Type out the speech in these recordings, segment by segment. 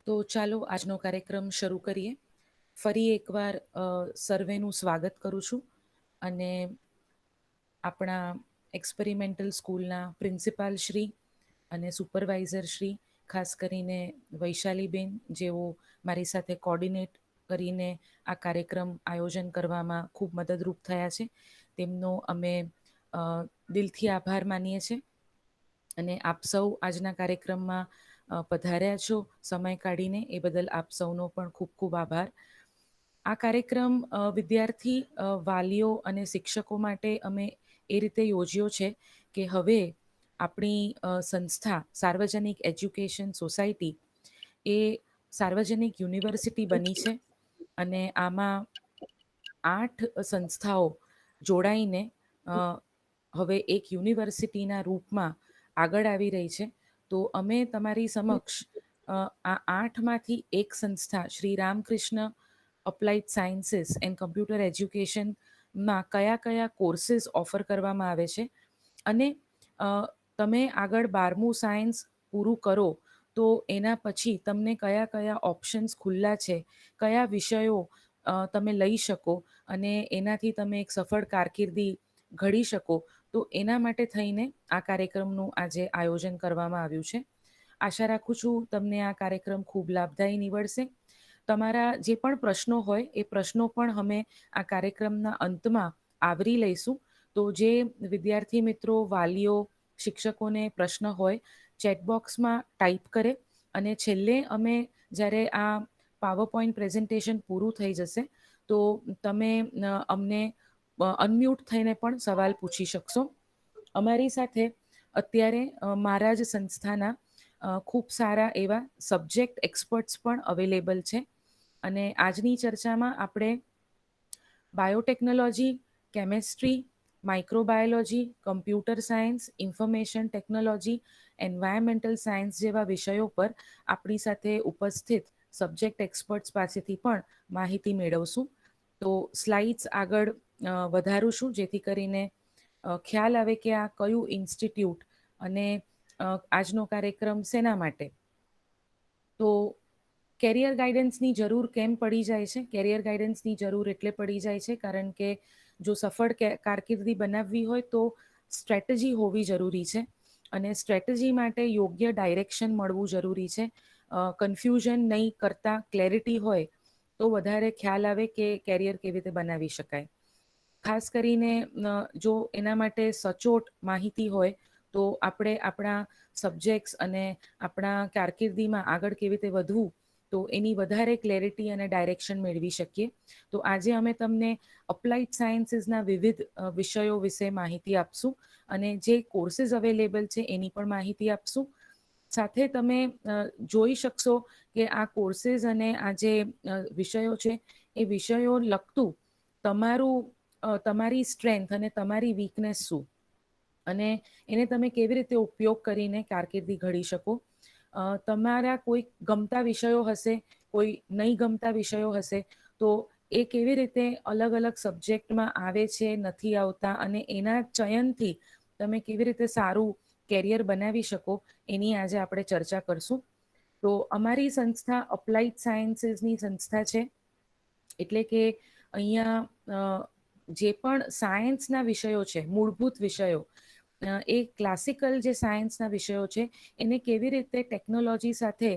તો ચાલો આજનો કાર્યક્રમ શરૂ કરીએ. ફરી એકવાર સર્વેનું સ્વાગત કરું છું અને આપણા એક્સપેરિમેન્ટલ સ્કૂલના પ્રિન્સિપાલ શ્રી અને સુપરવાઇઝર શ્રી, ખાસ કરીને વૈશાલીબેન, જેઓ મારી સાથે કોર્ડિનેટ કરીને આ કાર્યક્રમ આયોજન કરવામાં ખૂબ મદદરૂપ થયા છે, તેમનો અમે દિલથી આભાર માનીએ છીએ. અને આપ સૌ આજના કાર્યક્રમમાં પધાર્યા છો સમય કાઢીને, એ બદલ આપ સૌનો પણ ખૂબ ખૂબ આભાર. આ કાર્યક્રમ વિદ્યાર્થી, વાલીઓ અને શિક્ષકો માટે અમે એ રીતે યોજ્યો છે કે હવે આપણી સંસ્થા સાર્વજનિક એજ્યુકેશન સોસાયટી એ સાર્વજનિક યુનિવર્સિટી બની છે અને આમાં 8 સંસ્થાઓ જોડાઈને હવે એક યુનિવર્સિટીના રૂપમાં આગળ આવી રહી છે. તો અમે તમારી સમક્ષ આ 8માંથી એક સંસ્થા Shri Ramakrishna applied sciences and computer એજ્યુકેશનમાં કયા કયા કોર્सेस ઓફર કરવામાં આવે છે અને તમે આગળ 12મું સાયન્સ પૂરું કરો તો એના પછી તમને કયા કયા ઓપ્શન્સ ખુલ્લા છે, કયા વિષયો તમે લઈ શકો અને એનાથી તમે એક સફળ કારકિર્દી ઘડી શકો, તો એના માટે થઈને આ કાર્યક્રમનું આજે આયોજન કરવામાં આવ્યું છે. આશા રાખું છું તમને આ કાર્યક્રમ ખૂબ લાભદાયી નીવડશે. તમારા જે પણ પ્રશ્નો હોય એ પ્રશ્નો પણ અમે આ કાર્યક્રમના અંતમાં આવરી લઈશું. તો જે વિદ્યાર્થી મિત્રો, વાલીઓ, શિક્ષકોને પ્રશ્ન હોય, ચેટબોક્સમાં ટાઈપ કરે અને છેલ્લે અમે જ્યારે આ પાવર પોઈન્ટ પ્રેઝન્ટેશન પૂરું થઈ જશે તો તમે અમને અનમ્યુટ થઈને પણ સવાલ પૂછી શકશો. અમારી સાથે અત્યારે મારા જ સંસ્થાના ખૂબ સારા એવા સબ્જેક્ટ એક્સપર્ટ્સ પણ અવેલેબલ છે અને આજની ચર્ચામાં આપણે biotechnology, chemistry, microbiology, computer science, information technology, environmental science જેવા વિષયો પર આપણી સાથે ઉપસ્થિત સબ્જેક્ટ એક્સપર્ટ્સ પાસેથી પણ માહિતી મેળવશું. તો સ્લાઇડ્સ આગળ વધારું છું જેથી કરીને ખ્યાલ આવે કે આ કયું ઇન્સ્ટિટ્યૂટ અને આજનો કાર્યક્રમ શેના માટે. તો કેરિયર ગાઈડન્સની જરૂર કેમ પડી જાય છે? કેરિયર ગાઈડન્સની જરૂર એટલે પડી જાય છે કારણ કે જો સફળ કારકિર્દી બનાવવી હોય તો સ્ટ્રેટેજી હોવી જરૂરી છે અને સ્ટ્રેટેજી માટે યોગ્ય ડાયરેક્શન મળવું જરૂરી છે. કન્ફ્યુઝન નહીં કરતા ક્લેરિટી હોય તો વધારે ખ્યાલ આવે કે કેરિયર કેવી રીતે બનાવી શકાય. ખાસ કરીને જો એના માટે સચોટ માહિતી હોય તો આપણે આપણા સબ્જેક્ટ્સ અને આપણા કારકિર્દીમાં આગળ કેવી રીતે વધવું, તો એની વધારે ક્લેરિટી અને ડાયરેક્શન મેળવી શકીએ. તો આજે અમે તમને અપ્લાઇડ સાયન્સીસના વિવિધ વિષયો વિશે માહિતી આપશું અને જે કોર્सेस અવેલેબલ છે એની પણ માહિતી આપશું. સાથે તમે જોઈ શકશો કે આ કોર્सेस અને આ જે વિષયો છે એ વિષયો લગતું તમારી સ્ટ્રેન્થ અને તમારી વીકનેસ શું અને એને તમે કેવી રીતે ઉપયોગ કરીને કારકિર્દી ઘડી શકો. તમારા કોઈ ગમતા વિષયો હશે, કોઈ નહીં ગમતા વિષયો હશે, તો એ કેવી રીતે અલગ અલગ સબ્જેક્ટમાં આવે છે, નથી આવતા અને એના ચયનથી તમે કેવી રીતે સારું કેરિયર બનાવી શકો એની આજે આપણે ચર્ચા કરશું. તો અમારી સંસ્થા અપ્લાઇડ સાયન્સીસની સંસ્થા છે, એટલે કે અહીંયા જે પણ સાયન્સના વિષયો છે, મૂળભૂત વિષયો, એ ક્લાસિકલ જે સાયન્સના વિષયો છે એને કેવી રીતે ટેકનોલોજી સાથે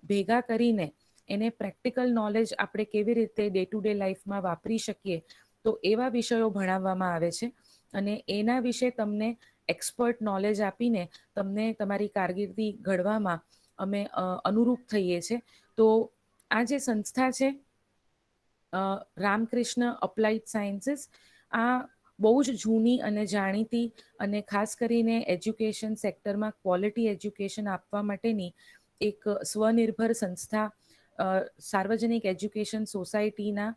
ભેગા કરીને એને પ્રેક્ટિકલ નોલેજ આપણે કેવી રીતે ડે ટુ ડે લાઈફમાં વાપરી શકીએ, તો એવા વિષયો ભણાવવામાં આવે છે અને એના વિશે તમને એક્સપર્ટ નોલેજ આપીને તમને તમારી કારકિર્દી ઘડવામાં અમે અનુરૂપ થઈએ છીએ. તો આ જે સંસ્થા છે રામકૃષ્ણ અપ્લાઇડ સાયન્સીસ, આ બહુ જ જૂની અને જાણીતી અને ખાસ કરીને એજ્યુકેશન સેક્ટરમાં ક્વોલિટી એજ્યુકેશન આપવા માટેની એક સ્વનિર્ભર સંસ્થા સાર્વજનિક એજ્યુકેશન સોસાયટીના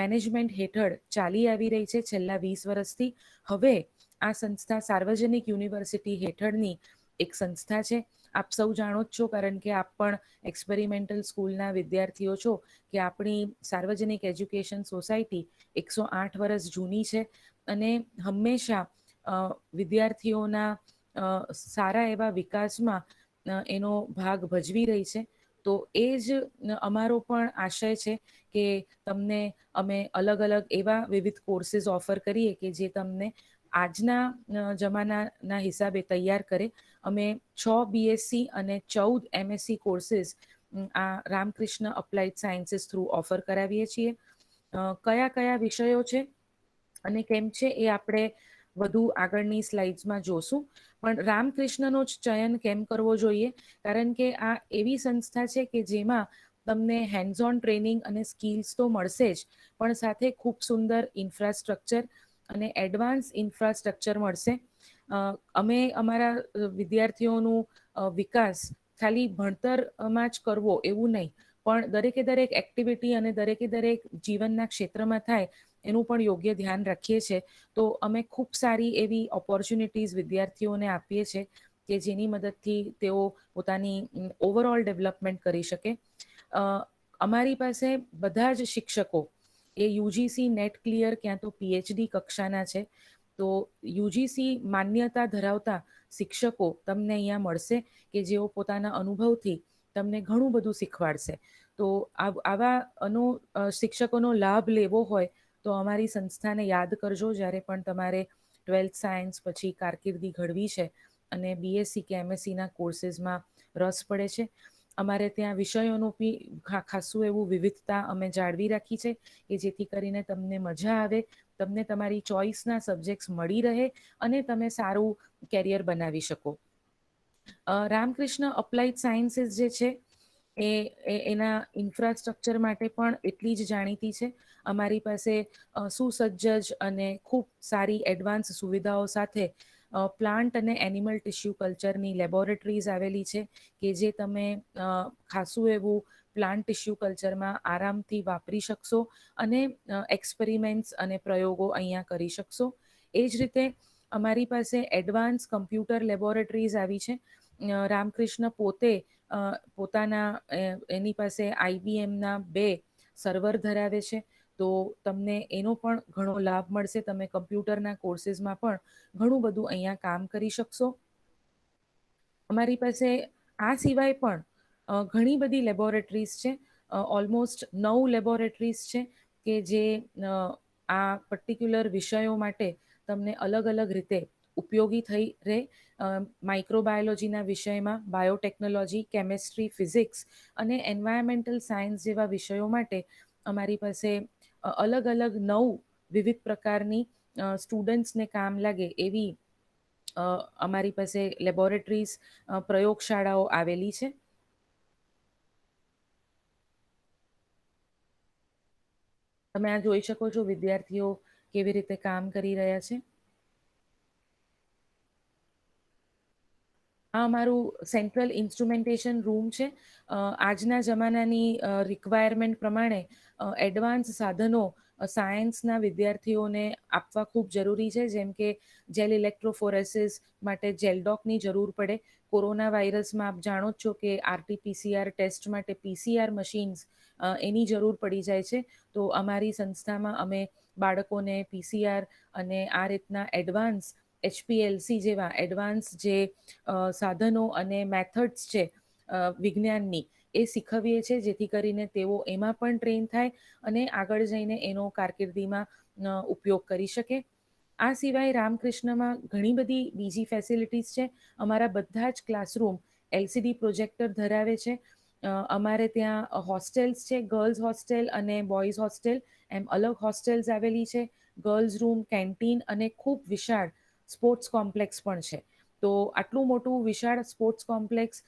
મેનેજમેન્ટ હેઠળ ચાલી આવી રહી છે છેલ્લા 20 વર્ષથી. હવે આ સંસ્થા સાર્વજનિક યુનિવર્સિટી હેઠળની એક સંસ્થા છે. આપ સૌ જાણો જ છો કારણ કે આપ પણ એક્સપેરિમેન્ટલ સ્કૂલના વિદ્યાર્થીઓ છો કે આપણી સાર્વજનિક એજ્યુકેશન સોસાયટી 108 વર્ષ જૂની છે અને હંમેશા વિદ્યાર્થીઓના સારા એવા વિકાસમાં એનો ભાગ ભજવી રહી છે. તો એ જ અમારો પણ આશય છે કે તમને અમે અલગ અલગ એવા વિવિધ કોર્સીસ ઓફર કરીએ કે જે તમને આજના જમાનાના હિસાબે તૈયાર કરે. અમે 6 બીએસસી અને 14 એમએસસી કોર્સીસ આ Ramakrishna applied sciences through offer કરાવીએ છીએ. કયા કયા વિષયો છે અને કેમ છે એ આપણે વધુ આગળની સ્લાઇડ્સમાં જોશું. પણ રામકૃષ્ણનો જ ચયન કેમ કરવો જોઈએ? કારણ કે આ એવી સંસ્થા છે કે જેમાં તમને હેન્ડ્સ ઓન ટ્રેનિંગ અને સ્કિલ્સ તો મળશે જ, પણ સાથે ખૂબ સુંદર ઇન્ફ્રાસ્ટ્રક્ચર અને એડવાન્સ ઇન્ફ્રાસ્ટ્રક્ચર મળશે. અમે અમારા વિદ્યાર્થીઓનું વિકાસ ખાલી ભણતરમાં જ કરવો એવું નહીં, પણ દરેકે દરેક એક્ટિવિટી અને દરેકે દરેક જીવનના ક્ષેત્રમાં થાય એનું પણ યોગ્ય ધ્યાન રાખીએ છીએ. તો અમે ખૂબ સારી એવી ઓપોર્ચ્યુનિટીઝ વિદ્યાર્થીઓને આપીએ છીએ કે જેની મદદથી તેઓ પોતાની ઓવરઓલ ડેવલપમેન્ટ કરી શકે. અમારી પાસે બધા જ શિક્ષકો એ યુજીસી નેટ ક્લિયર ક્યાં તો પીએચડી કક્ષાના છે. તો યુજીસી માન્યતા ધરાવતા શિક્ષકો તમને અહીંયા મળશે કે જેઓ પોતાના અનુભવથી તમને ઘણું બધું શીખવાડશે. તો આવા શિક્ષકોનો લાભ લેવો હોય તો અમારી સંસ્થાને યાદ કરજો જ્યારે પણ તમારે 12th સાયન્સ પછી કારકિર્દી ઘડવી છે અને બીએસસી કે એમએસસીના કોર્સીસમાં રસ પડે છે. અમારે ત્યાં વિષયોનું બી ખાસું એવું વિવિધતા અમે જાળવી રાખી છે કે જેથી કરીને તમને મજા આવે, તમને તમારી ચોઈસના સબ્જેક્ટ્સ મળી રહે અને તમે સારું કેરિયર બનાવી શકો. રામકૃષ્ણ અપ્લાઇડ સાયન્સીસ જે છે એના ઇન્ફ્રાસ્ટ્રક્ચર માટે પણ એટલી જ જાણીતી છે. અમારી પાસે સુસજ્જ અને ખૂબ સારી એડવાન્સ સુવિધાઓ સાથે પ્લાન્ટ અને એનિમલ ટિશ્યુ કલ્ચરની લેબોરેટરીઝ આવેલી છે કે જે તમે ખાસું એવું પ્લાન્ટ ટિશ્યુ કલ્ચરમાં આરામથી વાપરી શકશો અને એક્સપેરિમેન્ટ્સ અને પ્રયોગો અહીંયા કરી શકશો. એ જ રીતે અમારી પાસે એડવાન્સ કમ્પ્યુટર લેબોરેટરીઝ આવી છે. રામકૃષ્ણ પોતે પોતાના એની પાસે આઈબીએમના 2 સર્વર ધરાવે છે. તો તમને એનો પણ ઘણો લાભ મળશે. તમે કમ્પ્યુટરના કોર્સીસમાં પણ ઘણું બધું અહીંયા કામ કરી શકશો. અમારી પાસે આ સિવાય પણ ઘણી બધી લેબોરેટરીઝ છે. ઓલમોસ્ટ 9 લેબોરેટરીઝ છે કે જે આ પર્ટિક્યુલર વિષયો માટે તમને અલગ અલગ રીતે ઉપયોગી થઈ રહે. માઇક્રોબાયોલોજીના વિષયમાં બાયોટેકનોલોજી, કેમેસ્ટ્રી, ફિઝિક્સ અને એન્વાયરમેન્ટલ સાયન્સ જેવા વિષયો માટે અમારી પાસે અલગ અલગ 9 વિવિધ પ્રકારની સ્ટુડન્ટ્સને કામ લાગે એવી અમારી પાસે લેબોરેટરીઝ, પ્રયોગશાળાઓ આવેલી છે. તમે આ જોઈ શકો છો વિદ્યાર્થીઓ કેવી રીતે કામ કરી રહ્યા છે. આ અમારું સેન્ટ્રલ ઇન્સ્ટ્રુમેન્ટેશન રૂમ છે. આજના જમાનાની રિક્વાયરમેન્ટ પ્રમાણે એડવાન્સ સાધનો સાયન્સના વિદ્યાર્થીઓને આપવા ખૂબ જરૂરી છે. જેમ કે જેલ ઇલેક્ટ્રોફોરેસિસ માટે જેલડોકની જરૂર પડે. કોરોના વાયરસમાં આપ જાણો જ છો કે આરટીપીસીઆર ટેસ્ટ માટે પીસીઆર મશીન્સ એની જરૂર પડી જાય છે. તો અમારી સંસ્થામાં અમે બાળકોને પીસીઆર અને આ રીતના એડવાન્સ એચપીએલસી જેવા એડવાન્સ જે સાધનો અને મેથડ્સ છે વિજ્ઞાનની એ શીખવીએ છીએ જેથી કરીને તેઓ એમાં પણ ટ્રેન થાય અને આગળ જઈને એનો કારકિર્દીમાં ઉપયોગ કરી શકે. આ સિવાય રામકૃષ્ણમાં ઘણી બધી બીજી ફેસિલિટીઝ છે. અમારા બધા જ ક્લાસરૂમ એલસીડી પ્રોજેક્ટર ધરાવે છે. અમારે ત્યાં હોસ્ટેલ્સ છે, ગર્લ્સ હોસ્ટેલ અને બોયઝ હોસ્ટેલ એમ અલગ હોસ્ટેલ્સ આવેલી છે. ગર્લ્સ રૂમ, કેન્ટીન અને ખૂબ વિશાળ સ્પોર્ટ્સ કોમ્પ્લેક્સ પણ છે. તો આટલું મોટું વિશાળ સ્પોર્ટ્સ કોમ્પ્લેક્સ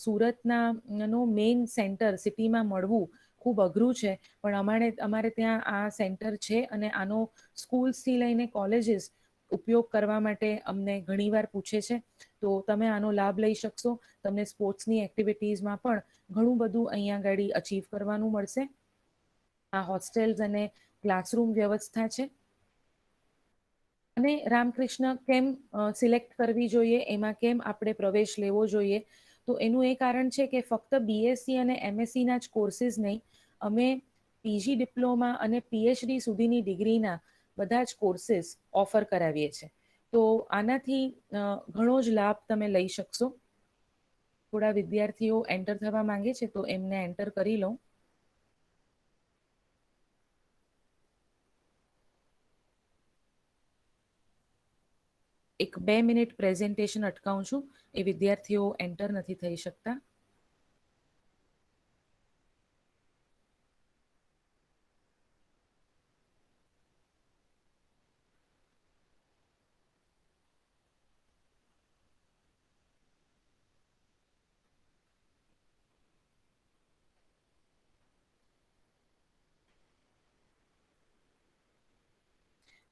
સુરતના નો મેઇન સેન્ટર સિટીમાં મળવું ખૂબ અઘરું છે. પણ અમારે ત્યાં આ સેન્ટર છે અને આનો સ્કૂલ્સથી લઈને કોલેજીસ ઉપયોગ કરવા માટે અમને ઘણીવાર પૂછે છે. તો તમે આનો લાભ લઈ શકશો. તમને સ્પોર્ટ્સની એક્ટિવિટીઝમાં પણ ઘણું બધું અહીંયા આગળ અચીવ કરવાનું મળશે. આ હોસ્ટેલ્સ અને ક્લાસરૂમ વ્યવસ્થા છે. અને રામકૃષ્ણ કેમ સિલેક્ટ કરવી જોઈએ, એમાં કેમ આપણે પ્રવેશ લેવો જોઈએ, તો એનું એ કારણ છે કે ફક્ત બીએસસી અને એમએસસીના જ કોર્સીસ નહીં, અમે પીજી ડિપ્લોમા અને પીએચડી સુધીની ડિગ્રીના બધા જ કોર્સીસ ઓફર કરાવીએ છીએ. તો આનાથી ઘણો જ લાભ તમે લઈ શકશો. થોડા વિદ્યાર્થીઓ એન્ટર થવા માંગે છે, તો એમને એન્ટર કરી લઉં. એક 2 મિનિટ પ્રેઝન્ટેશન અટકાવું છું, એ વિદ્યાર્થીઓ એન્ટર નથી થઈ શકતા.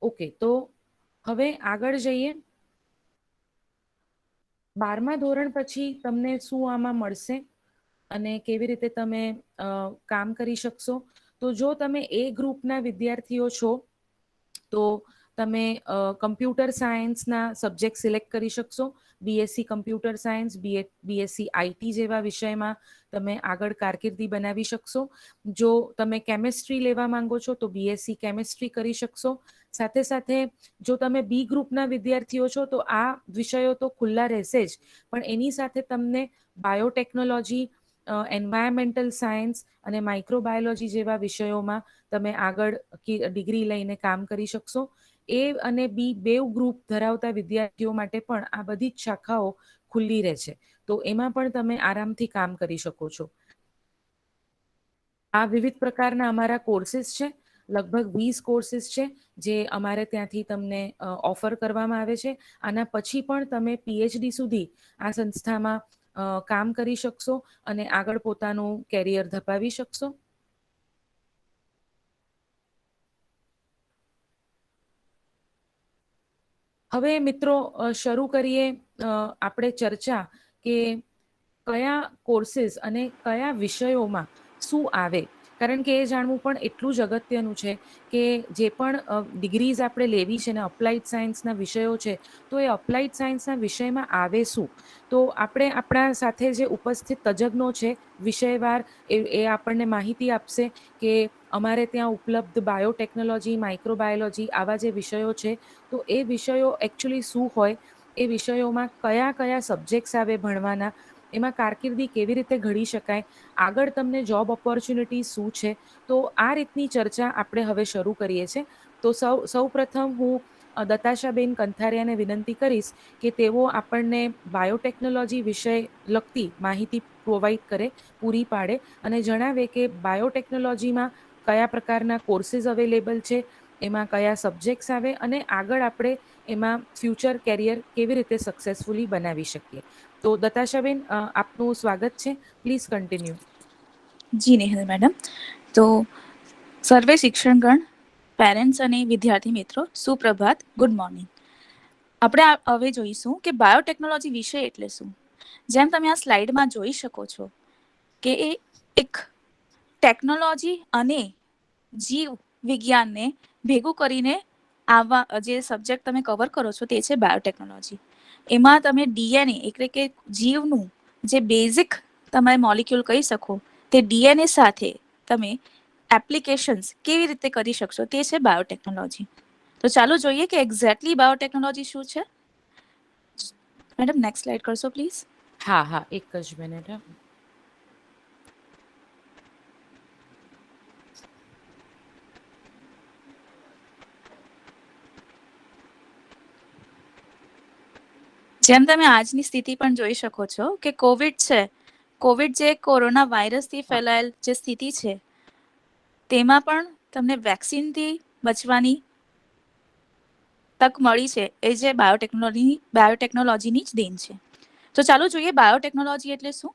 ઓકે, તો હવે આગળ જઈએ. 12મા ધોરણ પછી તમને શું આમાં મળશે અને કેવી રીતે તમે કામ કરી શકશો? તો જો તમે એ ગ્રુપના વિદ્યાર્થીઓ છો, તો તમે કમ્પ્યુટર સાયન્સના સબ્જેક્ટ સિલેક્ટ કરી શકશો. BSc computer science, BSc IT જેવા વિષયમાં તમે આગળ કારકિર્દી બનાવી શકશો. જો તમે કેમિસ્ટ્રી લેવા માંગો છો, તો બીએસસી કેમિસ્ટ્રી કરી શકશો. સાથે સાથે જો તમે બી ગ્રુપના વિદ્યાર્થીઓ છો, તો આ વિષયો તો ખુલ્લા રહેશે જ, પણ એની સાથે તમને બાયોટેકનોલોજી, એન્વાયરમેન્ટલ સાયન્સ અને માઇક્રોબાયોલોજી જેવા વિષયોમાં તમે આગળ ડિગ્રી લઈને કામ કરી શકશો. એ અને બી બેવ ગ્રુપ ધરાવતા વિદ્યાર્થીઓ માટે પણ આ બધી જ શાખાઓ ખુલ્લી રહે છે, તો એમાં પણ તમે આરામથી કામ કરી શકો છો. આ વિવિધ પ્રકારના અમારા કોર્સિસ છે. લગભગ 20 કોર્સિસ છે જે અમારે ત્યાંથી તમને ઓફર કરવામાં આવે છે. આના પછી પણ તમે પીએચડી સુધી આ સંસ્થામાં કામ કરી શકશો અને આગળ પોતાનું કેરિયર ધપાવી શકશો. હવે મિત્રો શરૂ કરીએ આપણે ચર્ચા કે કયા કોર્સિસ અને કયા વિષયોમાં શું આવે, કારણ કે એ જાણવું પણ એટલું જ અગત્યનું છે કે જે પણ ડિગ્રીઝ આપણે લેવી છે ને અપ્લાઇડ સાયન્સના વિષયો છે, તો એ અપ્લાઇડ સાયન્સના વિષયમાં આવે શું? તો આપણે આપણા સાથે જે ઉપસ્થિત તજજ્ઞો છે વિષયવાર, એ આપણને માહિતી આપશે કે અમારે ત્યાં ઉપલબ્ધ બાયોટેકનોલોજી, માઇક્રોબાયોલોજી આવા જે વિષયો છે, તો એ વિષયો એકચ્યુઅલી શું હોય, એ વિષયોમાં કયા કયા સબ્જેક્ટ્સ આવે ભણવાના, એમાં કારકિર્દી કેવી રીતે ઘડી શકાય, આગળ તમને જોબ ઓપોર્ચ્યુનિટી શું છે. તો આ રીતની ચર્ચા આપણે હવે શરૂ કરીએ છીએ. તો સૌ પ્રથમ હું દતાશાબેન કંથારિયાને વિનંતી કરીશ કે તેઓ આપણને બાયોટેકનોલોજી વિષય લગતી માહિતી પ્રોવાઈડ કરે, પૂરી પાડે અને જણાવે કે બાયોટેકનોલોજીમાં કયા પ્રકારના કોર્સિસ અવેલેબલ છે, એમાં કયા સબ્જેક્ટ્સ આવે અને આગળ આપણે એમાં ફ્યુચર કેરિયર કેવી રીતે સક્સેસફુલી બનાવી શકીએ. તો દતાશાબેન, આપનું સ્વાગત છે. Please continue. જી નેહલ મેડમ. તો સર્વે શિક્ષણગણ, પેરેન્ટ્સ અને વિદ્યાર્થી મિત્રો, સુપ્રભાત, ગુડ મોર્નિંગ. આપણે હવે જોઈશું કે બાયોટેકનોલોજી વિષય એટલે શું. જેમ તમે આ સ્લાઇડમાં જોઈ શકો છો કે એ એક ટેકનોલોજી અને જીવ વિજ્ઞાનને ભેગું કરીને આવા જે સબ્જેક્ટ તમે કવર કરો છો તે છે બાયોટેકનોલોજી. એમાં તમે ડીએનએ એટલે કે જીવનું જે બેઝિક તમે મોલિક્યુલ કહી શકો, તે ડીએનએ સાથે તમે એપ્લિકેશન્સ કેવી રીતે કરી શકશો, તે છે બાયોટેકનોલોજી. તો ચાલો જોઈએ કે એક્ઝેક્ટલી બાયોટેકનોલોજી શું છે. મેડમ નેક્સ્ટ સ્લાઇડ કરશો પ્લીઝ. હા હા, એક જ મિનિટ. જેમ તમે આજની સ્થિતિ પણ જોઈ શકો છો કે કોવિડ છે, કોવિડ જે કોરોના વાયરસથી ફેલાયેલ જે સ્થિતિ છે, તેમાં પણ તમને વેક્સિનથી બચવાની તક મળી છે. એ જે બાયોટેકનોલોજીની જ દેન છે. તો ચાલો જોઈએ બાયોટેકનોલોજી એટલે શું.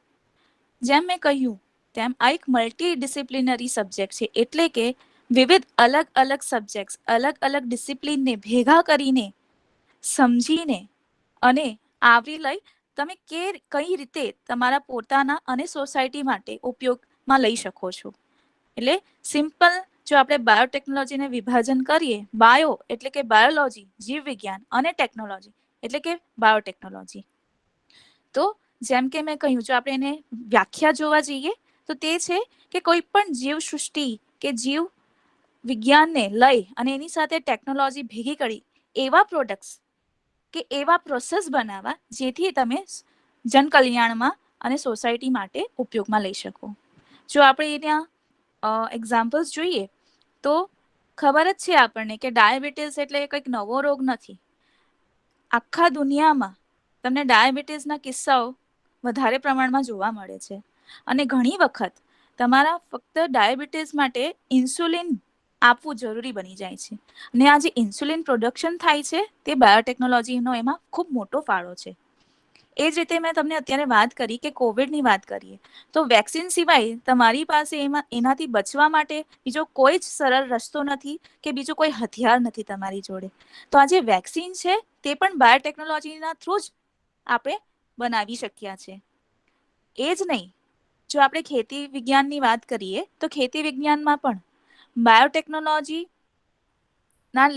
જેમ મેં કહ્યું તેમ આ એક મલ્ટી ડિસિપ્લિનરી સબ્જેક્ટ છે, એટલે કે વિવિધ અલગ અલગ સબ્જેક્ટ, અલગ અલગ ડિસિપ્લિનને ભેગા કરીને, સમજીને અને આવરી લઈ તમે કઈ રીતે તમારા પોતાના અને સોસાયટી માટે ઉપયોગમાં લઈ શકો છો. એટલે સિમ્પલ જો આપણે બાયોટેકનોલોજીને વિભાજન કરીએ, બાયો એટલે કે બાયોલોજી, જીવ વિજ્ઞાન, અને ટેકનોલોજી એટલે કે બાયોટેકનોલોજી. તો જેમ કે મેં કહ્યું, જો આપણે એને વ્યાખ્યા જોવા જઈએ તો તે છે કે કોઈ પણ જીવ સૃષ્ટિ કે જીવ વિજ્ઞાનને લઈ અને એની સાથે ટેકનોલોજી ભેગી કરી એવા પ્રોડક્ટ્સ કે એવા પ્રોસેસ બનાવવા જેથી તમે જનકલ્યાણમાં અને સોસાયટી માટે ઉપયોગમાં લઈ શકો. જો આપણે ત્યાં એક્ઝામ્પલ્સ જોઈએ તો ખબર જ છે આપણને કે ડાયાબિટીસ એટલે કંઈક નવો રોગ નથી. આખા દુનિયામાં તમને ડાયાબિટીસના કિસ્સાઓ વધારે પ્રમાણમાં જોવા મળે છે અને ઘણી વખત તમારા ફક્ત ડાયાબિટીસ માટે ઇન્સ્યુલિન આપવું જરૂરી બની જાય છે. અને આ જે ઇન્સ્યુલિન પ્રોડક્શન થાય છે તે બાયોટેકનોલોજીનો એમાં ખૂબ મોટો ફાળો છે. એ જ રીતે મેં તમને અત્યારે વાત કરી કે કોવિડની વાત કરીએ તો વેક્સિન સિવાય તમારી પાસે એનાથી બચવા માટે બીજો કોઈ જ સરળ રસ્તો નથી કે બીજો કોઈ હથિયાર નથી તમારી જોડે. તો આ જે વેક્સિન છે તે પણ બાયોટેકનોલોજીના થ્રુ જ આપણે બનાવી શક્યા છે. એ જ નહીં, જો આપણે ખેતી વિજ્ઞાનની વાત કરીએ તો ખેતી વિજ્ઞાનમાં પણ બાયોટેકનોલોજી ના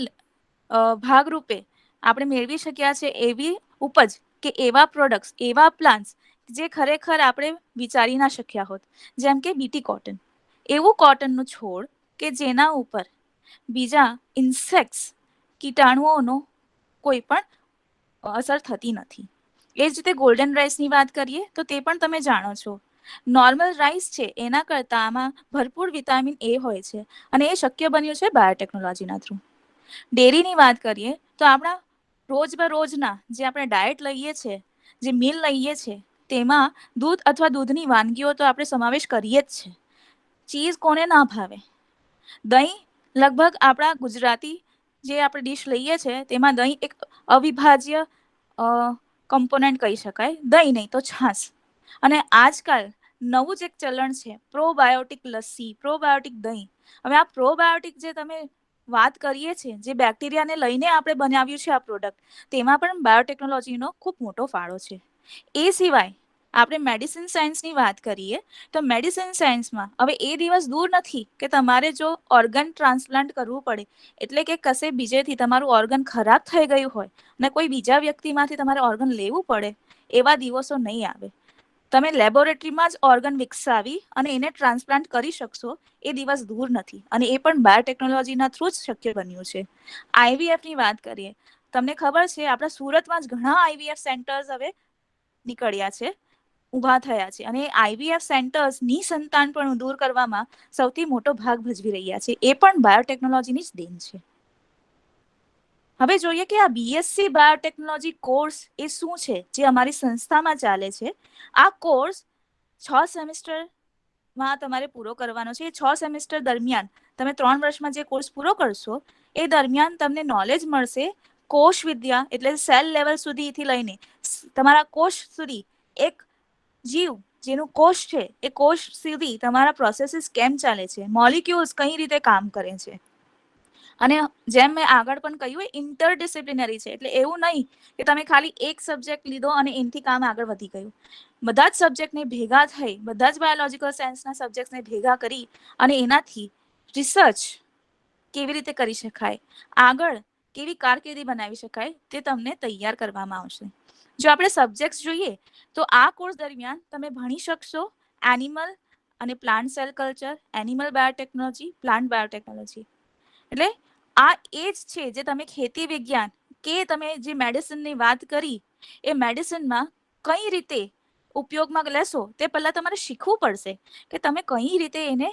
ભાગરૂપે આપણે મેળવી શક્યા છે એવી ઉપજ કે એવા પ્રોડક્ટ્સ, એવા પ્લાન્ટ્સ જે ખરેખર આપણે વિચારી ના શક્યા હોત. જેમ કે બીટી કોટન, એવું કોટનનું છોડ કે જેના ઉપર બીજા ઇન્સેક્ટ્સ, કીટાણુઓનો કોઈ પણ અસર થતી નથી. એ જ રીતે ગોલ્ડન રાઈસની વાત કરીએ તો તે પણ તમે જાણો છો, નોર્મલ રાઈસ છે એના કરતાં આમાં ભરપૂર વિટામિન એ હોય છે અને એ શક્ય બન્યું છે બાયોટેકનોલોજીના થ્રુ. ડેરીની વાત કરીએ તો આપણા રોજબરોજના જે આપણે ડાયટ લઈએ છીએ, જે મીલ લઈએ છીએ, તેમાં દૂધ અથવા દૂધની વાનગીઓ તો આપણે સમાવેશ કરીએ જ છે. ચીઝ કોને ના ભાવે? દહીં લગભગ આપણા ગુજરાતી જે આપણે ડીશ લઈએ છીએ તેમાં દહીં એક અવિભાજ્ય કમ્પોનન્ટ કહી શકાય. દહીં નહીં તો છાશ. અને આજકાલ નવું જ એક ચલણ છે પ્રોબાયોટિક લસ્સી, પ્રોબાયોટિક દહીં. હવે આ પ્રોબાયોટિક જે તમે વાત કરીએ છીએ, જે બેક્ટેરિયાને લઈને આપણે બનાવ્યું છે આ પ્રોડક્ટ, તેમાં પણ બાયોટેકનોલોજીનો ખૂબ મોટો ફાળો છે. એ સિવાય આપણે મેડિસિન સાયન્સની વાત કરીએ તો મેડિસિન સાયન્સમાં હવે એ દિવસ દૂર નથી કે તમારે જો ઓર્ગન ટ્રાન્સપ્લાન્ટ કરવું પડે, એટલે કે કશે બીજેથી તમારું ઓર્ગન ખરાબ થઈ ગયું હોય અને કોઈ બીજા વ્યક્તિમાંથી તમારે ઓર્ગન લેવું પડે, એવા દિવસો નહીં આવે. તમે લેબોરેટરીમાં જ ઓર્ગન વિકસાવી અને એને ટ્રાન્સપ્લાન્ટ કરી શકશો, એ દિવસ દૂર નથી. અને એ પણ બાયોટેકનોલોજીના થ્રુ જ શક્ય બન્યું છે. આઈવીએફની વાત કરીએ, તમને ખબર છે આપણા સુરતમાં જ ઘણા આઈવીએફ સેન્ટર્સ હવે નીકળ્યા છે, ઊભા થયા છે. અને આઈવીએફ સેન્ટર્સ નિસંતાન પણ દૂર કરવામાં સૌથી મોટો ભાગ ભજવી રહ્યા છે. એ પણ બાયોટેકનોલોજીની જ દેન છે. હવે જોઈએ કે આ બીએસસી બાયોટેકનોલોજી કોર્સ એ શું છે જે અમારી સંસ્થામાં ચાલે છે. આ કોર્સ 6 સેમેસ્ટરમાં તમારે પૂરો કરવાનો છે. એ 6 સેમેસ્ટર દરમિયાન તમે 3 વર્ષમાં જે કોર્સ પૂરો કરશો એ દરમિયાન તમને નોલેજ મળશે કોષ વિદ્યા, એટલે સેલ લેવલ સુધીથી લઈને તમારા કોષ સુધી, એક જીવ જેનું કોષ છે એ કોષ સુધી તમારા પ્રોસેસીસ કેમ ચાલે છે, મોલિક્યુલ્સ કઈ રીતે કામ કરે છે. અને જેમ મેં આગળ પણ કહ્યું, ઇન્ટરડિસિપ્લિનરી છે. એટલે એવું નહીં કે તમે ખાલી એક સબ્જેક્ટ લીધો અને એનાથી કામ આગળ વધી ગયું. બધા જ સબ્જેક્ટને ભેગા થઈ, બધા જ બાયોલોજીકલ સાયન્સના સબ્જેક્ટને ભેગા કરી અને એનાથી રિસર્ચ કેવી રીતે કરી શકાય, આગળ કેવી કારકિર્દી બનાવી શકાય, તે તમને તૈયાર કરવામાં આવશે. જો આપણે સબ્જેક્ટ્સ જોઈએ તો આ કોર્સ દરમિયાન તમે ભણી શકશો એનિમલ અને plant cell culture, animal biotechnology, plant biotechnology. એટલે આ એ જ છે જે તમે ખેતી વિજ્ઞાન કે તમે જે મેડિસિનની વાત કરી, એ મેડિસિનમાં કઈ રીતે ઉપયોગમાં લેશો તે પહેલા તમારે શીખવું પડશે કે તમે કઈ રીતે એને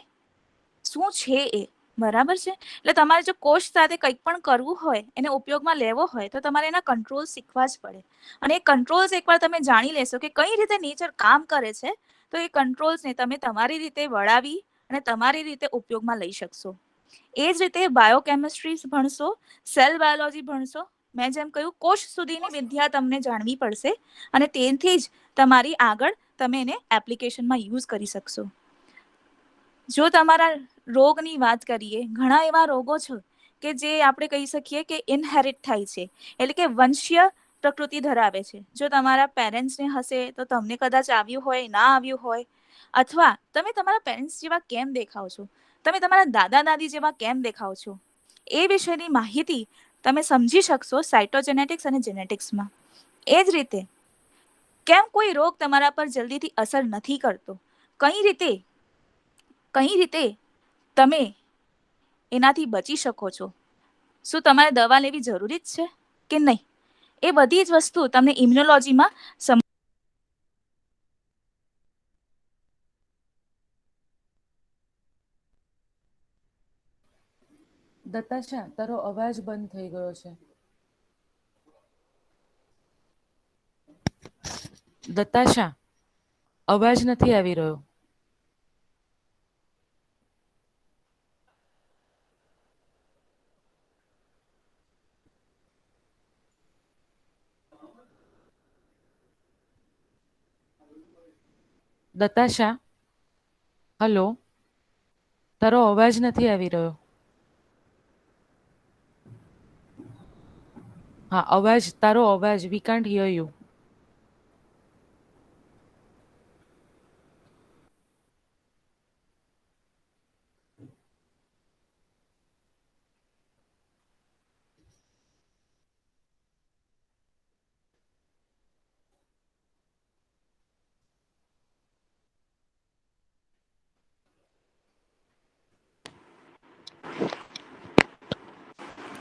શું છે એ, બરાબર છે. એટલે તમારે જો કોષ સાથે કંઈક પણ કરવું હોય, એને ઉપયોગમાં લેવો હોય તો તમારે એના કંટ્રોલ શીખવા જ પડે. અને એ કંટ્રોલ્સ એકવાર તમે જાણી લેશો કે કઈ રીતે નેચર કામ કરે છે, તો એ કંટ્રોલ્સને તમે તમારી રીતે વળાવી અને તમારી રીતે ઉપયોગમાં લઈ શકશો. એ જ રીતે બાયોકેમિસ્ટ્રી ભણશો, સેલ બાયોલોજી ભણશો. મેં જેમ કહ્યું, કોષ સુધીની વિદ્યા તમને જાણવી પડશે અને તેથી જ તમારી આગળ તમે એને એપ્લિકેશનમાં યુઝ કરી શકશો. જો તમારા રોગની વાત કરીએ, ઘણા એવા રોગો છે કે જે આપણે કહી શકીએ કે ઇનહેરિટ થાય છે, એટલે કે વંશીય પ્રકૃતિ ધરાવે છે. જો તમારા પેરેન્ટ્સને હશે તો તમને કદાચ આવ્યું હોય, ના આવ્યું હોય, અથવા તમે તમારા પેરેન્ટ્સ જેવા કેમ દેખાવ છો, તમે તમારા દાદા દાદી જેવા કેમ દેખાવ છો, એ વિશેની માહિતી તમે સમજી શકશો સાયટોજેનેટિક્સ અને જેનેટિક્સમાં. એ જ રીતે કેમ કોઈ રોગ તમારા પર જલ્દીથી અસર નથી કરતો, કઈ રીતે તમે એનાથી બચી શકો છો, શું તમારે દવા લેવી જરૂરી જ છે કે નહીં, એ બધી જ વસ્તુ તમને ઇમ્યુનોલોજીમાં દત્તાશા, તારો અવાજ બંધ થઈ ગયો છે. દત્તાશા, અવાજ નથી આવી રહ્યો. દત્તાશા, હલો, તારો અવાજ નથી આવી રહ્યો. હા, અવાજ, તારો અવાજ, વી કાન્ટ હિયર યુ.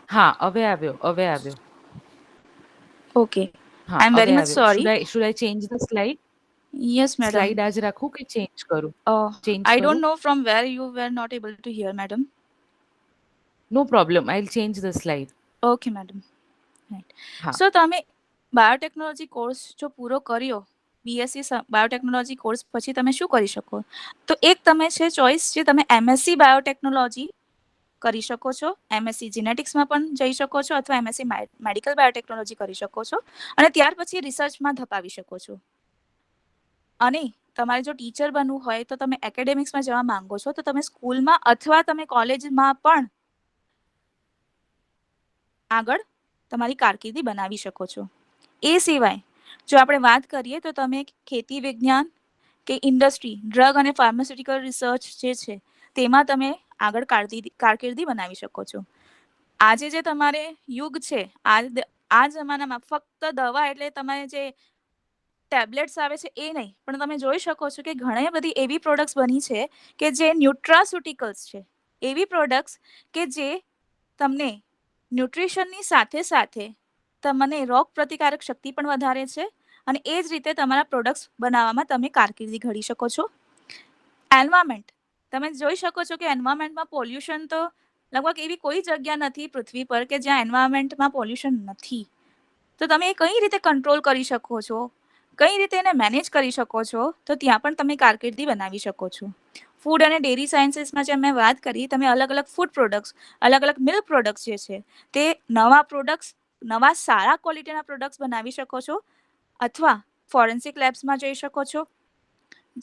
હા, હવે આવ્યો, હવે આવ્યો. Okay. હા, I'm હવે very much આવ્યો. sorry. Should I change the slide? Yes, madam. Slide આજ રાખું કે ચેન્જ કરું? ચેન્જ I don't કરું? know from where you were not able to hear, madam. No problem, I will change the slide. Okay, madam. Right. હા. So તમે biotechnology course જો પૂરો કર્યો, બીએસસી બાયોટેકનોલોજી કોર્સ પછી તમે શું કરી શકો? તો એક તમે છે ચોઇસ જે તમે એમએસસી બાયોટેકનોલોજી કરી શકો છો, એમએસસી જીનેટિક્સમાં પણ જઈ શકો છો, અથવા એમએસસી મેડિકલ બાયોટેકનોલોજી કરી શકો છો, અને ત્યાર પછી રિસર્ચમાં ધપાવી શકો છો. અને તમારે જો ટીચર બનવું હોય તો તમે એકેડેમિક્સમાં જવા માંગો છો તો તમે સ્કૂલમાં અથવા તમે કોલેજમાં પણ આગળ તમારી કારકિર્દી બનાવી શકો છો. એ સિવાય જો આપણે વાત કરીએ તો તમે ખેતી વિજ્ઞાન કે ઇન્ડસ્ટ્રી, ડ્રગ અને ફાર્માસ્યુટિકલ રિસર્ચ જે છે તેમાં તમે આગળ કારકિર્દી બનાવી શકો છો. આજે જે તમારે યુગ છે, આ જમાનામાં ફક્ત દવા એટલે તમારે જે ટેબ્લેટ્સ આવે છે એ નહીં, પણ તમે જોઈ શકો છો કે ઘણી બધી એવી પ્રોડક્ટ્સ બની છે કે જે ન્યુટ્રાસ્યુટિકલ્સ છે. એવી પ્રોડક્ટ્સ કે જે તમને ન્યુટ્રિશનની સાથે સાથે તમને રોગ પ્રતિકારક શક્તિ પણ વધારે છે, અને એ જ રીતે તમારા પ્રોડક્ટ્સ બનાવવામાં તમે કારકિર્દી ઘડી શકો છો. એન્વાયરમેન્ટ, તમે જોઈ શકો છો કે એન્વાયરમેન્ટમાં પોલ્યુશન તો લગભગ એવી કોઈ જગ્યા નથી પૃથ્વી પર કે જ્યાં એન્વાયરમેન્ટમાં પોલ્યુશન નથી. તો તમે એ કઈ રીતે કંટ્રોલ કરી શકો છો, કઈ રીતે એને મેનેજ કરી શકો છો, તો ત્યાં પણ તમે કારકિર્દી બનાવી શકો છો. ફૂડ અને ડેરી સાયન્સીસમાં જે મેં વાત કરી, તમે અલગ અલગ ફૂડ પ્રોડક્ટ્સ, અલગ અલગ મિલ્ક પ્રોડક્ટ્સ જે છે તે નવા પ્રોડક્ટ્સ, નવા સારા ક્વોલિટીના પ્રોડક્ટ્સ બનાવી શકો છો, અથવા ફોરેન્સિક લેબ્સમાં જઈ શકો છો.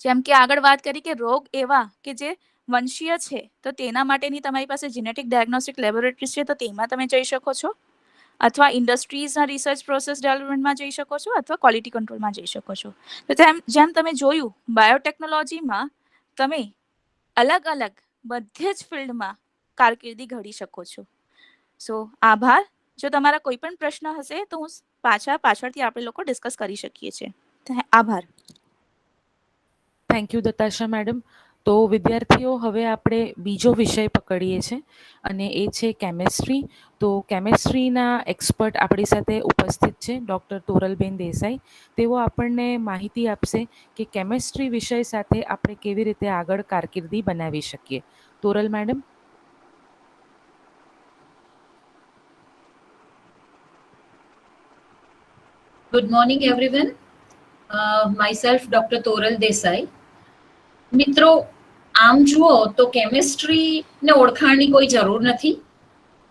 જેમ કે આગળ વાત કરી કે રોગ એવા કે જે વંશીય છે, તો તેના માટેની તમારી પાસે જેનેટિક ડાયગ્નોસ્ટિક લેબોરેટરીઝ છે, તો તેમાં તમે જઈ શકો છો, અથવા ઇન્ડસ્ટ્રીઝના રિસર્ચ પ્રોસેસ ડેવલપમેન્ટમાં જઈ શકો છો, અથવા ક્વોલિટી કંટ્રોલમાં જઈ શકો છો. તો જેમ તમે જોયું, બાયોટેકનોલોજીમાં તમે અલગ અલગ બધે જ ફિલ્ડમાં કારકિર્દી ઘડી શકો છો. સો આભાર. જો તમારા કોઈ પણ પ્રશ્ન હશે તો હું પાછળથી આપણે લોકો ડિસ્કસ કરી શકીએ છીએ. આભાર. Thank you Dattasha madam. તો વિદ્યાર્થીઓ, હવે આપણે બીજો વિષય પકડીએ છીએ અને એ છે કેમેસ્ટ્રી. તો કેમેસ્ટ્રીના એક્સપર્ટ આપણી સાથે ઉપસ્થિત છે ડૉક્ટર તોરલબેન દેસાઈ. તેઓ આપણને માહિતી આપશે કે કેમેસ્ટ્રી વિષય સાથે આપણે કેવી રીતે આગળ કારકિર્દી બનાવી શકીએ. Toral madam. Good morning, everyone. Myself, Dr. Toral Desai. મિત્રો, આમ જુઓ તો કેમિસ્ટ્રીને ઓળખાણની કોઈ જરૂર નથી.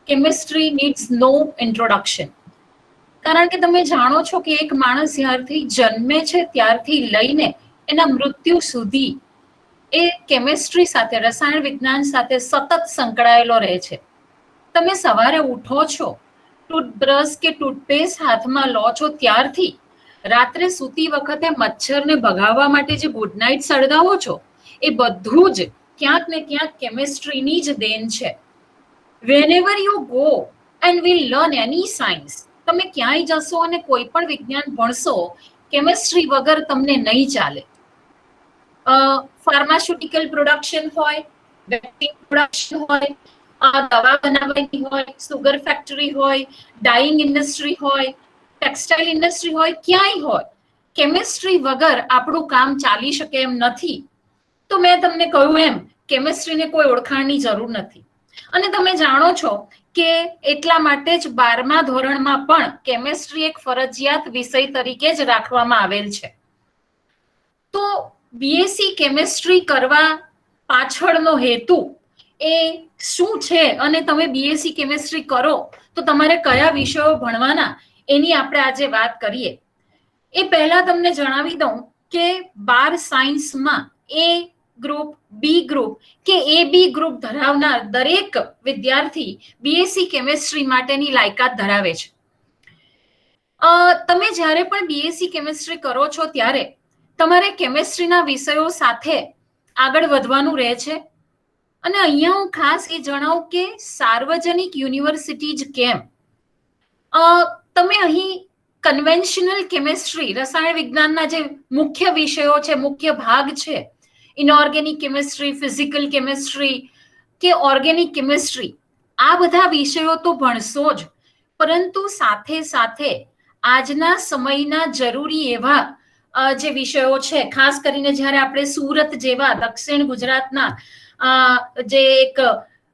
કેમિસ્ટ્રી નીડ્સ નો ઇન્ટ્રોડક્શન. કારણ કે તમે જાણો છો કે એક માણસ જ્યારથી જન્મે છે ત્યારથી લઈને એના મૃત્યુ સુધી એ કેમિસ્ટ્રી સાથે, રસાયણ વિજ્ઞાન સાથે સતત સંકળાયેલો રહે છે. તમે સવારે ઉઠો છો, ટૂથબ્રશ કે ટૂથપેસ્ટ હાથમાં લો છો ત્યારથી રાત્રે સૂતી વખતે મચ્છરને ભગાવવા માટે જે ગુડ નાઇટ સળગાવો છો, એ બધું જ ક્યાંક ને ક્યાંક કેમિસ્ટ્રીની જ દેન છે. whenever you go and will learn any science, તમે ક્યાંય જશો અને કોઈ પણ વિજ્ઞાન ભણશો, કેમિસ્ટ્રી વગર તમને નહીં ચાલે. ફાર્માસ્યુટિકલ પ્રોડક્શન હોય, વેક્સિન પ્રોડક્શન હોય, દવા બનાવવાની હોય, સુગર ફેક્ટરી હોય, ડાઇંગ ઇન્ડસ્ટ્રી હોય, ટેક્સટાઇલ ઇન્ડસ્ટ્રી હોય, ક્યાંય હોય, કેમિસ્ટ્રી વગર આપણું કામ ચાલી શકે એમ નથી. તો મેં તમને કહ્યું એમ, કેમિસ્ટ્રીને કોઈ ઓળખાણની જરૂર નથી. અને તમે જાણો છો કે એટલા માટે જ 12મા ધોરણમાં પણ કેમેસ્ટ્રી એક ફરજિયાત વિષય તરીકે જ રાખવામાં આવેલ છે. તો બીએસસી કેમેસ્ટ્રી કરવા પાછળનો હેતુ એ શું છે અને તમે બીએસસી કેમેસ્ટ્રી કરો તો તમારે કયા વિષયો ભણવાના એની આપણે આજે વાત કરીએ. એ પહેલા તમને જણાવી દઉં કે 12 સાયન્સમાં એ ગ્રુપ, બી ગ્રુપ કે એ બી ગ્રુપ ધરાવનાર દરેક વિદ્યાર્થી બીએસસી કેમેસ્ટ્રી માટેની લાયકાત ધરાવે છે. તમે જ્યારે પણ બીએસસી કેમેસ્ટ્રી કરો છો ત્યારે તમારે કેમેસ્ટ્રીના વિષયો સાથે આગળ વધવાનું રહે છે. અને અહીંયા હું ખાસ એ જણાવું કે સાર્વજનિક યુનિવર્સિટી જ કેમ, તમે અહીં કન્વેન્શનલ કેમેસ્ટ્રી, રસાયણ વિજ્ઞાનના જે મુખ્ય વિષયો છે, મુખ્ય ભાગ છે, ઇનઓર્ગેનિક કેમેસ્ટ્રી, ફિઝિકલ કેમેસ્ટ્રી કે ઓર્ગેનિક કેમેસ્ટ્રી, આ બધા વિષયો તો ભણશો જ, પરંતુ સાથે સાથે આજના સમયના જરૂરી એવા જે વિષયો છે, ખાસ કરીને જ્યારે આપણે સુરત જેવા દક્ષિણ ગુજરાતના જે એક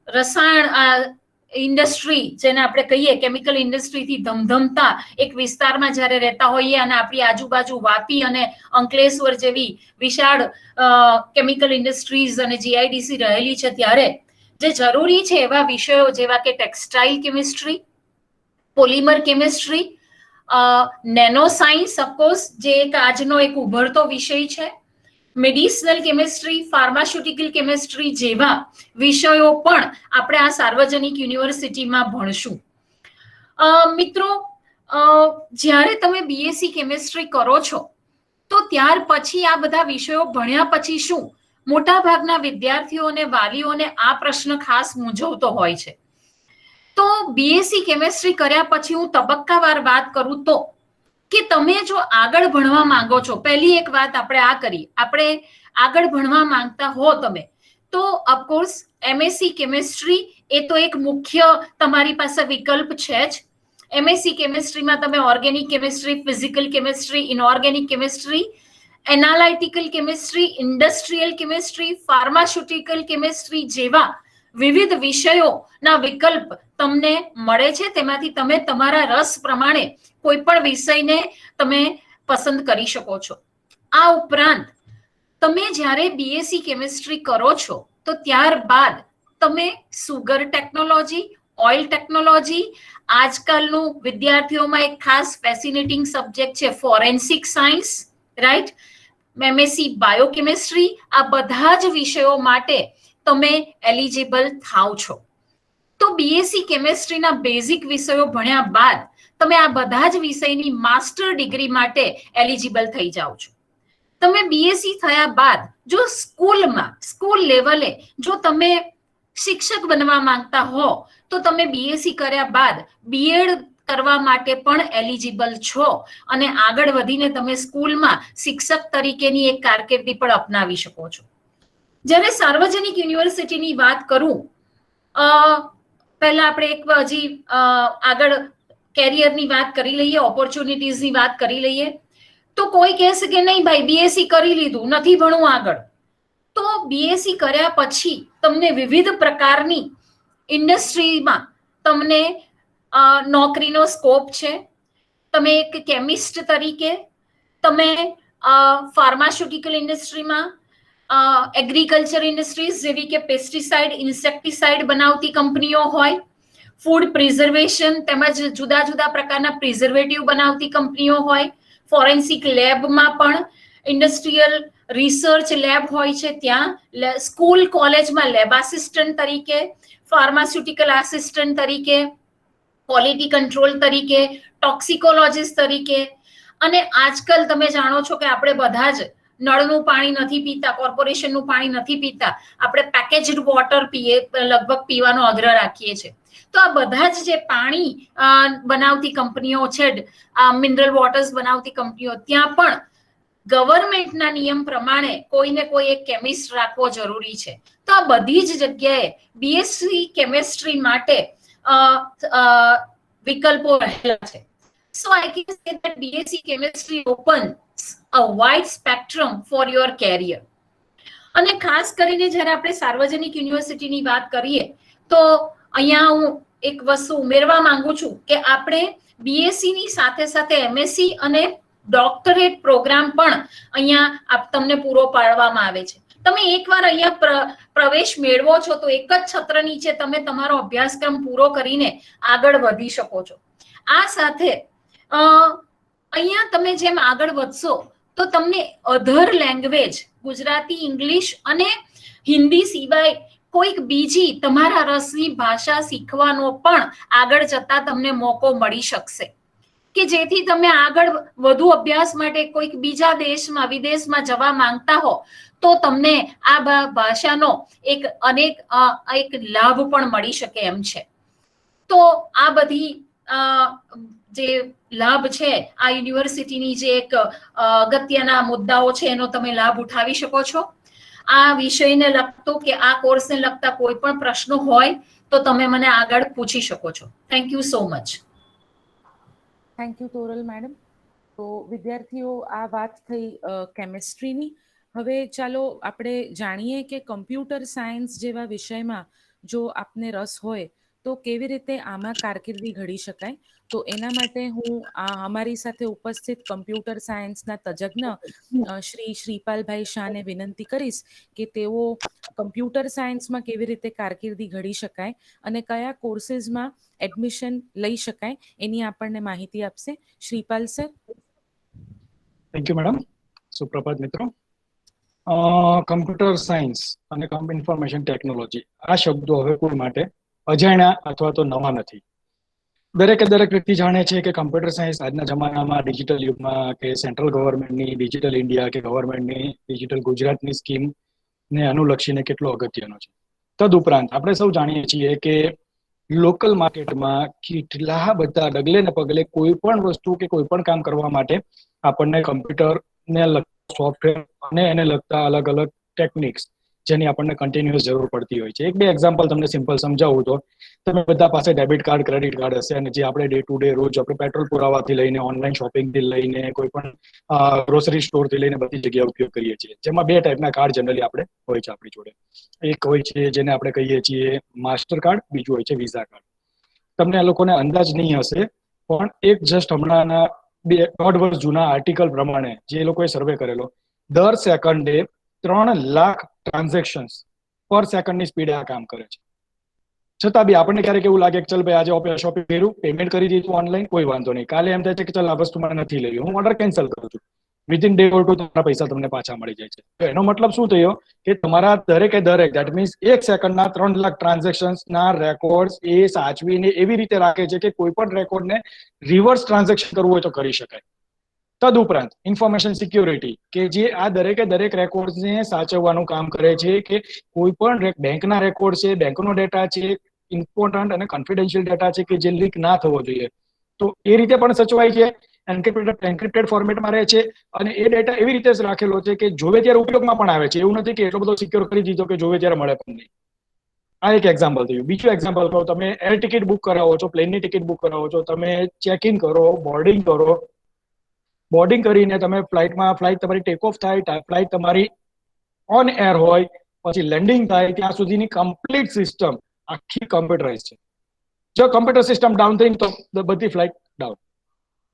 રસાયણ ઇન્ડસ્ટ્રી, જેને આપણે કહીએ કેમિકલ ઇન્ડસ્ટ્રીથી ધમધમતા એક વિસ્તારમાં જ્યારે રહેતા હોઈએ અને આપણી આજુબાજુ વાપી અને અંકલેશ્વર જેવી વિશાળ કેમિકલ ઇન્ડસ્ટ્રીઝ અને જીઆઈડીસી રહેલી છે, ત્યારે જે જરૂરી છે એવા વિષયો જેવા કે textile chemistry, polymer chemistry, nano science, of course જે એક આજનો એક ઉભરતો વિષય છે, મેડિસિનલ કેમિસ્ટ્રી, ફાર્માસ્યુટિકલ કેમિસ્ટ્રી જેવા વિષયો પણ આપણે આ સાર્વજનિક યુનિવર્સિટીમાં ભણશું. મિત્રો, જ્યારે તમે બીએસસી કેમિસ્ટ્રી કરો છો તો ત્યાર પછી આ બધા વિષયો ભણ્યા પછી શું, મોટા ભાગના વિદ્યાર્થીઓ અને વાલીઓને આ પ્રશ્ન ખાસ મૂંઝવતો હોય છે. તો બીએસસી કેમિસ્ટ્રી કર્યા પછી હું તબક્કાવાર વાત કરું તો કે તમે જો આગળ ભણવા માંગો છો, પહેલી એક વાત આપણે આ કરી, આપણે આગળ ભણવા માંગતા હો તમે તો ઓફકોર્સ એમએસસી કેમિસ્ટ્રી એ તો એક મુખ્ય તમારી પાસે વિકલ્પ છે જ. એમએસસી કેમિસ્ટ્રીમાં તમે organic chemistry, physical chemistry, inorganic chemistry, analytical chemistry, industrial chemistry, pharmaceutical chemistry જેવા વિવિધ વિષયોના વિકલ્પ તમને મળે છે. તેમાંથી તમે તમારા રસ પ્રમાણે કોઈ પણ વિષયને તમે પસંદ કરી શકો છો. આ ઉપરાંત તમે જ્યારે બીએસસી કેમિસ્ટ્રી કરો છો તો ત્યારબાદ તમે સુગર ટેકનોલોજી, ઓઇલ ટેકનોલોજી, આજકાલનું વિદ્યાર્થીઓમાં એક ખાસ ફેસિનેટિંગ સબ્જેક્ટ છે forensic science, right, MSc biochemistry, આ બધા જ વિષયો માટે તમે એલિજિબલ થાવ છો. તો બીએસસી કેમિસ્ટ્રીના બેઝિક વિષયો ભણ્યા બાદ તમે આ બધા જ વિષયની માસ્ટર ડિગ્રી માટે એલિજિબલ થઈ જાઓ છો. તમે બીએસસી થયા બાદ જો સ્કૂલ લેવલે જો તમે શિક્ષક બનવા માંગતા હો તો તમે બીએસસી કર્યા બાદ બીએડ કરવા માટે પણ એલિજિબલ છો અને આગળ વધીને તમે સ્કૂલમાં શિક્ષક તરીકેની એક કારકિર્દી પણ અપનાવી શકો છો. જ્યારે સાર્વજનિક યુનિવર્સિટીની વાત કરું, પહેલા આપણે એક હજી આગળ કેરિયરની વાત કરી લઈએ, ઓપોર્ચ્યુનિટીઝની વાત કરી લઈએ. તો કોઈ કહેશે કે નહીં ભાઈ બીએસસી કરી લીધું, નથી ભણવું આગળ. તો બીએસસી કર્યા પછી તમને વિવિધ પ્રકારની ઇન્ડસ્ટ્રીમાં તમને નોકરીનો સ્કોપ છે. તમે એક કેમિસ્ટ તરીકે, તમે ફાર્માસ્યુટિકલ ઇન્ડસ્ટ્રીમાં, એગ્રીકલ્ચર ઇન્ડસ્ટ્રીઝ જેવી કે પેસ્ટિસાઇડ, ઇન્સેક્ટિસાઇડ બનાવતી કંપનીઓ હોય, ફૂડ પ્રિઝર્વેશન તેમજ જુદા જુદા પ્રકારના પ્રિઝર્વેટિવ બનાવતી કંપનીઓ હોય, ફોરેન્સિક લેબમાં પણ ઇન્ડસ્ટ્રીયલ રિસર્ચ લેબ હોય છે, ત્યાં સ્કૂલ કોલેજમાં લેબ આસિસ્ટન્ટ તરીકે, ફાર્માસ્યુટિકલ આસિસ્ટન્ટ તરીકે, ક્વોલિટી કંટ્રોલ તરીકે, ટોક્સિકોલોજીસ્ટ તરીકે. અને આજકાલ તમે જાણો છો કે આપણે બધા જ નળનું પાણી નથી પીતા, કોર્પોરેશનનું પાણી નથી પીતા, આપણે પેકેજ્ડ વોટર લગભગ પીવાનો આગ્રહ રાખીએ છીએ. તો આ બધા જ જે પાણી બનાવતી કંપનીઓ છે, મિનરલ વોટર્સ બનાવતી કંપનીઓ, ત્યાં પણ ગવર્મેન્ટના નિયમ પ્રમાણે કોઈને કોઈ એક કેમિસ્ટ રાખવો જરૂરી છે. તો આ બધી જ જગ્યાએ બીએસસી કેમિસ્ટ્રી માટે વિકલ્પો રહેલા છે. So I can say that BSc chemistry opens a wide spectrum for your career. અને ખાસ કરીને જ્યારે આપણે સાર્વજનિક યુનિવર્સિટીની વાત કરીએ તો અહીંયા હું એક વસ્તુ ઉમેરવા માંગુ છું કે આપણે બીએસસી ની સાથે સાથે એમએસસી અને ડોક્ટરેટ પ્રોગ્રામ પણ અહીંયા તમને પૂરો પાડવામાં આવે છે. તમે એકવાર અહીંયા પ્રવેશ મેળવો છો તો એક જ છત્ર નીચે તમે તમારો અભ્યાસક્રમ પૂરો કરીને આગળ વધી શકો છો. આ સાથે અહીંયા તમે જેમ આગળ વધશો તો તમને અધર લેંગ્વેજ ગુજરાતી, ઇંગ્લિશ અને હિન્દી સિવાય કોઈક બીજી તમારા રસની ભાષા શીખવાનો પણ આગળ જતા તમને મોકો મળી શકશે કે જેથી તમે આગળ વધુ અભ્યાસ માટે કોઈક બીજા દેશમાં, વિદેશમાં જવા માંગતા હો તો તમને આ ભાષાનો એક લાભ પણ મળી શકે એમ છે. તો આ બધી જે લાભ છે, આ યુનિવર્સિટીની જે એક અગત્યના મુદ્દાઓ છે એનો તમે લાભ ઉઠાવી શકો છો. આ વિષયને લગતો કે આ કોર્સને લગતા કોઈ પણ પ્રશ્નો હોય તો તમે મને આગળ પૂછી શકો છો. Thank you so much. Thank you Toral madam. તો વિદ્યાર્થીઓ, આ વાત થઈ કેમિસ્ટ્રીની. હવે ચાલો આપણે જાણીએ કે કમ્પ્યુટર સાયન્સ જેવા વિષયમાં જો આપને રસ હોય તો કેવી રીતે આમાં કારકિર્દી ઘડી શકાય. તો એના માટે હું અમારી સાથે ઉપસ્થિત કમ્પ્યુટર સાયન્સના તજજ્ઞ શ્રી શ્રીપાલભાઈ શાહને વિનંતી કરીશ કે તેઓ કમ્પ્યુટર સાયન્સમાં કેવી રીતે કારકિર્દી ઘડી શકાય અને કયા કોર્સીસમાં એડમિશન લઈ શકાય એની આપણને માહિતી આપશે. Shripal sir. Thank you madam. સુપ્રભાત મિત્રો. કમ્પ્યુટર સાયન્સ અને ઇન્ફોર્મેશન ટેકનોલોજી આ શબ્દો હવે કોઈ માટે અજાણ્યા અથવા તો નવા નથી. દરેક વ્યક્તિ જાણે છે કે કમ્પ્યુટર સાયન્સ આજના જમાનામાં ડિજિટલ યુગમાં કે સેન્ટ્રલ ગવર્મેન્ટની ડિજિટલ ઇન્ડિયા કે ગવર્મેન્ટની ડિજિટલ ગુજરાતની સ્કીમને અનુલક્ષીને કેટલો અગત્યનો છે. તદુપરાંત આપણે સૌ જાણીએ છીએ કે લોકલ માર્કેટમાં કેટલા બધા ડગલે ને પગલે કોઈ પણ વસ્તુ કે કોઈ પણ કામ કરવા માટે આપણને કમ્પ્યુટરને લગતા સોફ્ટવેર અને એને લગતા અલગ અલગ ટેકનિક્સ જેની આપણને કન્ટિન્યુઅસ જરૂર પડતી હોય છે. એક બે એક્ઝામ્પલ તમને સિમ્પલ સમજાવું તો તમે બધા પાસે ડેબિટ કાર્ડ, ક્રેડિટ કાર્ડ હશે અને જે આપણે ડે ટુ ડે રોજ આપણે પેટ્રોલ પુરાવાથી લઈને ઓનલાઈન શોપિંગથી લઈને કોઈ પણ ગ્રોસરી સ્ટોરથી લઈને બધી જગ્યાએ ઉપયોગ કરીએ છીએ. જેમાં બે ટાઈપના કાર્ડ જનરલી આપણે હોય છે આપણી જોડે. એક હોય છે જેને આપણે કહીએ છીએ માસ્ટર કાર્ડ, બીજું હોય છે વિઝા કાર્ડ. તમને આ લોકોને અંદાજ નહીં હશે પણ એક જસ્ટ હમણાંના 1.5 વર્ષ જૂના આર્ટિકલ પ્રમાણે જે લોકોએ સર્વે કરેલો, દર સેકન્ડે 3 લાખ ટ્રાન્ઝેક્શન્સ પર સેકન્ડની સ્પીડે આ કામ કરે છે. છતાં બી આપણને ક્યારેક એવું લાગે કે ચલ ભાઈ આજે શોપિંગ કર્યું, પેમેન્ટ કરી દીધું ઓનલાઈન, કોઈ વાંધો નહીં. કાલે એમ થાય છે કે ચલ આ વસ્તુ મને નથી લેવી, હું ઓર્ડર કેન્સલ કરું છું. વિધિન ડે ઓર ટુ તમારા પૈસા તમને પાછા મળી જાય છે. તો એનો મતલબ શું થયો કે તમારા દરેક દેટ મીન્સ 1 સેકન્ડના 3 લાખ ટ્રાન્ઝેક્શન્સના રેકોર્ડ એ સાચવીને એવી રીતે રાખે છે કે કોઈ પણ રેકોર્ડને રિવર્સ ટ્રાન્ઝેક્શન કરવું હોય તો કરી શકાય. તદુપરાંત ઇન્ફોર્મેશન સિક્યોરિટી કે જે આ દરેક રેકોર્ડને સાચવવાનું કામ કરે છે કે કોઈ પણ બેંકના રેકોર્ડ છે, બેંકનો ડેટા છે, ઇમ્પોર્ટન્ટ અને કોન્ફિડેન્શિયલ ડેટા છે કે જે લીક ના થવો જોઈએ, તો એ રીતે પણ સચવાય છે. એન્ક્રિપ્ટેડ ફોર્મેટમાં રહે છે અને એ ડેટા એવી રીતે જ રાખેલો છે કે જોવે ત્યારે ઉપયોગમાં પણ આવે છે. એવું નથી કે એટલો બધો સિક્યોર કરી દીધો કે જોવે ત્યારે મળે પણ નહીં. આ એક એક્ઝામ્પલ થયું. બીજું એક્ઝામ્પલ કહો, તમે એર ટિકિટ બુક કરાવો છો, પ્લેનની ટિકિટ બુક કરાવો છો, તમે ચેક ઇન કરો, બોર્ડિંગ કરો, બોર્ડિંગ કરીને તમે ફ્લાઇટ તમારી ટેક ઓફ થાય, ફ્લાઇટ તમારી ઓન એર હોય, પછી લેન્ડિંગ થાય ત્યાં સુધીની કમ્પ્લીટ સિસ્ટમ આખી કમ્પ્યુટરાઇઝ છે. જો કમ્પ્યુટર સિસ્ટમ ડાઉન થઈ તો બધી ફ્લાઇટ ડાઉન.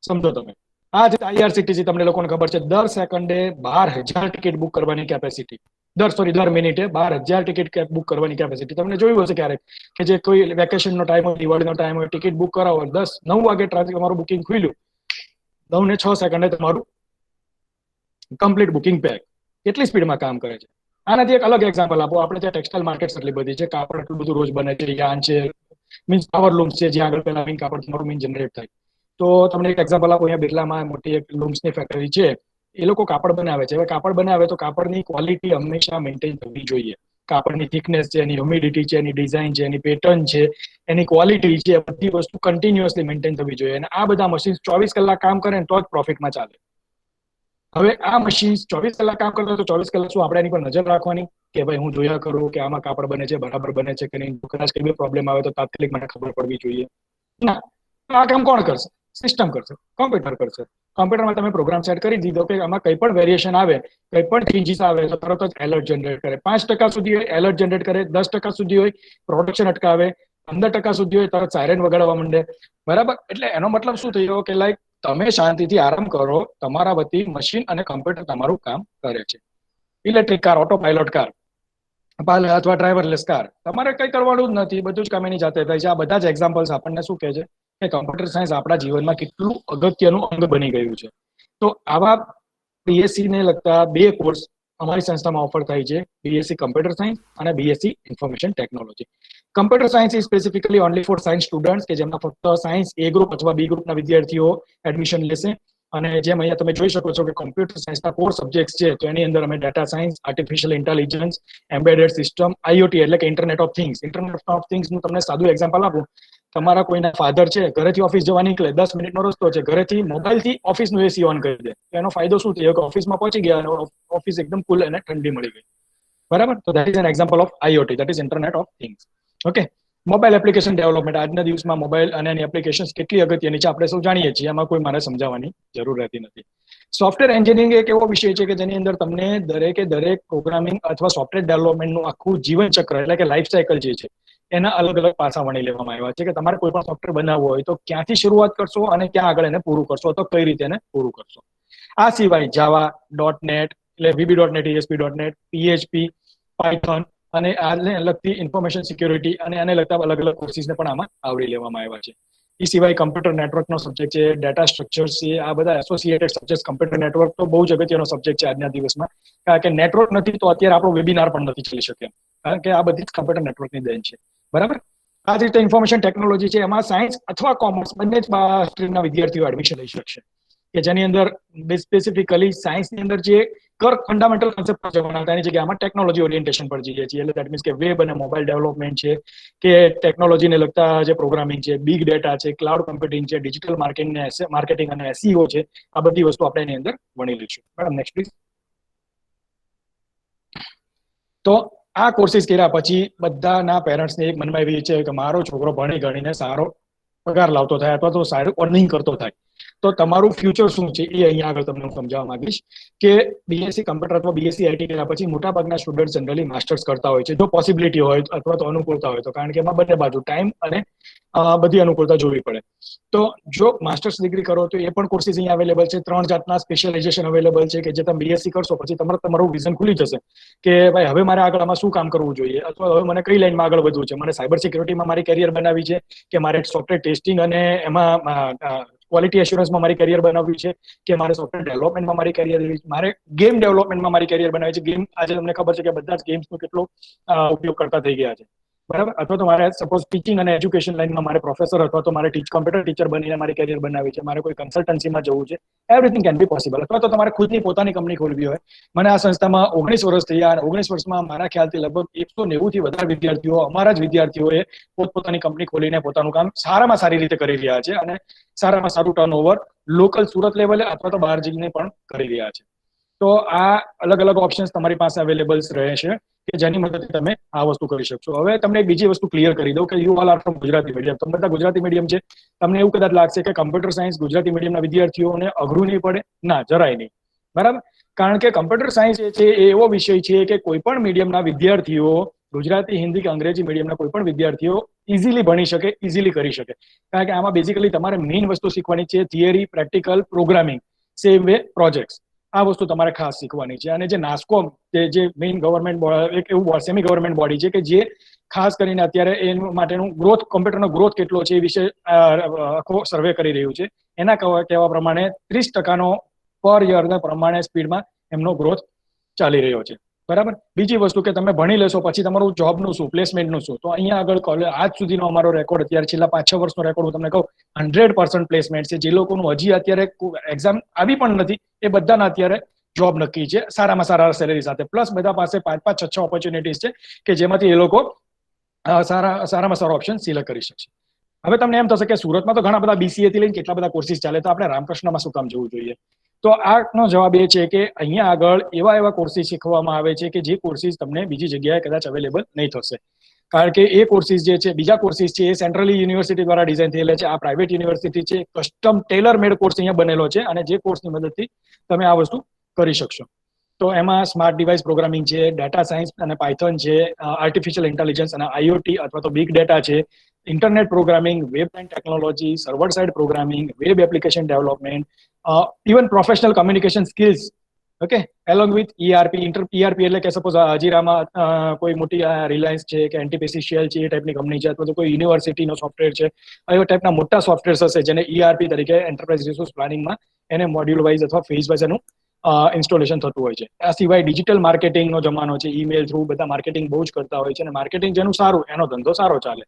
સમજો તમે. આ જે IRCTC તમને લોકોને ખબર છે, દર સેકન્ડે 12,000 ટિકિટ બુક કરવાની કેપેસિટી, દર મિનિટે 12,000 ટિકિટ બુક કરવાની કેપેસિટી. તમને જોયું હશે ક્યારેક કે જે કોઈ વેકેશનનો ટાઈમ હોય, દિવાળીનો ટાઈમ હોય, ટિકિટ બુક કરાવો, 9 વાગે ટ્રાફિક તમારું બુકિંગ ખુલ્યું, 9 ને 6 સેકન્ડે તમારું કમ્પ્લીટ બુકિંગ પેક. કેટલી સ્પીડમાં કામ કરે છે. આનાથી એક અલગ એક્ઝામ્પલ આપો. આપણે ત્યાં ટેક્સટાઇલ માર્કેટ એટલી બધી છે, કાપડ એટલું બધું રોજ બને છે, યાન છે, મીન્સ પાવર લૂમ્સ છે, જ્યાં આગળ પહેલા મીન કાપડ તમારું મીન જનરેટ થાય. તો તમને એક એક્ઝામ્પલ આપો. અહીંયા બિરલામાં મોટી એક લૂમ્સની ફેક્ટરી છે, એ લોકો કાપડ બનાવે છે. હવે કાપડ બનાવે તો કાપડની ક્વોલિટી હંમેશા મેન્ટેન થવી જોઈએ. કાપડની થિકનેસ છે, એની હ્યુમિડિટી છે, એની ડિઝાઇન છે, એની પેટર્ન છે, એની ક્વોલિટી છે, બધી વસ્તુ કન્ટિન્યુઅસલી મેન્ટેન થવી જોઈએ. અને આ બધા મશીન 24 કલાક કામ કરે ને તો જ પ્રોફિટમાં ચાલે. હવે આ મશીન 24 કલાક કામ કરતા તો 24 કલાક શું આપણે એની પર નજર રાખવાની કે ભાઈ હું જોયા કરું કે આમાં કાપડ બને છે, બરાબર બને છે કે નહીં, કદાચ કઈ બી પ્રોબ્લેમ આવે તો તાત્કાલિક મને ખબર પડવી જોઈએ? ના. આ કામ કોણ કરશે? સિસ્ટમ કરશે, કમ્પ્યુટર કરશે. કોમ્પ્યુટરમાં તમે પ્રોગ્રામ સેટ કરી દીધો કે આમાં કંઈ પણ વેરિએશન આવે, કંઈ પણ ચેન્જીસ આવે તો તરત જ એલર્ટ જનરેટ કરે. 5% સુધી હોય એલર્ટ જનરેટ કરે, 10% સુધી હોય પ્રોડક્શન અટકાવે, 15% સુધી હોય તરત સાયરન વગાડવા માંડે. બરાબર? એટલે એનો મતલબ શું થયો કે લાઈક તમે શાંતિથી આરામ કરો, તમારા વતી મશીન અને કમ્પ્યુટર તમારું કામ કરે છે. Electric car, auto pilot car અથવા ડ્રાઈવરલેસ કાર, તમારે કંઈ કરવાનું જ નથી, બધું જ કામ એની જાતે થાય છે. આ બધા જ એક્ઝામ્પલ્સ આપણને શું કહે છે કે કમ્પ્યુટર સાયન્સ આપણા જીવનમાં કેટલું અગત્યનું અંગ બની ગયું છે. તો આવા બીએસસી ને લગતા 2 કોર્સ અમારી સંસ્થામાં ઓફર થાય છે, બીએસસી કમ્પ્યુટર સાયન્સ અને BSc information technology. Computer science is specifically only for science students કે જેમના ફક્ત સાયન્સ એ ગ્રુપ અથવા બી ગ્રુપના વિદ્યાર્થીઓ એડમિશન લેશે. અને જેમ અહીંયા તમે જોઈ શકો છો કે કોમ્પ્યુટર સાયન્સના કોર સબ્જેક્ટ છે, તો એની અંદર અમે data science, artificial intelligence, embedded system, IoT એટલે કે internet of things. Internet of થિંગ્સનું તમને સાદું એક્ઝામ્પલ આપું. તમારા કોઈના ફાધર છે, ઘરેથી ઓફિસ જવા નીકળે, 10 મિનિટનો રસ્તો છે, ઘરેથી મોબાઈલથી ઓફિસનું એસી ઓન કરી દે. એનો ફાયદો શું થયો કે ઓફિસમાં પહોંચી ગયા અને ઓફિસ એકદમ કુલ અને ઠંડી મળી ગઈ. બરાબર? તો that is an example of IoT, that is internet of things. Okay, mobile application development. આજના દિવસમાં મોબાઈલ અને એની એપ્લિકેશન્સ કેટલી અગત્યની છે આપણે સૌ જાણીએ છીએ, એમાં કોઈ મારે સમજાવવાની જરૂર રહેતી નથી. સોફ્ટવેર એન્જિનિયરિંગ એક એવો વિષય છે કે જેની અંદર તમને દરેક પ્રોગ્રામિંગ અથવા સોફ્ટવેર ડેવલપમેન્ટનું આખું જીવન ચક્ર એટલે કે લાઈફ સાયકલ જે છે એના અલગ અલગ પાસા વણી લેવામાં આવ્યા છે કે તમારે કોઈ પણ સોફ્ટવેર બનાવવું હોય તો ક્યાંથી શરૂઆત કરશો અને ક્યાં આગળ એને પૂરું કરશો, તો કઈ રીતે એને પૂરું કરશો. આ સિવાય જાવા, .NET એટલે VB.NET, ASP.NET, PHP, પાયથોન અને આને લગતી ઇન્ફોર્મેશન સિક્યોરિટી અને આને લગતા અલગ અલગ કોર્સિસને પણ આમાં આવરી લેવામાં આવ્યા છે. એ સિવાય કમ્પ્યુટર નેટવર્કનો સબ્જેક્ટ છે, ડેટા સ્ટ્રક્ચર્સ છે, આ બધા એસોસિએટેડ સબ્જેક્ટ. કમ્પ્યુટર નેટવર્ક તો બહુ જ અગત્યનો સબ્જેક્ટ છે આજના દિવસમાં, કારણ કે નેટવર્ક નથી તો અત્યારે આપણો વેબિનાર પણ નથી ચાલી શકે, કારણ કે આ બધી જ કમ્પ્યુટર નેટવર્કની દેન છે. બરાબર? આ જ રીતે ઇન્ફોર્મેશન ટેકનોલોજી છે, એમાં સાયન્સ અથવા કોમર્સ બંને જ સ્ટ્રીમના વિદ્યાર્થીઓ એડમિશન લઈ શકશે, કે જેની અંદર સ્પેસિફિકલી સાયન્સની અંદર જે ફંડામેન્ટલ કોન્સેપ્ટ પર જવાના હતા એની જગ્યાએ આમાં ટેકનોલોજી ઓરિએન્ટેશન પર જઈએ છીએ. એટલે દેટ મીન્સ કે વેબ અને મોબાઈલ ડેવલપમેન્ટ છે, કે ટેકનોલોજીને લગતા જે પ્રોગ્રામિંગ છે, બિગ ડેટા છે, ક્લાઉડ કમ્પ્યુટિંગ છે, ડિજિટલ માર્કેટિંગ અને એસઈઓ છે, આ બધી વસ્તુ આપણે એની અંદર ભણી લઈશું. Madam next please. તો આ કોર્સિસ કર્યા પછી બધાના પેરેન્ટ્સને એક મનમાં એવી છે કે મારો છોકરો ભણી ગણીને સારો પગાર લાવતો થાય અથવા તો સારું અર્નિંગ કરતો થાય, તો તમારું ફ્યુચર શું છે એ અહીંયા આગળ તમને હું સમજાવવા માંગીશ. કે બીએસસી કમ્પ્યુટર અથવા બીએસસી આઈટી કર્યા પછી મોટાભાગના સ્ટુડન્ટ જનરલી માસ્ટર્સ કરતા હોય છે, જો પોસિબિલિટી હોય અથવા તો અનુકૂળતા હોય તો, કારણ કે એમાં બંને બાજુ ટાઈમ અને બધી અનુકૂળતા જોવી પડે. તો જો માસ્ટર્સ ડિગ્રી કરો તો એ પણ કોર્સિસ અહીંયા અવેલેબલ છે. 3 જાતના સ્પેશિયલાઇઝેશન અવેલેબલ છે કે જે તમે બીએસસી કરશો પછી તમારું વિઝન ખુલી જશે કે ભાઈ હવે મારે આગળ આમાં શું કામ કરવું જોઈએ, અથવા હવે મને કઈ લાઈનમાં આગળ વધવું છે. મને સાયબર સિક્યોરિટીમાં મારી કેરિયર બનાવવી છે, કે મારે સોફ્ટવેર ટેસ્ટિંગ અને એમાં ક્વોલિટી એશ્યોરન્સમાં મારી કેરિયર બનાવવી છે, કે મારે સોફ્ટવેર ડેવલપમેન્ટમાં મારી કેરિયર લેવી છે, મારે ગેમ ડેવલપમેન્ટમાં મારી કેરિયર બનાવી છે. ગેમ આજે તમને ખબર છે કે બધા જ ગેમ્સનો કેટલો ઉપયોગ કરતા થઈ ગયા છે. બરાબર? અથવા તો મારે સપોઝ ટીચિંગ અને એજ્યુકેશન લાઈનમાં મારે પ્રોફેસર અથવા તો મારે કમ્પ્યુટર ટીચર બનીને મારી કેરિયર બનાવી છે, મારે કોઈ કન્સલ્ટન્સીમાં જવું છે. Everything can be possible. અથવા તો તમારે ખુદની પોતાની કંપની ખોલવી હોય. મને આ સંસ્થામાં 19 વર્ષ થયા અને 19 વર્ષમાં મારા ખ્યાલથી લગભગ 190 થી વધારે વિદ્યાર્થીઓ, અમારા જ વિદ્યાર્થીઓએ પોતપોતાની કંપની ખોલીને પોતાનું કામ સારામાં સારી રીતે કરી રહ્યા છે અને સારામાં સારું ટર્નઓવર લોકલ સુરત લેવલે અથવા તો બહાર જઈને પણ કરી રહ્યા છે. તો આ અલગ અલગ ઓપ્શન્સ તમારી પાસે અવેલેબલ રહે છે કે જેની મદદથી તમે આ વસ્તુ કરી શકશો. હવે તમને એક બીજી વસ્તુ ક્લિયર કરી દઉં કે you all are from Gujarati medium. તમે બધા ગુજરાતી મીડિયમ છે. તમને એવું કદાચ લાગશે કે કમ્પ્યુટર સાયન્સ ગુજરાતી મીડિયમના વિદ્યાર્થીઓને અઘરું નહીં પડે. ના, જરાય નહીં. બરાબર? કારણ કે કમ્પ્યુટર સાયન્સ જે છે એ એવો વિષય છે કે કોઈ પણ મીડિયમના વિદ્યાર્થીઓ, ગુજરાતી, હિન્દી કે અંગ્રેજી મીડિયમના કોઈ પણ વિદ્યાર્થીઓ ઇઝીલી ભણી શકે, ઇઝીલી કરી શકે. કારણ કે આમાં બેઝિકલી તમારે મેઇન વસ્તુ શીખવાની છે theory, practical, programming, same way projects. આ વસ્તુ તમારે ખાસ શીખવાની છે. અને જે નાસ્કોમ જે મેઇન ગવર્મેન્ટ એક એવું સેમી ગવર્મેન્ટ બોડી છે કે જે ખાસ કરીને અત્યારે એના માટેનું ગ્રોથ, કોમ્પ્યુટરનો ગ્રોથ કેટલો છે એ વિશે આખો સર્વે કરી રહ્યું છે. એના કહેવા પ્રમાણે 30% પર યરના પ્રમાણે સ્પીડમાં એમનો ગ્રોથ ચાલી રહ્યો છે. બરાબર? બીજી વસ્તુ કે તમે ભણી લેશો પછી તમારું જોબનું શું, પ્લેસમેન્ટનું શું. તો અહીંયા આગળ આજ સુધીનો અમારો રેકોર્ડ, અત્યારે છેલ્લા 5-6 વર્ષનો રેકોર્ડ હું તમને કહું, 100% પ્લેસમેન્ટ છે. જે લોકોનું હજી અત્યારે એક્ઝામ આવી પણ નથી એ બધાના અત્યારે જોબ નક્કી છે, સારામાં સારા સેલેરી સાથે. પ્લસ બધા પાસે 5-5, 6-6 ઓપોર્ચ્યુનિટીઝ છે કે જેમાંથી એ લોકો સારામાં સારો ઓપ્શન સિલેક્ટ કરી શકશે. હવે તમને એમ થશે કે સુરતમાં તો ઘણા બધા BCA થી લઈને કેટલા બધા કોર્સિસ ચાલે, તો આપણે રામકૃષ્ણમાં શું કામ જવું જોઈએ? તો આનો જવાબ એ છે કે અહીંયા આગળ એવા કોર્સિસ શીખવામાં આવે છે કે જે કોર્સિસ તમને બીજી જગ્યાએ કદાચ અવેલેબલ નહીં થશે. કારણ કે એ કોર્સિસ જે છે, બીજા કોર્સિસ છે, એ સેન્ટ્રલી યુનિવર્સિટી દ્વારા ડિઝાઇન થયેલા છે. આ પ્રાઇવેટ યુનિવર્સિટી છે, કસ્ટમ ટેલર મેડ કોર્સ અહીંયા બનેલો છે, અને જે કોર્સની મદદથી તમે આ વસ્તુ કરી શકશો. તો એમાં સ્માર્ટ ડિવાઇસ પ્રોગ્રામિંગ છે, ડેટા સાયન્સ અને પાયથન છે, આર્ટિફિશિયલ ઇન્ટેલિજન્સ અને આઈઓટી અથવા તો બિગ ડેટા છે, internet programming, web and technology, server side programming, web application development, even professional communication skills, okay, along with ERP. ERP એટલે કે suppose હજીરામાં કોઈ મોટી રિલાયન્સ છે કે એનટીપીસી છે, એ ટાઈપની કંપની છે, અથવા તો કોઈ યુનિવર્સિટીનો સોફ્ટવેર છે, એવા ટાઈપના મોટા સોફ્ટવેર હશે જેને ઈઆરપી તરીકે એન્ટરપ્રાઇઝ રિસોર્સ પ્લાનિંગમાં એને મોડ્યુલ વાઇઝ અથવા ફેઝ વાઇઝ એનું ઇન્સ્ટોલેશન થતું હોય છે. આ સિવાય ડિજિટલ માર્કેટિંગનો જમાનો છે. ઈમેલ થ્રુ બધા માર્કેટિંગ બહુ જ કરતા હોય છે, અને માર્કેટિંગ જેનું સારું એનો ધંધો સારો ચાલે.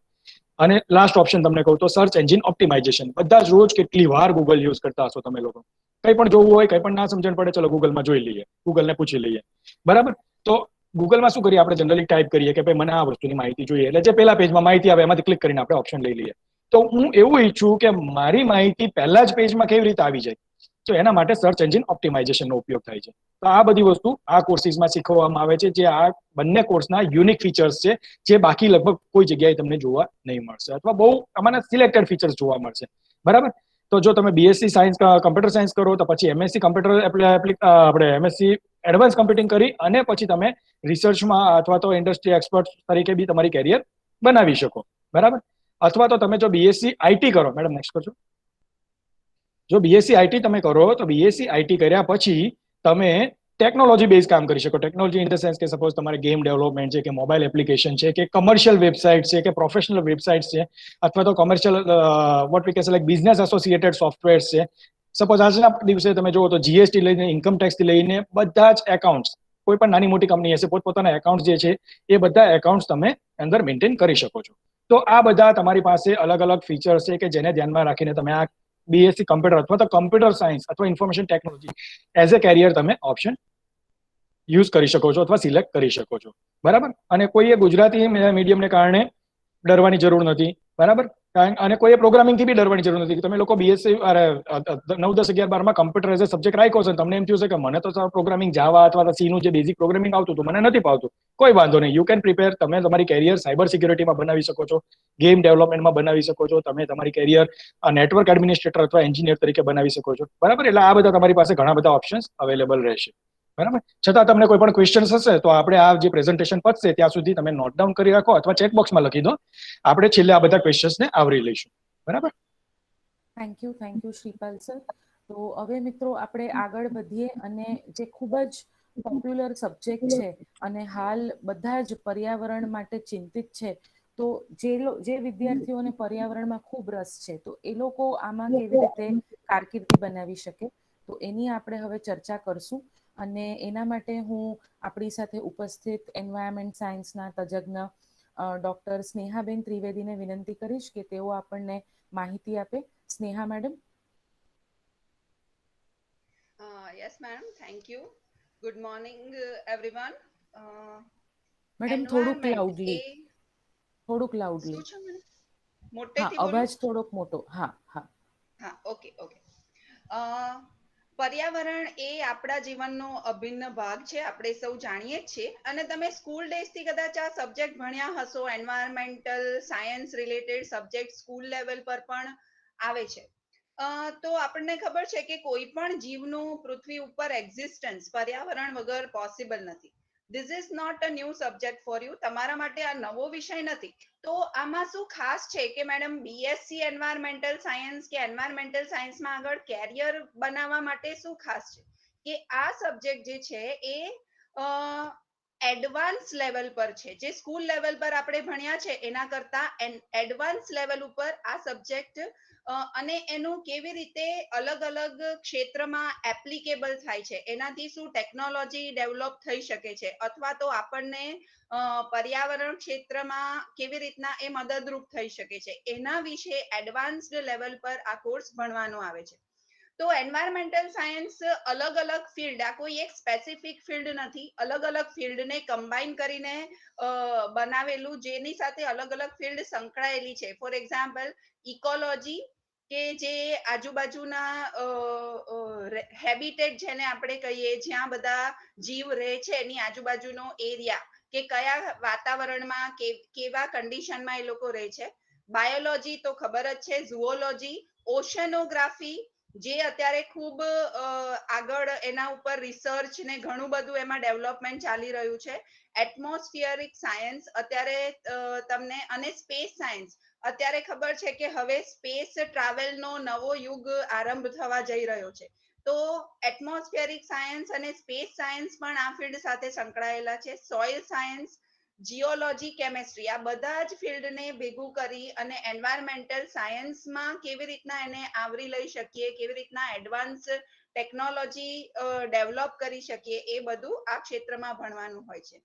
અને લાસ્ટ ઓપ્શન તમને કહું તો સર્ચ એન્જિન ઓપ્ટિમાઇઝેશન. બધા જ રોજ કેટલી વાર ગૂગલ યુઝ કરતા હશો તમે લોકો. કંઈ પણ જોવું હોય, કંઈ પણ ના સમજણ પડે, ચલો ગૂગલમાં જોઈ લઈએ, ગૂગલને પૂછી લઈએ, બરાબર. તો ગૂગલમાં શું કરીએ, આપણે જનરલી ટાઈપ કરીએ કે ભાઈ મને આ વસ્તુની માહિતી જોઈએ, એટલે જે પહેલા પેજમાં માહિતી આવે એમાંથી ક્લિક કરીને આપણે ઓપ્શન લઈ લઈએ. તો હું એવું ઈચ્છું કે મારી માહિતી પહેલા જ પેજમાં કેવી રીતે આવી જાય, તો એના માટે સર્ચ એન્જિન ઓપ્ટિમાઇઝેશનનો ઉપયોગ થાય છે. તો આ બધી વસ્તુ આ કોર્સિસમાં શીખવવામાં આવે છે, જે આ બંને કોર્સના યુનિક ફીચર્સ છે, જે બાકી લગભગ કોઈ જગ્યાએ તમને જોવા નહીં મળશે, અથવા બહુ આમાંના સિલેક્ટેડ ફીચર્સ જોવા મળશે, બરાબર. તો જો તમે બીએસસી સાયન્સ કમ્પ્યુટર સાયન્સ કરો, તો પછી એમએસસી કમ્પ્યુટર આપણે એમએસસી એડવાન્સ કમ્પ્યુટિંગ કરી અને પછી તમે રિસર્ચમાં અથવા તો ઇન્ડસ્ટ્રી એક્સપર્ટ તરીકે બી તમારી કેરિયર બનાવી શકો, બરાબર. અથવા તો તમે જો બીએસસી આઈટી કરો, મેડમ નેક્સ્ટ કરજો. જો બીએસસી આઈટી તમે કરો, તો બીએસસી આઈટી કર્યા પછી તમે ટેકનોલોજી બેઝ કામ કરી શકો. ટેકનોલોજી ઇન ધ સેન્સ કે સપોઝ તમારે ગેમ ડેવલપમેન્ટ છે, કે મોબાઈલ એપ્લિકેશન છે, કે કમર્શિયલ વેબસાઇટ છે, કે પ્રોફેશનલ વેબસાઇટ છે, અથવા તો કોમર્શિયલ વોટ વી કે લાઈક બિઝનેસ એસોસિએટેડ સોફ્ટવેર છે. સપોઝ આજના દિવસે તમે જુઓ તો જીએસટી લઈને, ઇન્કમ ટેક્સથી લઈને બધા જ એકાઉન્ટ્સ, કોઈ પણ નાની મોટી કંપની હશે, પોતપોતાના એકાઉન્ટ જે છે એ બધા એકાઉન્ટ્સ તમે અંદર મેન્ટેન કરી શકો છો. તો આ બધા તમારી પાસે અલગ અલગ ફીચર્સ છે કે જેને ધ્યાનમાં રાખીને તમે આ બીએસસી કમ્પ્યુટર અથવા તો કમ્પ્યુટર સાયન્સ અથવા information technology as a career તમે ઓપ્શન યુઝ કરી શકો છો અથવા સિલેક્ટ કરી શકો છો, બરાબર. અને કોઈએ ગુજરાતી મીડિયમને કારણે ડરવાની જરૂર નથી, બરાબર. અને કોઈએ પ્રોગ્રામિંગથી બી ડરવાની જરૂર નથી. તમે લોકો બીએસસી 9, 10, 11, 12માં કમ્પ્યુટર એઝ અ સબ્જેક્ટ રાખ્યો છે, તમને એમ થયું છે કે મને તો પ્રોગ્રામિંગ જાવા અથવા સીનું જે બેઝિક પ્રોગ્રામિંગ આવતું હતું મને નથી ફાવતું, કોઈ વાંધો નહીં. You can prepare. તમે તમારી કેરિયર સાયબર સિક્યોરિટીમાં બનાવી શકો છો, ગેમ ડેવલપમેન્ટમાં બનાવી શકો છો, તમે તમારી કેરિયર નેટવર્ક એડમિનિસ્ટ્રેટર અથવા એન્જિનિયર તરીકે બનાવી શકો છો, બરાબર. એટલે આ બધા તમારી પાસે ઘણા બધા ઓપ્શન્સ અવેલેબલ રહેશે, બરાબર. છતાં તમને કોઈ પણ ક્વેશ્ચન્સ હશે તો આપણે આ જે પ્રેઝન્ટેશન પતશે ત્યાં સુધી તમે નોટ ડાઉન કરી રાખો અથવા ચેટ બોક્સમાં લખી દો. આપણે છેલ્લે આ બધા ક્વેશ્ચન્સને આવરી લઈશું, બરાબર. Thank you Shripal sir. તો હવે મિત્રો આપણે આગળ વધીએ, અને જે ખૂબ જ પોપ્યુલર સબ્જેક્ટ છે અને હાલ બધા જ પર્યાવરણ માટે ચિંતિત છે, તો જે વિદ્યાર્થીઓને પર્યાવરણમાં ખૂબ રસ છે, તો એ લોકો આમાં કેવી રીતે કારકિર્દી બનાવી શકે, તો એની આપણે હવે ચર્ચા કરશું. અને એના માટે હું આપણી સાથે ઉપસ્થિત એન્વાયરમેન્ટ સાયન્સના તજજ્ઞ ડૉક્ટર સ્નેહાબેન ત્રિવેદીને વિનંતી કરીશ કે તેઓ આપણને માહિતી આપે. Sneha madam. Yes, madam. Thank you. Good morning, everyone. Madam Environment એ થોડુંક લાઉડલી. શું છે મને હા, મોટેથી બોલું? અવાજ થોડોક મોટો. હા હા. હા, ઓકે ઓકે. પર્યાવરણ એ આપણા જીવનનો અભિન્ન ભાગ છે, આપણે સૌ જાણીએ જ છીએ. અને તમે સ્કૂલ ડેઝથી કદાચ આ સબ્જેક્ટ ભણ્યા હશો, environmental science related subject school level પર પણ આવે છે. તો આપણને ખબર છે કે કોઈ પણ જીવનું પૃથ્વી ઉપર એક્ઝિસ્ટન્સ પર્યાવરણ વગર પોસિબલ નથી. This is not a new subject for you. તમારા માટે આ નવો વિષય નથી. તો આમાં શું ખાસ છે કે મેડમ બીએસસી એન્વાયરમેન્ટલ સાયન્સ કે એન્વાયરમેન્ટલ સાયન્સમાં આગળ કેરિયર બનાવવા માટે શું ખાસ છે કે આ સબ્જેક્ટ જે છે એ એડવાન્સ લેવલ પર છે. જે સ્કૂલ લેવલ પર આપણે ભણ્યા છે એના કરતા એડવાન્સ લેવલ ઉપર આ સબ્જેક્ટ અને એનું કેવી રીતે અલગ અલગ ક્ષેત્રમાં એપ્લિકેબલ થાય છે, એનાથી શું ટેકનોલોજી ડેવલપ થઈ શકે છે, અથવા તો આપણને પર્યાવરણ ક્ષેત્રમાં કેવી રીતના એ મદદરૂપ થઈ શકે છે, એના વિશે એડવાન્સ્ડ લેવલ પર આ કોર્સ ભણવાનો આવે છે. તો એન્વાયરમેન્ટલ સાયન્સ અલગ અલગ ફિલ્ડ, આ કોઈ એક સ્પેસિફિક ફિલ્ડ નથી, અલગ અલગ ફિલ્ડને કમ્બાઈન કરીને બનાવેલું, જેની સાથે અલગ અલગ ફિલ્ડ સંકળાયેલી છે. ફોર એક્ઝામ્પલ ઇકોલોજી, કે જે આજુબાજુના હેબિટેટ જેને આપણે કહીએ, જ્યાં બધા જીવ રહે છે એની આજુબાજુનો એરિયા, કે કયા વાતાવરણમાં કેવા કન્ડિશનમાં એ લોકો રહે છે. બાયોલોજી તો ખબર જ છે, ઝુઓલોજી, ઓશનોગ્રાફી જે અત્યારે ખૂબ આગળ એના ઉપર રિસર્ચ ને ઘણું બધું એમાં ડેવલપમેન્ટ ચાલી રહ્યું છે. એટમોસ્ફિયરિક સાયન્સ અત્યારે તમને, અને સ્પેસ સાયન્સ અત્યારે ખબર છે કે હવે સ્પેસ ટ્રાવેલનો નવો યુગ આરંભ થવા જઈ રહ્યો છે. તો એટમોસ્ફિયરિક સાયન્સ અને સ્પેસ સાયન્સ પણ આ ફિલ્ડ સાથે સંકળાયેલા છે. સોઇલ સાયન્સ, જીઓલોજી, કેમેસ્ટ્રી, આ બધા જ ફિલ્ડને ભેગું કરી અને એન્વાયરમેન્ટલ સાયન્સમાં કેવી રીતના એને આવરી લઈ શકીએ, કેવી રીતના એડવાન્સ ટેકનોલોજી ડેવલપ કરી શકીએ, એ બધું આ ક્ષેત્રમાં ભણવાનું હોય છે.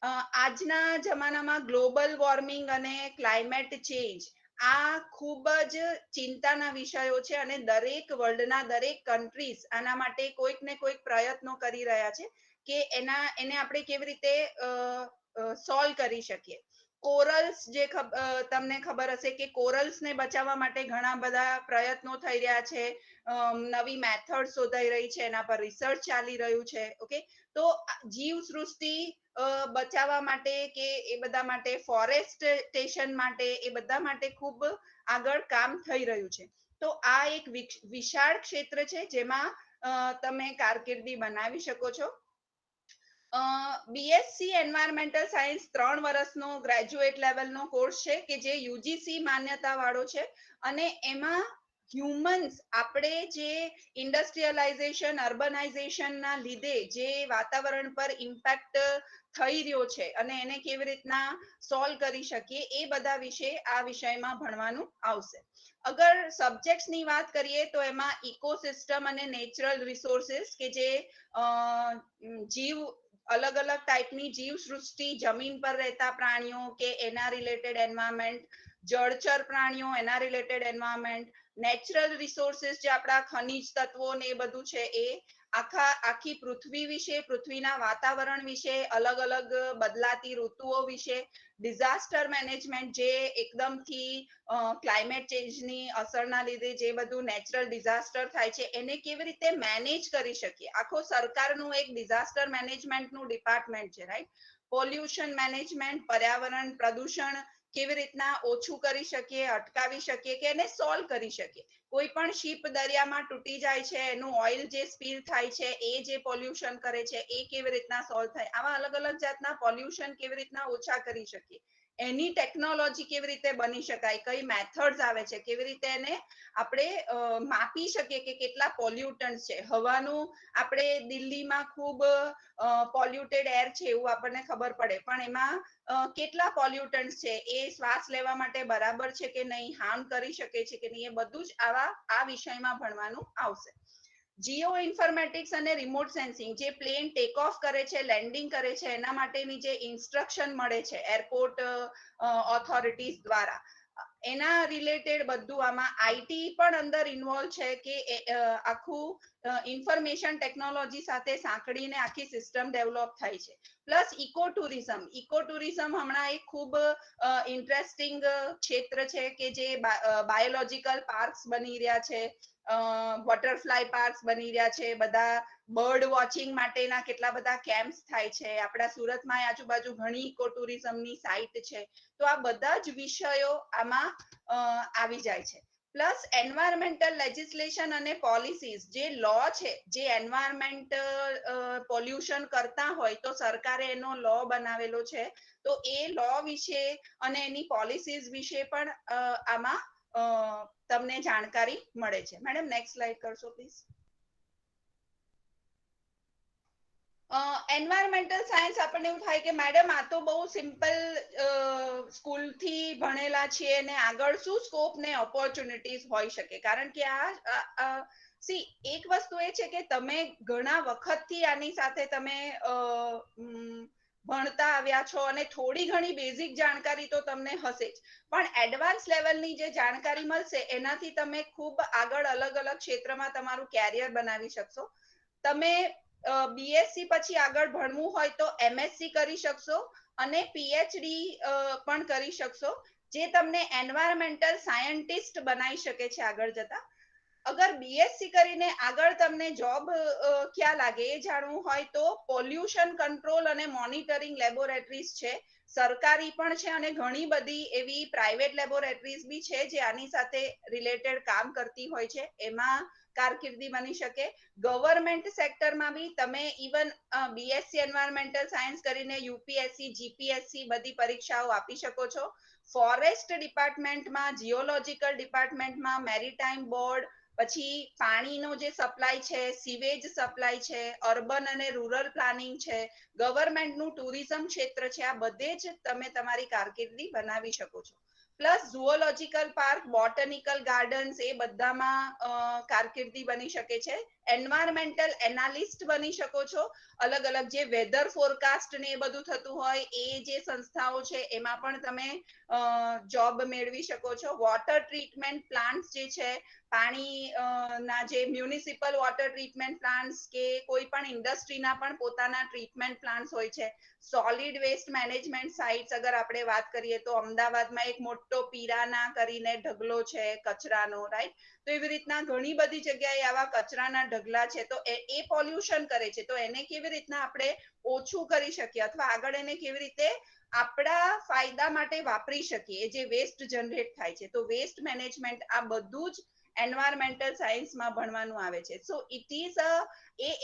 આજના જમાનામાં ગ્લોબલ વોર્મિંગ અને ક્લાઇમેટ ચેન્જ આ ખૂબ જ ચિંતાના વિષયો છે અને દરેક વર્લ્ડના દરેક કન્ટ્રીઝ આના માટે કોઈક ને કોઈક પ્રયત્નો કરી રહ્યા છે કે એને આપણે કેવી રીતે સોલ્વ કરી શકીએ. કોરલ્સ જે તમને ખબર હશે કે કોરલ્સને બચાવવા માટે ઘણા બધા પ્રયત્નો થઈ રહ્યા છે, નવી મેથડ શોધાઈ રહી છે, એના પર રિસર્ચ ચાલી રહ્યું છે. ઓકે, તો જીવ સૃષ્ટિ બચાવવા માટે કે એ બધા માટે, ફોરેસ્ટેશન માટે, એ બધા માટે ખૂબ આગળ કામ થઈ રહ્યું છે. તો આ એક વિશાળ ક્ષેત્ર છે જેમાં તમે કારકિર્દી બનાવી શકો છો. બીએસસી એન્વાયરમેન્ટલ સાયન્સ 3 વર્ષનો ગ્રેજ્યુએટ લેવલનો કોર્સ છે કે જે યુજીસી માન્યતા વાળો છે અને એમાં હ્યુમન્સ, આપણે જે ઇન્ડસ્ટ્રીયલાઇઝેશન, અર્બનાઇઝેશનના લીધે જે વાતાવરણ પર ઇમ્પેક્ટ થઈ રહ્યો છે અને એને કેવી રીતના સોલ્વ કરી શકીએ, એ બધા વિશે આ વિષયમાં ભણવાનું આવશે. અગર સબ્જેક્ટ્સની વાત કરીએ તો એમાં ઇકોસિસ્ટમ અને નેચરલ રિસોર્સિસ કે જે જીવ, અલગ અલગ ટાઈપની જીવ સૃષ્ટિ, જમીન પર રહેતા પ્રાણીઓ કે એના રિલેટેડ એન્વાયરમેન્ટ, જળચર પ્રાણીઓ એના રિલેટેડ એન્વાયરમેન્ટ, નેચરલ રિસોર્સિસ જે આપણા ખનિજ તત્વો ને એ બધું છે, એ આખી પૃથ્વી વિશે, પૃથ્વીના વાતાવરણ વિશે, અલગ અલગ બદલાતી ઋતુઓ વિશે, ડિઝાસ્ટર મેનેજમેન્ટ જે એકદમથી ક્લાઇમેટ ચેન્જની અસરના લીધે જે બધું નેચરલ ડિઝાસ્ટર થાય છે એને કેવી રીતે મેનેજ કરી શકીએ. આખો સરકારનું એક ડિઝાસ્ટર મેનેજમેન્ટનું ડિપાર્ટમેન્ટ છે, રાઈટ. પોલ્યુશન મેનેજમેન્ટ, પર્યાવરણ પ્રદૂષણ કેવી રીતના ઓછું કરી શકીએ, અટકાવી શકીએ કે એને સોલ્વ કરી શકીએ. કોઈ પણ શિપ દરિયામાં તૂટી જાય છે, એનું ઓઇલ જે સ્પીલ થાય છે, એ જે પોલ્યુશન કરે છે, એ કેવી રીતના સોલ્વ થાય, આવા અલગ અલગ જાતના પોલ્યુશન કેવી રીતના ઓછા કરી શકીએ, એની ટેકનોલોજી કેવી રીતે બની શકાય, કઈ મેથડ્સ આવે છે, કેવી રીતે એને આપણે માપી શકીએ કે કેટલા પોલ્યુટન્ટ્સ છે. હવાનું આપણે દિલ્હીમાં ખૂબ પોલ્યુટેડ એર છે એવું આપણને ખબર પડે, પણ એમાં કેટલા પોલ્યુટન્ટ્સ છે, એ શ્વાસ લેવા માટે બરાબર છે કે નહીં, હાર્મ કરી શકે છે કે નહીં, એ બધું જ આ વિષયમાં ભણવાનું આવશે. જીઓ ઇન્ફોર્મેટિક્સ અને રિમોટ સેન્સિંગ, જે પ્લેન ટેક ઓફ કરે છે, લેન્ડિંગ કરે છે, એના માટેની જે ઇન્સ્ટ્રક્શન મળે છે એરપોર્ટ ઓથોરિટીઝ દ્વારા, એના રિલેટેડ બધું આમાં આઈટી પણ અંદર ઇન્વોલ્વ છે કે આખું ઇન્ફોર્મેશન ટેકનોલોજી સાથે સાંકળીને આખી સિસ્ટમ ડેવલપ થાય છે. પ્લસ ઇકો ટુરિઝમ હમણાં એક ખૂબ ઇન્ટરેસ્ટિંગ ક્ષેત્ર છે કે જે બાયોલોજીકલ પાર્ક્સ બની રહ્યા છે, બટરફ્લાય પાર્ક્સ બની રહ્યા છે, બધા બર્ડ વોચિંગ માટેના કેટલા બધા કેમ્પ્સ થાય છે. આપણા સુરતમાં આજુબાજુ ઘણી ઇકો ટુરિઝમની સાઇટ છે. તો આ બધા જ વિષયો આમાં આવી જાય છે. પ્લસ એન્વાયરમેન્ટલ લેજિસ્લેશન અને પોલિસીઝ, જે લો છે, જે એન્વાયરમેન્ટ પોલ્યુશન કરતા હોય તો સરકારે એનો લો બનાવેલો છે, તો એ લો વિશે અને એની પોલિસીઝ વિશે પણ આમાં તમને જાણકારી મળે છે. મેડમ નેક્સ્ટ સ્લાઇડ કરશો પ્લીઝ. એન્વાયરમેન્ટલ સાયન્સ આપણને એવું થાય કે મેડમ આ તો બહુ સિમ્પલ, સ્કૂલથી ભણેલા છીએ ને આગળ શું સ્કોપ ને ઓપોર્ચ્યુનિટીઝ હોઈ શકે, કારણ કે એક વસ્તુ એ છે કે તમે ઘણા વખતથી આની સાથે તમે ભણતા આવ્યા છો અને થોડી ઘણી બેઝિક જાણકારી તો તમને હશે જ, પણ એડવાન્સ લેવલની જે જાણકારી મળશે એનાથી તમે ખૂબ આગળ અલગ અલગ ક્ષેત્રમાં તમારું કેરિયર બનાવી શકશો. તમે બીએસસી પછી આગળ ભણવું હોય તો એમએસસી કરી શકશો અને પીએચડી પણ કરી શકશો, જે તમને એન્વાયરમેન્ટલ સાયન્ટિસ્ટ બનાવી શકે છે આગળ જતા. અગર બીએસસી કરીને આગળ તમને જોબ ક્યાં લાગે એ જાણવું હોય તો પોલ્યુશન કંટ્રોલ અને મોનિટરિંગ લેબોરેટરીઝ છે, સરકારી પણ છે અને ઘણી બધી એવી પ્રાઇવેટ લેબોરેટરીઝ બી છે જે આની સાથે રિલેટેડ કામ કરતી હોય છે, એમાં કારકિર્દી બની શકે. ગવર્મેન્ટ સેક્ટરમાં બી તમે ઇવન બીએસસી એન્વાયરમેન્ટલ સાયન્સ કરીને યુપીએસસી જીપીએસસી બધી પરીક્ષાઓ આપી શકો છો. ફોરેસ્ટ ડિપાર્ટમેન્ટમાં, જીઓલોજીકલ ડિપાર્ટમેન્ટમાં, મેરીટાઈમ બોર્ડ, પછી પાણીનો જે સપ્લાય છે, સીવેજ સપ્લાય છે, અર્બન અને રૂરલ પ્લાનિંગ છે, ગવર્મેન્ટનું ટુરિઝમ ક્ષેત્ર છે, આ બધે જ તમે તમારી કારકિર્દી બનાવી શકો છો. પ્લસ ઝુઓલોજીકલ પાર્ક, બોટનિકલ ગાર્ડન્સ એ બધામાં કારકિર્દી બની શકે છે. એન્વાયરમેન્ટલ એનાલિસ્ટ બની શકો છો. અલગ અલગ જે વેધર ફોરકાસ્ટ ને એ બધું થતું હોય એ જે સંસ્થાઓ છે એમાં પણ તમે જોબ મેળવી શકો છો. વોટર ટ્રીટમેન્ટ પ્લાન્ટ્સ જે છે, પાણી ના જે મ્યુનિસિપલ વોટર ટ્રીટમેન્ટ પ્લાન્ટ્સ કે કોઈ પણ ઇન્ડસ્ટ્રીના પણ પોતાના ટ્રીટમેન્ટ પ્લાન્ટ્સ હોય છે. સોલિડ વેસ્ટ મેનેજમેન્ટ સાઇટ્સ અગર આપણે વાત કરીએ તો અમદાવાદમાં એક મોટો પીરાના કરીને ઢગલો છે કચરાનો, રાઈટ? તો એવી રીતના ઘણી બધી જગ્યાએ આવા કચરાના ઢગલા છે, તો એ પોલ્યુશન કરે છે, તો એને કેવી રીતના આપણે ઓછું કરી શકીએ અથવા આગળ એને કેવી રીતે આપણા ફાયદા માટે વાપરી શકીએ, જે વેસ્ટ જનરેટ થાય છે, તો વેસ્ટ મેનેજમેન્ટ આ બધું જ એન્વાયરમેન્ટલ સાયન્સમાં ભણવાનું આવે છે. સો ઇટ ઇઝ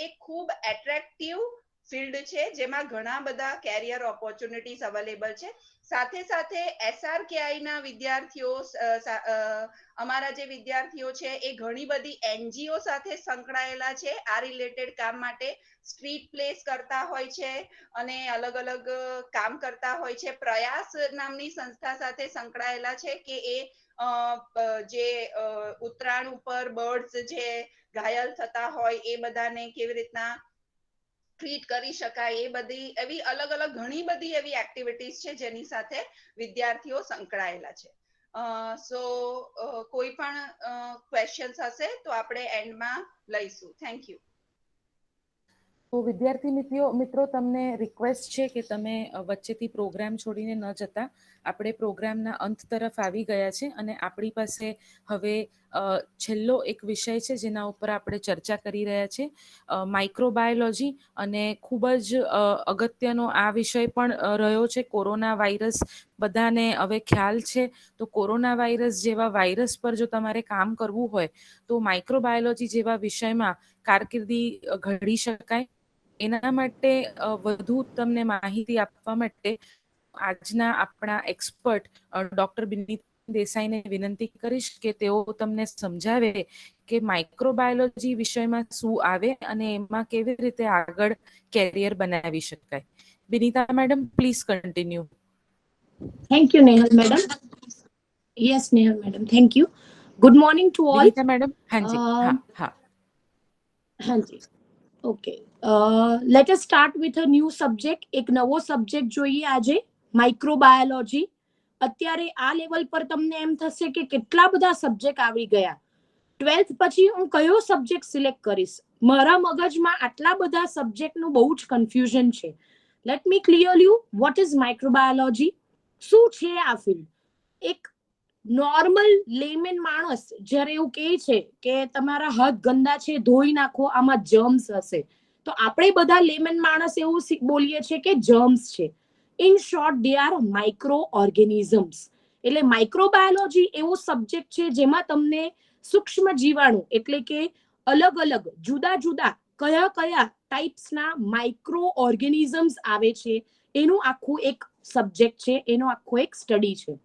એક ખૂબ એટ્રેક્ટિવ ફિલ્ડ છે જેમાં ઘણા બધા કેરિયર ઓપોર્ચ્યુનિટીઝ અવેલેબલ છે. સાથે સાથે એસઆરકેઆઈ ના વિદ્યાર્થીઓ, અમારા જે વિદ્યાર્થીઓ છે એ ઘણી બધી એનજીઓ સાથે સંકળાયેલા છે આ રિલેટેડ કામ માટે. સ્ટ્રીટ પ્લેસ કરતા હોય છે અને અલગ અલગ કામ કરતા હોય છે. પ્રયાસ નામની સંસ્થા સાથે સંકળાયેલા છે કે એ જે ઉત્તરાયણ ઉપર બર્ડ્સ જે ઘાયલ થતા હોય એ બધાને કેવી રીતના ટ્રીટ કરી શકાય, એ બધી એવી અલગ અલગ ઘણી બધી એવી એક્ટિવિટીઝ છે જેની સાથે વિદ્યાર્થીઓ સંકળાયેલા છે. સો કોઈ પણ ક્વેશ્ચન્સ હશે તો આપણે એન્ડમાં લઈશું. Thank you. તો વિદ્યાર્થી મિત્રો તમને રિક્વેસ્ટ છે કે તમે વચ્ચેથી પ્રોગ્રામ છોડીને ન જતા. આપણે પ્રોગ્રામના અંત તરફ આવી ગયા છે અને આપણી પાસે હવે છેલ્લો એક વિષય છે જેના ઉપર આપણે ચર્ચા કરી રહ્યા છે, માઇક્રોબાયોલોજી. અને ખૂબ જ અગત્યનો આ વિષય પણ રહ્યો છે. કોરોના વાયરસ બધાને હવે ખ્યાલ છે, તો કોરોના વાયરસ જેવા વાયરસ પર જો તમારે કામ કરવું હોય તો માઇક્રોબાયોલોજી જેવા વિષયમાં કારકિર્દી ઘડી શકાય. એના માટે વધુ તમને માહિતી આપવા માટે આજના આપણા એક્સપર્ટ ડોક્ટર બિનિતા દેસાઈને વિનંતી કરીશ કે તેઓ તમને સમજાવે કે માઇક્રોબાયોલોજી વિષયમાં શું આવે અને એમાં કેવી રીતે આગળ કેરિયર બનાવી શકાય. Binita madam, please continue. Thank you, Nehal madam. Yes, Nehal madam. Thank you. Good morning to all. Binita madam, હાજી. હા. હાજી. Okay. Let us start with a new subject. એક નવો સબ્જેક્ટ જોઈએ આજે, માઇક્રોબાયોલોજી. અત્યારે આ લેવલ પર તમને એમ થશે કે કેટલા બધા સબ્જેક્ટ આવી ગયા. 12th પછી હું કયો સબ્જેક્ટ સિલેક્ટ કરીશ? મારા મગજમાં આટલા બધા સબ્જેક્ટનું બહુ જ કન્ફ્યુઝન છે. Let me clear you what is microbiology. શું છે આ ફિલ્ડ? એક નોર્મલ લેમેન માણસ જ્યારે એવું કહે છે કે તમારા હાથ ગંદા છે, ધોઈ નાખો, આમાં જર્મ્સ હશે, તો આપણે બધા લેમેન માણસ એવું બોલીએ છીએ કે જર્મ્સ છે. In short, they are micro organisms. એટલે માઇક્રોબાયોલોજી એવો સબ્જેક્ટ છે જેમાં તમને સૂક્ષ્મ જીવાણુ એટલે કે અલગ અલગ જુદા જુદા કયા કયા ટાઈપ્સના માઇક્રો ઓર્ગેનિઝમ્સ આવે છે એનું આખું એક સબ્જેક્ટ છે, એનો આખો એક સ્ટડી છે.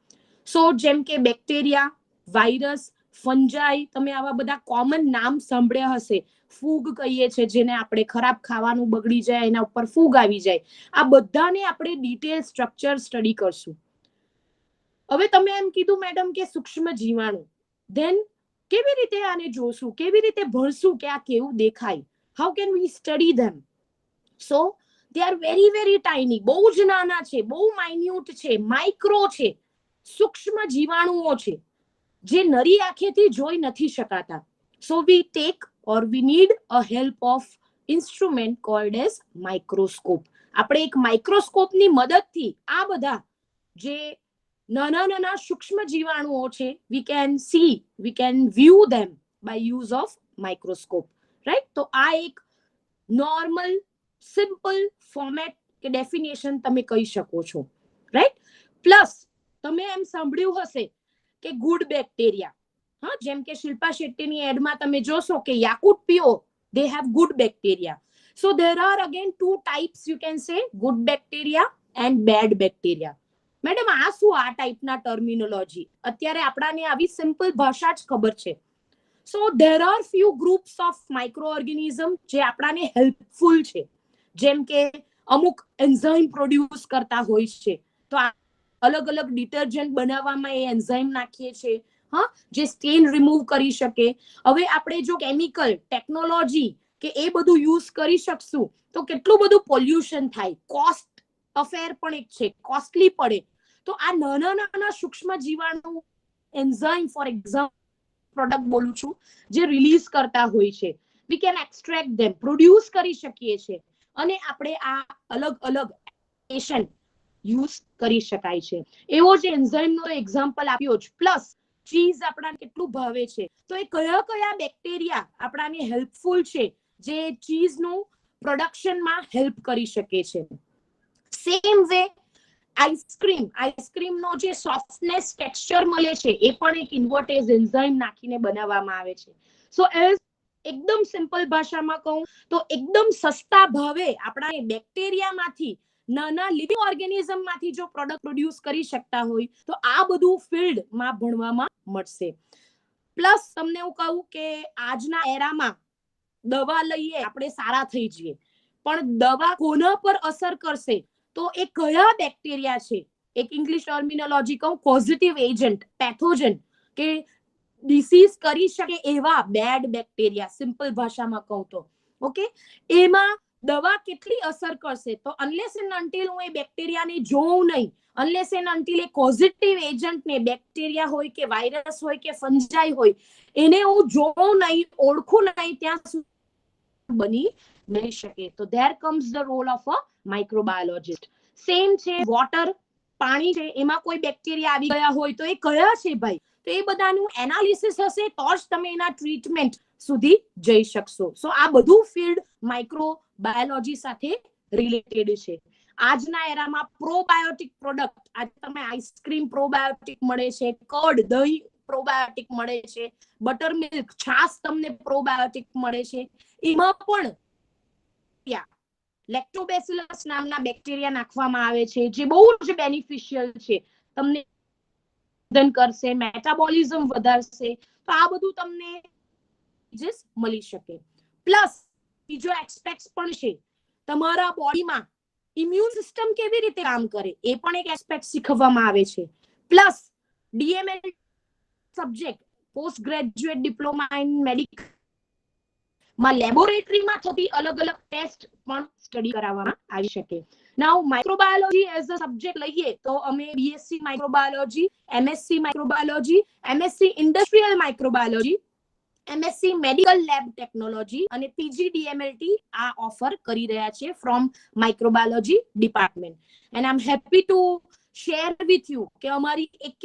સો જેમ કે બેક્ટેરિયા, વાયરસ, ફંજાઈ, તમે આવા બધા કોમન નામ સાંભળ્યા હશે. ફૂગ કહીએ છીએ જેને આપણે ખરાબ ખાવાનું બગડી જાય એના ઉપર ફૂગ આવી જાય. આ બધાને આપણે ડિટેલ સ્ટ્રક્ચર સ્ટડી કરશું. હવે તમે એમ કીધું મેડમ કે સૂક્ષ્મ જીવાણુ, ધેન કેવી રીતે આને જોશું, કેવી રીતે ભણશું કે આ કેવું દેખાય? How can we study them? So they are very very tiny. બહુ જ નાના છે, બહુ માઇન્યુટ છે, માઇક્રો છે, સૂક્ષ્મ જીવાણુઓ છે જે નરી આંખેથી જોઈ નથી શકાતા. So we take or we need a help of instrument called as microscope. આપણે એક માઇક્રોસ્કોપની મદદથી આ બધા જે નાના નાના સૂક્ષ્મ જીવાણુઓ છે we can see, we can view them, by use of microscope, right? તો આ એક નોર્મલ સિમ્પલ ફોર્મેટ કે ડેફિનેશન તમે કહી શકો છો, રાઈટ? પ્લસ તમે એમ સાંભળ્યું હશે કે ગુડ બેક્ટેરિયા, હા, જેમ કે શિલ્પા શેટ્ટીની એડમાં તમે જોશો કે યાકુટ પીઓ, they have good bacteria. So there are again two types, you can say, good bacteria and bad bacteria. Madam આ શું આ ટાઈપના ટર્મિનોલોજી? અત્યારે આપણાને આવી સિમ્પલ ભાષા જ ખબર છે. સો there are few groups of microorganism જે આપણાને હેલ્પફુલ છે, જેમ કે અમુક એન્ઝાઇમ પ્રોડ્યુસ કરતા હોય છે, તો અલગ અલગ ડિટર્જન્ટ બનાવવામાં એ એન્ઝાઇમ નાખીએ છીએ, હા, જે સ્ટેન રિમૂવ કરી શકે. હવે આપણે જો કેમિકલ ટેકનોલોજી કે એ બધું યુઝ કરી શકશું તો કેટલું બધું પોલ્યુશન થાય, કોસ્ટ અફેર પણ એક છે, કોસ્ટલી પડે. તો આ નાના નાના સૂક્ષ્મ જીવાણુ એન્ઝાઇમ ફોર એક્ઝામ્પલ પ્રોડક્ટ બોલું છું, જે રિલીઝ કરતા હોય છે, we can extract them, produce કરી શકીએ છીએ અને આપણે આ અલગ અલગ એપ્લિકેશન યુઝ કરી શકાય છે. એવો જે એન્ઝાઇમનો એક્ઝામ્પલ આપ્યો છે. પ્લસ ચીઝ આપણાને કેટલું ભાવે છે, તો એ કયા કયા બેક્ટેરિયા આપણાને હેલ્પફુલ છે જે ચીઝનું પ્રોડક્શનમાં હેલ્પ કરી શકે છે. સેમ વે આઈસ્ક્રીમનો જે સોફ્ટનેસ ટેક્સચર મળે છે એ પણ એક ઇન્વર્ટેઝ એન્ઝાઇમ નાખીને બનાવવામાં આવે છે. સો એકદમ સિમ્પલ ભાષામાં કહું તો એકદમ સસ્તા ભાવે આપણા બેક્ટેરિયામાંથી, નાના લિવિંગ ઓર્ગેનિઝમમાંથી જો પ્રોડક્ટ પ્રોડ્યુસ કરી શકતા હોય તો આ બધું ફિલ્ડમાં ભણવામાં મળશે. પ્લસ તમને હું કહું કે આજના એરામાં દવા લઈએ આપણે સારા થઈ જઈએ, પણ દવા કોના પર અસર કરશે તો એ કયા બેક્ટેરિયા છે, એક ઇંગ્લિશ ટર્મિનોલોજી કહું, પોઝિટિવ એજન્ટ, પેથોજન કે ડિસીઝ કરી શકે એવા બેડ બેક્ટેરિયા, સિમ્પલ ભાષામાં કહું તો, ઓકે, એમાં દવા કેટલી અસર કરશે. તો અનલેસ એન્ડ અન્ટિલ હું એ બેક્ટેરિયાને જોઉં નહીં, unless and until a positive એજન્ટને, બેક્ટેરિયા હોય કે વાયરસ હોય કે ફંજાઈ હોય, એને હું જોઉં નહીં, ઓળખું નહીં, ત્યાં સુધી બની નહીં શકે. તો there comes the role of a microbiologist. Same છે વોટર, પાણી છે, એમાં કોઈ બેક્ટેરિયા આવી ગયા હોય તો એ કયા છે ભાઈ, તો એ બધાનું એનાલિસિસ હશે તો જ તમે એના ટ્રીટમેન્ટ સુધી જઈ શકશો. સો આ બધું ફિલ્ડ માઇક્રોબાયોલોજી સાથે રિલેટેડ છે. આજના એરામાં પ્રોબાયોટિક પ્રોડક્ટ, આજે તમે આઈસ્ક્રીમ પ્રોબાયોટિક મળે છે, કર્ડ દહીં પ્રોબાયોટિક મળે છે, બટર મિલ્ક છાશ તમને પ્રોબાયોટિક મળે છે, એમાં પણ લેક્ટોબેસિલસ નામના બેક્ટેરિયા નાખવામાં આવે છે જે બહુ જ બેનિફિશિયલ છે, તમને ધન કરશે, મેટાબોલિઝમ વધારશે. તો આ બધું તમને મળી શકે. પ્લસ બીજો એસ્પેક્ટ પણ છે, તમારા બોડીમાં ઇમ્યુન સિસ્ટમ કેવી રીતે કામ કરે એ પણ એક એસ્પેક્ટ શીખવવામાં આવે છે. Plus DML subject, post graduate diploma in medical માં લેબોરેટરીમાં થતી અલગ અલગ ટેસ્ટ પણ સ્ટડી કરાવવામાં આવી શકે. નાઉ માઇક્રોબાયોલોજી એઝ અ સબ્જેક્ટ લઈએ તો અમે BSc microbiology, MSc microbiology, MSc industrial microbiology, MSc medical lab technology અને પીજી ડીએમએલટી આ ઓફર કરી રહ્યા છે from microbiology department. And I am happy to share with you કે અમારી એક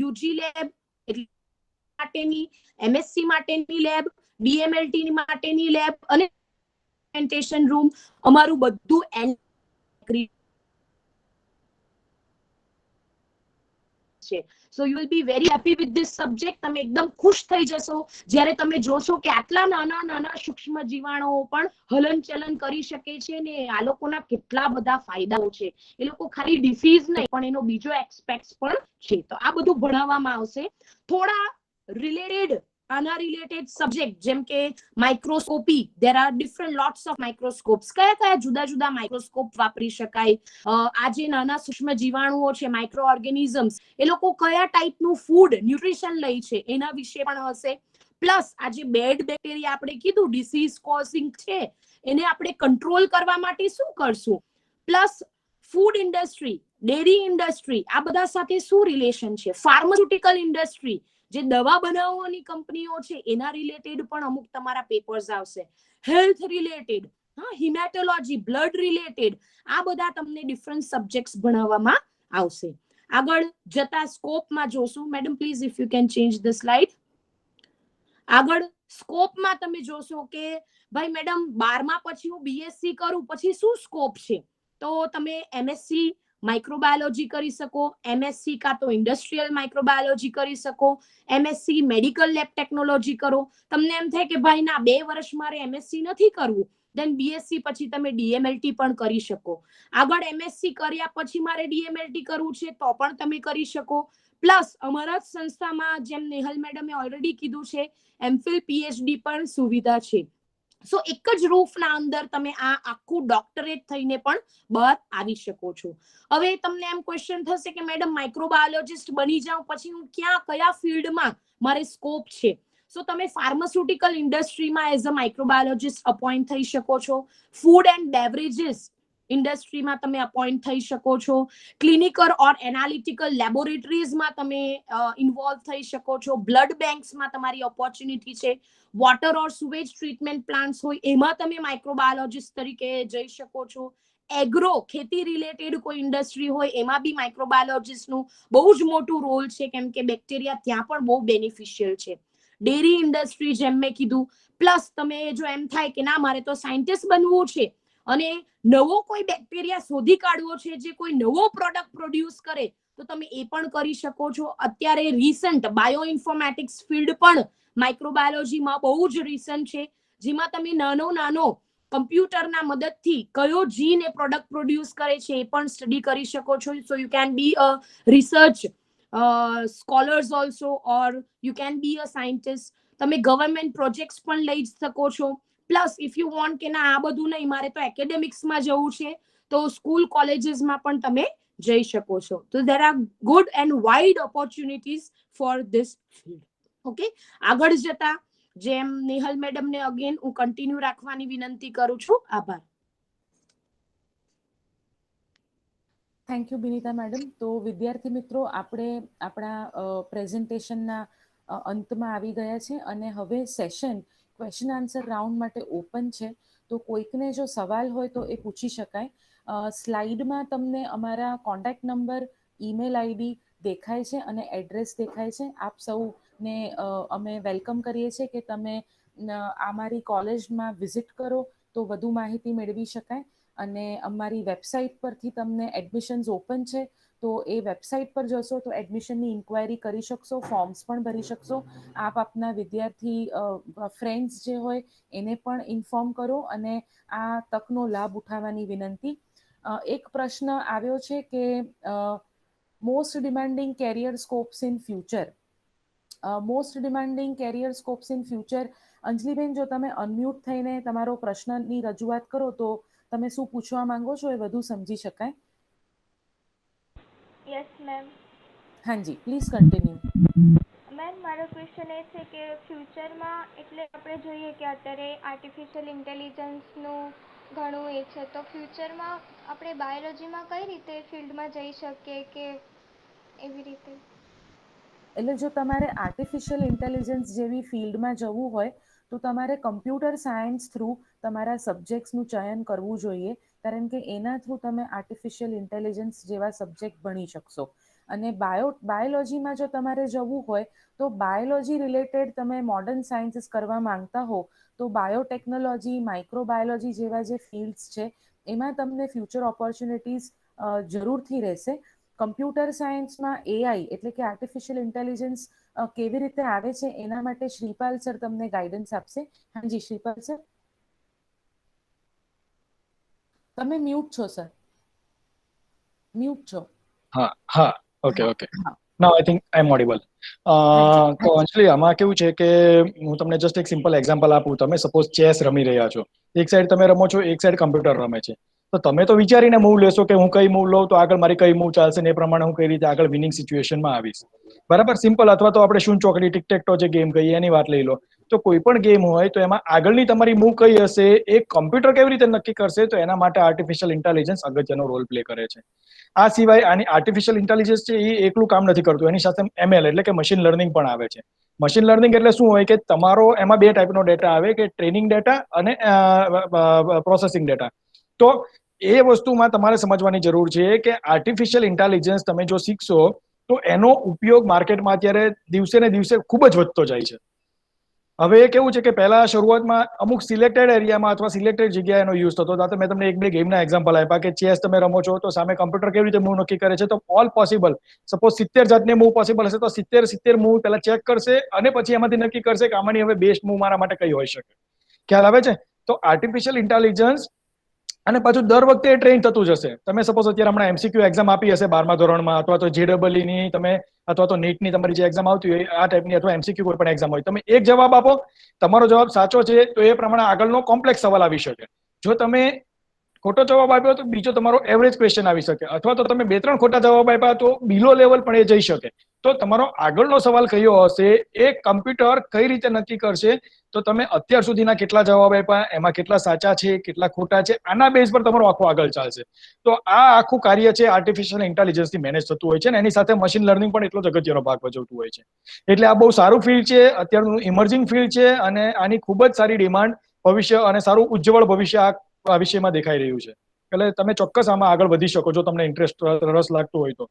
યુજી લેબ માટેની, એમએસસી માટેની લેબ, ડીએમએલટી માટેની લેબ અને પ્રેઝન્ટેશન રૂમ, અમારું બધું છે. So you will be very happy with this subject. તમે એકદમ ખુશ થઈ જશો જ્યારે તમે જોશો કે આટલા નાના નાના સૂક્ષ્મ જીવાણુઓ પણ હલનચલન કરી શકે છે ને આ લોકોના કેટલા બધા ફાયદાઓ છે. એ લોકો ખાલી ડિસીઝ નહીં પણ એનો બીજો એસ્પેક્ટ પણ છે. તો આ બધું ભણાવવામાં આવશે. થોડા રિલેટેડ, આના રિલેટેડ સબ્જેક્ટ જેમ કે microscopy, there are different lots of microscopes. કયા કયા જુદા જુદા માઇક્રોસ્કોપ વાપરી શકાય, આ જે નાના સૂક્ષ્મ જીવાણુઓ છે, માઇક્રો ઓર્ગેનિઝમ્સ, એ લોકો કયા ટાઈપનું ફૂડ, ન્યુટ્રિશન લે છે એના વિશે પણ હશે. પ્લસ આ જે બેડ બેક્ટેરિયા આપણે કીધું ડિસીઝ કોઝિંગ છે એને આપણે કંટ્રોલ કરવા માટે શું કરશું. Plus food industry, dairy industry, આ બધા સાથે શું રિલેશન છે. ફાર્માસ્યુટિકલ ઇન્ડસ્ટ્રી, જે દવા બનાવવાની કંપનીઓ છે એના રિલેટેડ પણ અમુક તમારા પેપર્સ આવશે. હેલ્થ રિલેટેડ, હા, હિમેટોલોજી, બ્લડ રિલેટેડ, આ બધા તમને ડિફરન્ટ સબ્જેક્ટ્સ ભણાવવામાં આવશે. આગળ જતા સ્કોપમાં જોશું. Madam please if you can change the slide. આગળ સ્કોપમાં તમે જોશો કે ભાઈ મેડમ 12મા પછી હું બીએસસી કરું પછી શું સ્કોપ છે, તો તમે એમએસસી માઇક્રોબાયોલોજી કરી શકો, એમએસસી કાં તો ઇન્ડસ્ટ્રીયલ માઇક્રોબાયોલોજી કરી શકો, એમએસસી મેડિકલ લેબ ટેકનોલોજી કરો. તમને એમ થાય કે ભાઈ ના 2 વર્ષ મારે એમએસસી નથી કરવું, દેન બીએસસી પછી તમે ડીએમએલટી પણ કરી શકો. આગળ એમએસસી કર્યા પછી મારે ડીએમએલટી કરવું છે તો પણ તમે કરી શકો. પ્લસ અમારા જ સંસ્થામાં જેમ નેહલ મેડમે ઓલરેડી કીધું છે, એમફિલ પીએચડી પણ સુવિધા છે. સો એક જ રૂફના અંદર તમે આ આખું ડોક્ટરેટ થઈને પણ બહાર આવી શકો છો. હવે તમને એમ ક્વેશ્ચન થશે કે મેડમ માઇક્રોબાયોલોજિસ્ટ બની જાઉં પછી હું કયા ફિલ્ડમાં મારે સ્કોપ છે. સો તમે ફાર્માસ્યુટિકલ ઇન્ડસ્ટ્રીમાં એઝ અ માઇક્રોબાયોલોજિસ્ટ અપોઇન્ટ થઈ શકો છો. ફૂડ એન્ડ બેવરેજીસ ઇન્ડસ્ટ્રીમાં તમે અપોઇન્ટ થઈ શકો છો. ક્લિનિકલ ઓર એનાલિટિકલ લેબોરેટરીઝમાં તમે ઇન્વોલ્વ થઈ શકો છો. બ્લડ બેંક્સમાં તમારી ઓપોર્ચ્યુનિટી છે. વોટર ઓર સુવેજ ટ્રીટમેન્ટ પ્લાન્ટ્સ હોય એમાં તમે માઇક્રોબાયોલોજિસ્ટ તરીકે જઈ શકો છો. એગ્રો ખેતી રિલેટેડ કોઈ ઇન્ડસ્ટ્રી હોય એમાં બી માઇક્રોબાયોલોજિસ્ટનું બહુ જ મોટું રોલ છે, કેમ કે બેક્ટેરિયા ત્યાં પણ બહુ બેનિફિશિયલ છે. ડેરી ઇન્ડસ્ટ્રી જેમ મેં કીધું. પ્લસ તમે જો એમ થાય કે ના મારે તો સાયન્ટિસ્ટ બનવું છે અને નવો કોઈ બેક્ટેરિયા શોધી કાઢવો છે જે કોઈ નવો પ્રોડક્ટ પ્રોડ્યુસ કરે, તો તમે એ પણ કરી શકો છો. અત્યારે રિસન્ટ બાયો ઇન્ફોર્મેટિક્સ ફિલ્ડ પણ માઇક્રોબાયોલોજીમાં બહુ જ રિસન્ટ છે, જેમાં તમે નાનો કમ્પ્યુટરના મદદથી કયો જીન એ પ્રોડક્ટ પ્રોડ્યુસ કરે છે એ પણ સ્ટડી કરી શકો છો. So you can be a research scholars also or you can be a scientist. તમે ગવર્મેન્ટ પ્રોજેક્ટ્સ પણ લઈ શકો છો. પ્લસ ઇફ યુ વોન્ટ કે ના આ બધું નહીં મારે તો એકેડેમિક્સમાં જવું છે, તો સ્કૂલ કોલેજીસમાં પણ તમે જઈ શકો છો. તો there are good and wide opportunities for this field. Okay, આગળ જતા જેમ નેહલ મેડમને અગેન હું કન્ટિન્યુ રાખવાની વિનંતી કરું છું. આભાર. Thank you Binita madam. તો વિદ્યાર્થી મિત્રો, આપણે આપણા પ્રેઝન્ટેશનના અંતમાં આવી ગયા છે અને હવે સેશન ક્વેશ્ચન આન્સર રાઉન્ડ માટે ઓપન છે. તો કોઈકને જો સવાલ હોય તો એ પૂછી શકાય. સ્લાઇડમાં તમને અમારા કોન્ટેક્ટ નંબર, ઈમેલ આઈડી દેખાય છે અને એડ્રેસ દેખાય છે. આપ સૌને અમે વેલકમ કરીએ છીએ કે તમે અમારી કોલેજમાં વિઝિટ કરો તો વધુ માહિતી મેળવી શકાય. અને અમારી વેબસાઇટ પરથી તમને એડમિશન્સ ઓપન છે, તો એ વેબસાઇટ પર જશો તો એડમિશનની ઇન્ક્વાયરી કરી શકશો, ફોર્મ્સ પણ ભરી શકશો. આપ આપના વિદ્યાર્થી ફ્રેન્ડ્સ જે હોય એને પણ ઇન્ફોર્મ કરો અને આ તકનો લાભ ઉઠાવવાની વિનંતી. એક પ્રશ્ન આવ્યો છે કે most demanding career scopes in future. Most demanding career scopes in future. અંજલિબેન, જો તમે અનમ્યુટ થઈને તમારો પ્રશ્નની રજૂઆત કરો તો તમે શું પૂછવા માંગો છો એ વધુ સમજી શકાય. Yes ma'am. હા જી, પ્લીઝ કન્ટિન્યુ. મેમ, મારો ક્વેશ્ચન એ છે કે ફ્યુચરમાં એટલે આપણે જોઈએ કે અત્યારે આર્ટિફિશિયલ ઇન્ટેલિજન્સનું ઘણું એ છે, તો ફ્યુચરમાં આપણે બાયોલોજીમાં કઈ રીતે ફિલ્ડમાં જઈ શકીએ કે એવી રીતે? એટલે જો તમારે આર્ટિફિશિયલ ઇન્ટેલિજન્સ જેવી ફિલ્ડમાં જવું હોય તો તમારે કમ્પ્યુટર સાયન્સ થ્રુ તમારા સબ્જેક્ટ્સનું ચયન કરવું જોઈએ, કારણ કે એના થ્રુ તમે આર્ટિફિશિયલ ઇન્ટેલિજન્સ જેવા સબ્જેક્ટ ભણી શકશો. અને બાયોલોજીમાં જો તમારે જવું હોય તો બાયોલોજી રિલેટેડ તમે મોડર્ન સાયન્સીસ કરવા માંગતા હો તો બાયોટેકનોલોજી, માઇક્રોબાયોલોજી જેવા જે ફિલ્ડ્સ છે એમાં તમને ફ્યુચર ઓપોર્ચ્યુનિટીઝ જરૂરથી રહેશે. કમ્પ્યુટર સાયન્સમાં એઆઈ એટલે કે આર્ટિફિશિયલ ઇન્ટેલિજન્સ કેવી રીતે આવે છે એના માટે શ્રીપાલ સર તમને ગાઈડન્સ આપશે. હા જી શ્રીપાલ સર. તમે મ્યુટ છો સર, મ્યુટ છો. હા, okay. Now I think I am audible. તો અંજલિ, આમાં કેવું છે કે હું તમને જસ્ટ એક સિમ્પલ એક્ઝામ્પલ આપું. તમે સપોઝ ચેસ રમી રહ્યા છો, એક સાઈડ તમે રમો છો, એક સાઈડ કમ્પ્યુટર રમે છે. તો તમે તો વિચારીને મૂવ લેશો કે હું કઈ મૂવ લઉં તો આગળ મારી કઈ મૂવ ચાલશે ને એ પ્રમાણે હું કઈ રીતે આગળ વિનિંગ સિચ્યુએશનમાં આવીશ. બરાબર, સિમ્પલ. અથવા તો આપણે શું ચોકડી ટિક ટેક ટો જે ગેમ કહીએ એની વાત લઈ લો. તો કોઈ પણ ગેમ હોય તો એમાં આગળની તમારી મૂવ કઈ હશે એ કમ્પ્યુટર કેવી રીતે નક્કી કરશે, તો એના માટે આર્ટિફિશિયલ ઇન્ટેલિજન્સ અગત્યનો રોલ પ્લે કરે છે. આ સિવાય આની આર્ટિફિશિયલ ઇન્ટેલિજન્સ છે એ એકલું કામ નથી કરતું, એની સાથે એમએલ એટલે કે મશીન લર્નિંગ પણ આવે છે. મશીન લર્નિંગ એટલે શું હોય કે તમારો એમાં 2 ટાઈપનો ડેટા આવે, કે ટ્રેનિંગ ડેટા અને પ્રોસેસિંગ ડેટા. તો એ વસ્તુમાં તમારે સમજવાની જરૂર છે કે આર્ટિફિશિયલ ઇન્ટેલિજન્સ તમે જો શીખશો તો એનો ઉપયોગ માર્કેટમાં અત્યારે દિવસે ને દિવસે ખૂબ જ વધતો જાય છે. હવે એ કેવું છે કે પહેલા શરૂઆતમાં અમુક સિલેક્ટેડ એરિયામાં અથવા સિલેક્ટેડ જગ્યાએ એનો યુઝ થતો. તો મેં તમને એક બે ગેમના એક્ઝામ્પલ આપ્યા કે ચેસ તમે રમો છો તો સામે કમ્પ્યુટર કેવી રીતે મૂવ નક્કી કરે છે. તો ઓલ પોસિબલ, સપોઝ 70 જાતની મૂવ પોસિબલ હશે તો 70 મૂવ પહેલા ચેક કરશે અને પછી એમાંથી નક્કી કરશે કે આમાંની હવે બેસ્ટ મૂવ મારા માટે કઈ હોઈ શકે. ખ્યાલ આવે છે? તો આર્ટિફિશિયલ ઇન્ટેલિજન્સ અને પાછું દર વખતે ટ્રેન થતું જશે. તમે સપોઝ અત્યારે હમણાં MCQ એક્ઝામ આપી હશે 12મા ધોરણમાં, અથવા તો JEE ની તમે અથવા તો નીટની તમારી જે એક્ઝામ આવતી હોય આ ટાઈપની, અથવા MCQ કોઈ પણ એક્ઝામ હોય, તમે એક જવાબ આપો, તમારો જવાબ સાચો છે તો એ પ્રમાણે આગળનો કોમ્પ્લેક્સ સવાલ આવી શકે. જો તમે ખોટો જવાબ આપ્યો તો બીજો તમારો એવરેજ ક્વેશ્ચન આવી શકે, અથવા તો તમે 2-3 ખોટા જવાબ આપ્યા તો બિલો લેવલ પણ એ જઈ શકે. તો તમારો આગળનો સવાલ કયો હશે એ કમ્પ્યુટર કઈ રીતે નક્કી કરશે? તો તમે અત્યાર સુધીના કેટલા જવાબ આપ્યા, એમાં કેટલા સાચા છે, કેટલા ખોટા છે, આના બેઝ પર તમારો આખો આગળ ચાલશે. તો આ આખું કાર્ય છે આર્ટિફિશિયલ ઇન્ટેલિજન્સથી મેનેજ થતું હોય છે, અને એની સાથે મશીન લર્નિંગ પણ એટલો જ અગત્યનો ભાગ ભજવતું હોય છે. એટલે આ બહુ સારું ફિલ્ડ છે, અત્યારનું ઇમર્જિંગ ફિલ્ડ છે, અને આની ખૂબ જ સારી ડિમાન્ડ ભવિષ્ય અને સારું ઉજ્જવળ ભવિષ્ય આ વિષયમાં દેખાઈ રહ્યું છે. એટલે તમે ચોક્કસ આમાં આગળ વધી શકો જો તમને રસ લાગતો હોય તો.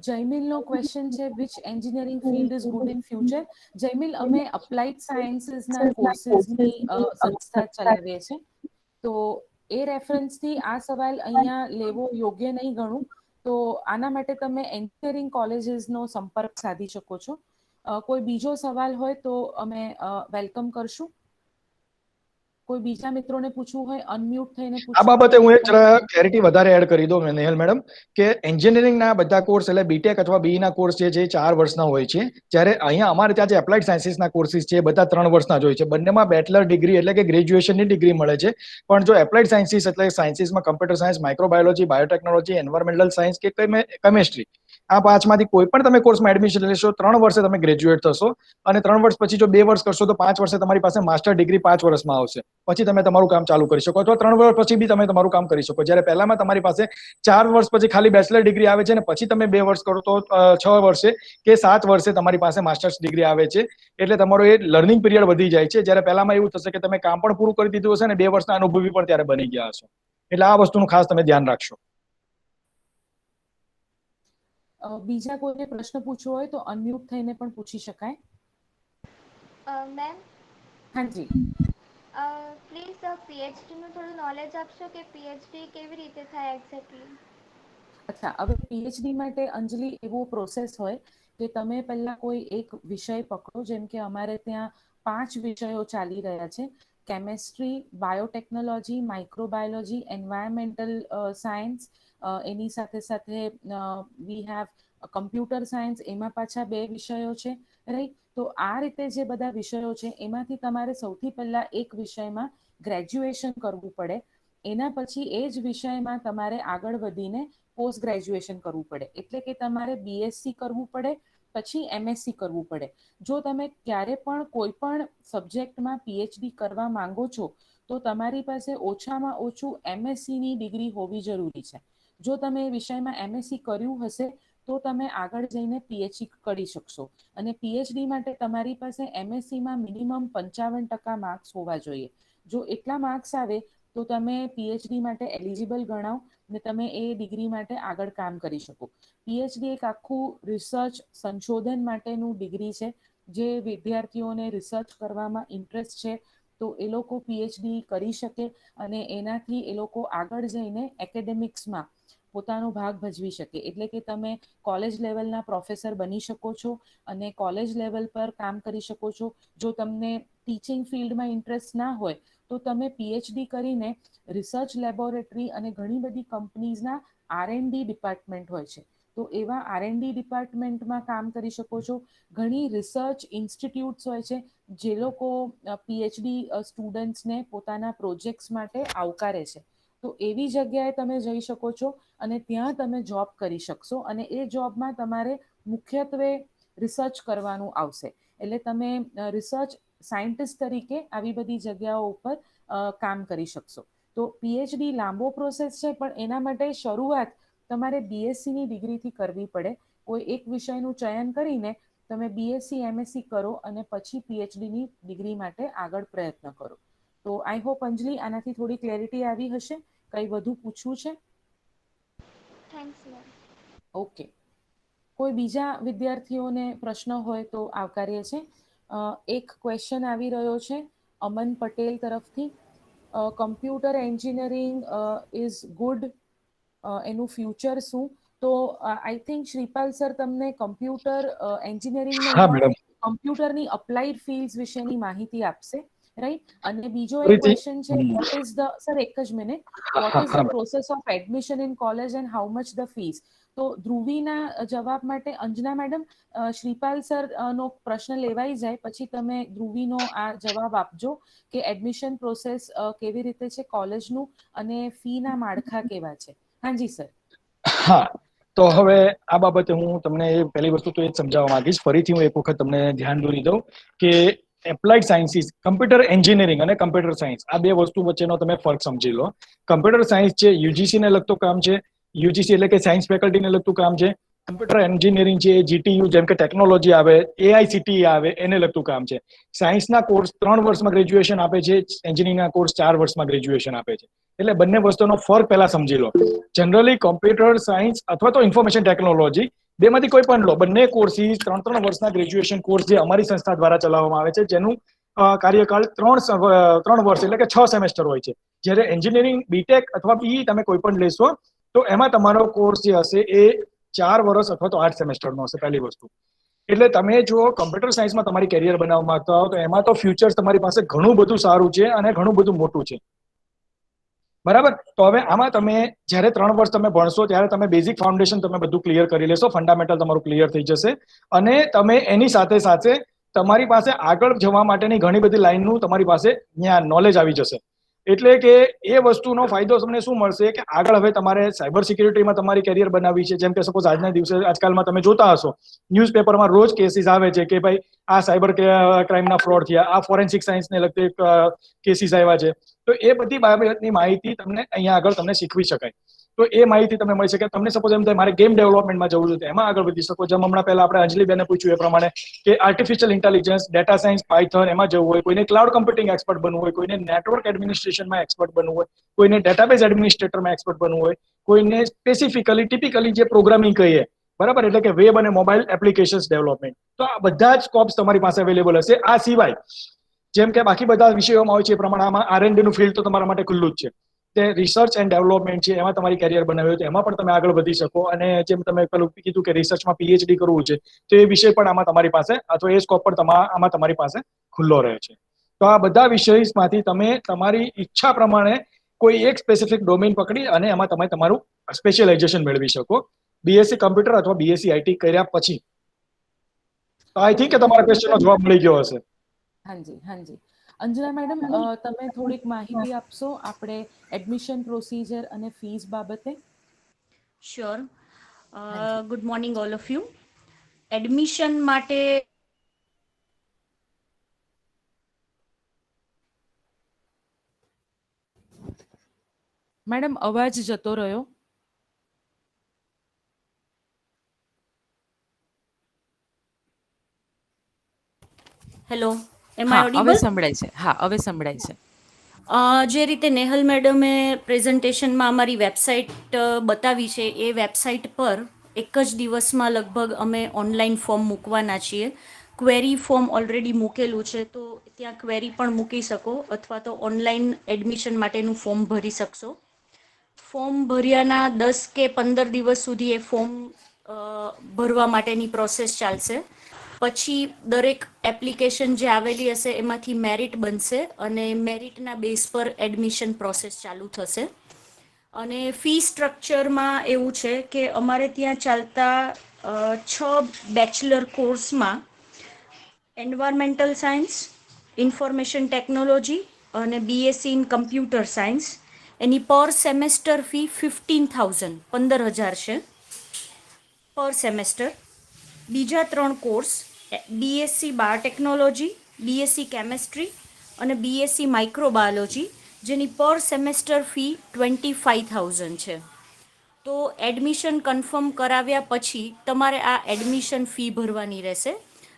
જયમિલનો ક્વેશ્ચન છે, which engineering field is good in future? Jaymil, અમે અપ્લાઇડ સાયન્સીસના કોર્સિસની સંસ્થા ચલાવીએ છીએ, તો એ રેફરન્સથી આ સવાલ અહીંયા લેવો યોગ્ય નહીં ગણું. તો આના માટે તમે એન્જિનિયરિંગ કોલેજીસનો સંપર્ક સાધી શકો છો. કોઈ બીજો સવાલ હોય તો અમે વેલકમ કરશું. કોઈ બીજા મિત્રોને પૂછવું હોય અનમ્યુટ થઈને આ પૂછી બાબતે હું એક શકો. જરા ક્લેરિટી વધારે એડ કરી દઉં નેહલ મેડમ, કે એન્જિનિયરિંગના બધા કોર્સ એટલે બીટેક અથવા BE ના કોર્સ છે જે 4 વર્ષના હોય છે, જ્યારે અહીંયા અમારે ત્યાં જે એપ્લાઇડ સાયન્સીસના કોર્સિસ છે બધા 3 વર્ષના જ હોય છે. બંનેમાં બેચલર ડિગ્રી એટલે કે ગ્રેજ્યુએશનની ડિગ્રી મળે છે. પણ જો એપ્લાઇડ સાયન્સીસ એટલે સાયન્સીસમાં computer science, microbiology, biotechnology, environmental science કે કેમેસ્ટ્રી, આ 5માંથી કોઈ પણ તમે કોર્સમાં એડમિશન લેશો 3 વર્ષે તમે ગ્રેજ્યુએટ થશો, અને 3 વર્ષ પછી જો 2 વર્ષ કરશો તો 5 વર્ષે તમારી પાસે માસ્ટર ડિગ્રી 5 વર્ષમાં આવશે. પછી તમે તમારું કામ ચાલુ કરી શકો, અથવા 3 વર્ષ પછી બી તમે તમારું કામ કરી શકો. જ્યારે પહેલામાં તમારી પાસે 4 વર્ષ પછી ખાલી બેચલર ડિગ્રી આવે છે, અને પછી તમે 2 વર્ષ કરો તો 6 વર્ષે કે 7 વર્ષે તમારી પાસે માસ્ટર્સ ડિગ્રી આવે છે. એટલે તમારો એ લર્નિંગ પીરિયડ વધી જાય છે. જ્યારે પહેલામાં એવું થશે કે તમે કામ પણ પૂરું કરી દીધું હશે અને 2 વર્ષના અનુભવી પણ ત્યારે બની ગયા હશો. એટલે આ વસ્તુનું ખાસ તમે ધ્યાન રાખશો. બીજા કોઈને પ્રશ્ન પૂછવો હોય તો અનમ્યુટ થઈને પણ પૂછી શકાય. મેમ, હાજી, પ્લીઝ PhD નું થોડું નોલેજ આપશો કે PhD કેવી રીતે થાય એક્ઝેક્ટલી? અચ્છા, હવે PhD માટે અંજલિ એવો પ્રોસેસ હોય કે તમે પહેલા કોઈ એક વિષય પકડો. જેમ કે અમારે ત્યાં 5 વિષયો ચાલી રહ્યા છે: chemistry, biotechnology, microbiology, environmental science, એની સાથે સાથે વી હેવ કમ્પ્યુટર સાયન્સ, એમાં પાછા 2 વિષયો છે, રાઈટ? તો આ રીતે જે બધા વિષયો છે એમાંથી તમારે સૌથી પહેલા એક વિષયમાં ગ્રેજ્યુએશન કરવું પડે. એના પછી એ જ વિષયમાં તમારે આગળ વધીને પોસ્ટ ગ્રેજ્યુએશન કરવું પડે. એટલે કે તમારે BSc કરવું પડે, પછી MSc કરવું પડે. જો તમે ક્યારે પણ કોઈ પણ સબ્જેક્ટમાં PhD કરવા માંગો છો તો તમારી પાસે ઓછામાં ઓછું MSc ની ડિગ્રી હોવી જરૂરી છે. જો તમે એ વિષયમાં MSc કર્યું હશે તો તમે આગળ જઈને PhD કરી શકશો. અને PhD માટે તમારી પાસે MSc માં મિનિમમ 55% માર્ક્સ હોવા જોઈએ. જો એટલા માર્ક્સ આવે તો તમે PhD માટે એલિજિબલ ગણાવ ને તમે એ ડિગ્રી માટે આગળ કામ કરી શકો. PhD એક આખું રિસર્ચ સંશોધન માટેનું ડિગ્રી છે. જે વિદ્યાર્થીઓને રિસર્ચ કરવામાં ઇન્ટરેસ્ટ છે તો એ લોકો PhD કરી શકે, અને એનાથી એ લોકો આગળ જઈને એકેડેમિક્સમાં પોતાનો ભાગ ભજવી શકે. એટલે કે તમે કોલેજ લેવલના પ્રોફેસર બની શકો છો અને કોલેજ લેવલ પર કામ કરી શકો છો. જો તમને ટીચિંગ ફિલ્ડમાં ઇન્ટરેસ્ટ ના હોય તો તમે PhD કરીને રિસર્ચ લેબોરેટરી અને ઘણી બધી કંપનીઝના R&D ડિપાર્ટમેન્ટ હોય છે, તો એવા R&D ડિપાર્ટમેન્ટમાં કામ કરી શકો છો. ઘણી રિસર્ચ ઇન્સ્ટિટ્યૂટ્સ હોય છે જે લોકો PhD સ્ટુડન્ટ્સને પોતાના પ્રોજેક્ટ્સ માટે આવકારે છે. તો એવી જગ્યાએ તમે જઈ શકો છો અને ત્યાં તમે જોબ કરી શકશો, અને એ જોબમાં તમારે મુખ્યત્વે રિસર્ચ કરવાનું આવશે. એટલે તમે રિસર્ચ સાયન્ટિસ્ટ તરીકે આવી બધી જગ્યાઓ ઉપર કામ કરી શકશો. તો PhD લાંબો પ્રોસેસ છે, પણ એના માટે શરૂઆત તમારે BSc ની ડિગ્રીથી કરવી પડે. કોઈ એક વિષયનું ચયન કરીને તમે BSc MSc કરો અને પછી PhD ની ડિગ્રી માટે આગળ પ્રયત્ન કરો. તો આઈ હોપ અંજલિ આનાથી થોડી ક્લેરિટી આવી હશે. કંઈ વધુ પૂછવું છે? Thanks ma'am. ઓકે, કોઈ બીજા વિદ્યાર્થીઓને પ્રશ્ન હોય તો આવકાર્ય છે. એક ક્વેશ્ચન આવી રહ્યો છે અમન પટેલ તરફથી. કમ્પ્યુટર એન્જિનિયરિંગ ઇઝ ગુડ, એનું ફ્યુચર શું? તો આઈ થિંક શ્રીપાલ સર તમને કમ્પ્યુટર એન્જિનિયરિંગને હા ઉપરાંત મેડમ. કમ્પ્યુટરની અપ્લાઇડ ફિલ્ડ્સ વિશેની માહિતી આપશે, રાઈટ? અને બીજો એક ફરીથી ક્વેશ્ચન છે, વોટ ઇઝ ધ, સર એક જ મિનિટ, હા વોટ હા ઇઝ હા the madam. Process of admission in college and how much the fees? તો ધ્રુવીના જવાબ માટે અંજના મેડમ, શ્રીપાલ સર નો પ્રશ્ન લેવાઈ જાય પછી તમે ધ્રુવીનો આ જવાબ આપજો કે એડમિશન પ્રોસેસ કેવી રીતે છે કોલેજનું અને ફીના માળખા કેવા છે. હાજી સર. હા, તો હવે આ બાબતે હું તમને પહેલી વસ્તુ તો એ જ સમજાવવા માંગીશ. ફરીથી હું એક વખત તમને ધ્યાન દોરી દઉં કે એપ્લાઇડ સાયન્સીસ, કમ્પ્યુટર એન્જિનિયરિંગ અને કમ્પ્યુટર સાયન્સ, આ બે વસ્તુ વચ્ચેનો તમે ફરક સમજી લો. કમ્પ્યુટર સાયન્સ છે યુજીસી ને લગતું કામ છે, યુજીસી એટલે કે સાયન્સ ફેકલ્ટીને લગતું કામ છે. કમ્પ્યુટર એન્જિનિયરિંગ છે એ જીટીયુ જેમ કે ટેકનોલોજી આવે, એઆઈસીટી આવે, એને લગતું કામ છે. સાયન્સના કોર્સ 3 વર્ષમાં ગ્રેજ્યુએશન આપે છે, એન્જિનિયરિંગના કોર્સ 4 વર્ષમાં ગ્રેજ્યુએશન આપે છે. એટલે બંને વસ્તુનો ફરક પહેલા સમજી લો. જનરલી કોમ્પ્યુટર સાયન્સ અથવા તો ઇન્ફોર્મેશન ટેકનોલોજી બેમાંથી કોઈ પણ લો, બંને કોર્સીસ 3 વર્ષના ગ્રેજ્યુએશન કોર્સ જે અમારી સંસ્થા દ્વારા ચલાવવામાં આવે છે, જેનું કાર્યકાળ 3 વર્ષ એટલે કે 6 સેમેસ્ટર હોય છે. જ્યારે એન્જિનિયરિંગ, બીટેક અથવા બીઈ તમે કોઈ પણ લેશો તો એમાં તમારો કોર્સ જે હશે એ 4 વર્ષ અથવા તો 8 સેમેસ્ટરનો હશે. પહેલી વસ્તુ એટલે તમે જો કમ્પ્યુટર સાયન્સમાં તમારી કેરિયર બનાવવા માંગતા હો તો એમાં તો ફ્યુચર્સ તમારી પાસે ઘણું બધું સારું છે અને ઘણું બધું મોટું છે. બરાબર. તો હવે આમાં તમે જ્યારે 3 વર્ષ તમે ભણશો ત્યારે તમે બેઝિક ફાઉન્ડેશન તમે બધું ક્લિયર કરી લેશો, ફંડામેન્ટલ તમારું ક્લિયર થઈ જશે અને તમે એની સાથે સાથે તમારી પાસે આગળ જવા માટેની ઘણી બધી લાઈનનું તમારી પાસે જ્ઞાન, નોલેજ આવી જશે. એટલે કે એ વસ્તુનો ફાયદો તમને શું મળશે કે આગળ હવે તમારે સાયબર સિક્યુરિટીમાં તમારી કેરિયર બનાવવી છે. જેમ કે સપોઝ આજના દિવસે આજકાલમાં તમે જોતા હશો ન્યૂઝપેપરમાં રોજ કેસીસ આવે છે કે ભાઈ આ સાયબર ક્રાઇમના ફ્રોડ થયા, આ ફોરેન્સિક સાયન્સને લગતી કેસીસ આવ્યા છે. તો એ બધી બાબતની માહિતી તમને અહીંયા આગળ તમને શીખવી શકાય. તો એ માહિતી તમને મળી શકે. તમને સપોઝ એમ થાય મારે ગેમ ડેવલપમેન્ટમાં જવું છે તો એમાં આગળ વધી શકો. જેમ હમણાં પહેલા આપણે અંજલિબેને પૂછ્યું એ પ્રમાણે કે artificial intelligence, data science, Python એમાં જવું હોય, કોઈને ક્લાઉડ કમ્પ્યુટિંગ એક્સપર્ટ બનવું હોય, કોઈને નેટવર્ક એડમિનિસ્ટ્રેશનમાં એક્સપર્ટ બનવું હોય, કોઈને ડેટાબેઝ એડમિનિસ્ટ્રેટરમાં એક્સપર્ટ બનવું હોય, કોઈને સ્પેસિફિકલી ટિપિકલી જે પ્રોગ્રામિંગ કહીએ, બરાબર, એટલે કે વેબ અને મોબાઈલ એપ્લિકેશન્સ ડેવલપમેન્ટ, તો આ બધા જ સ્કોપ્સ તમારી પાસે અવેલેબલ હશે. આ સિવાય જેમ કે બાકી બધા વિષયોમાં હોય છે એ પ્રમાણે આમાં આરએનડી નું ફિલ્ડ તો તમારા માટે ખુલ્લું જ છે. તે રિસર્ચ એન્ડ ડેવલપમેન્ટ છે, એમાં તમારી કેરિયર બનાવ્યું તો એમાં પણ તમે આગળ વધી શકો. અને જેમ તમે પેલું કીધું કે રિસર્ચમાં પીએચડી કરવું છે તો એ વિષય પણ આમાં તમારી પાસે અથવા એ સ્કોપ પણ આમાં તમારી પાસે ખુલ્લો રહે છે. તો આ બધા વિષયમાંથી તમે તમારી ઈચ્છા પ્રમાણે કોઈ એક સ્પેસિફિક ડોમેન પકડી અને એમાં તમે તમારું સ્પેશિયલાઇઝેશન મેળવી શકો બીએસસી કમ્પ્યુટર અથવા બીએસસી આઈટી કર્યા પછી. તો આઈ થિંક કે તમારા ક્વેશ્ચનનો જવાબ મળી ગયો હશે. હાજી, હાજી. અંજના મેડમ, તમે થોડીક માહિતી આપશો આપણે એડમિશન પ્રોસિજર અને ફીસ બાબતે? શ્યોર. હાજી. Good morning all of you. Admission માટે મેડમ અવાજ જતો રહ્યો. હેલો, એમ હા, આઈ હવે ઓડિબલ? સંભળાય છે. હા, હવે સંભળાય છે. જે રીતે નેહલ મેડમે પ્રેઝન્ટેશનમાં અમારી વેબસાઇટ બતાવી છે એ વેબસાઇટ પર એક જ દિવસમાં લગભગ અમે ઓનલાઈન ફોર્મ મૂકવાના છીએ. ક્વેરી ફોર્મ ઓલરેડી મૂકેલું છે તો ત્યાં ક્વેરી પણ મૂકી શકો અથવા તો ઓનલાઈન એડમિશન માટેનું ફોર્મ ભરી શકશો. ફોર્મ ભર્યાના 10 કે 15 દિવસ સુધી એ ફોર્મ ભરવા માટેની પ્રોસેસ ચાલશે. પછી દરેક એપ્લિકેશન જે આવેલી હશે એમાંથી મેરિટ બનશે અને મેરિટના બેઝ પર એડમિશન પ્રોસેસ ચાલુ થશે. અને ફી સ્ટ્રક્ચરમાં એવું છે કે અમારે ત્યાં ચાલતા 6 બેચલર કોર્સમાં એન્વાયરમેન્ટલ સાયન્સ, ઇન્ફોર્મેશન ટેકનોલોજી અને બીએસસી ઇન કમ્પ્યુટર સાયન્સ, એની પર સેમેસ્ટર ફી 15,000 છે પર સેમેસ્ટર. બીજા 3 course BSc biotechnology, BSc chemistry અને બીએસસી માઇક્રોબાયોલોજી, જેની પર સેમેસ્ટર ફી 25,000 છે. તો એડમિશન કન્ફર્મ કરાવ્યા પછી તમારે આ એડમિશન ફી ભરવાની રહેશે.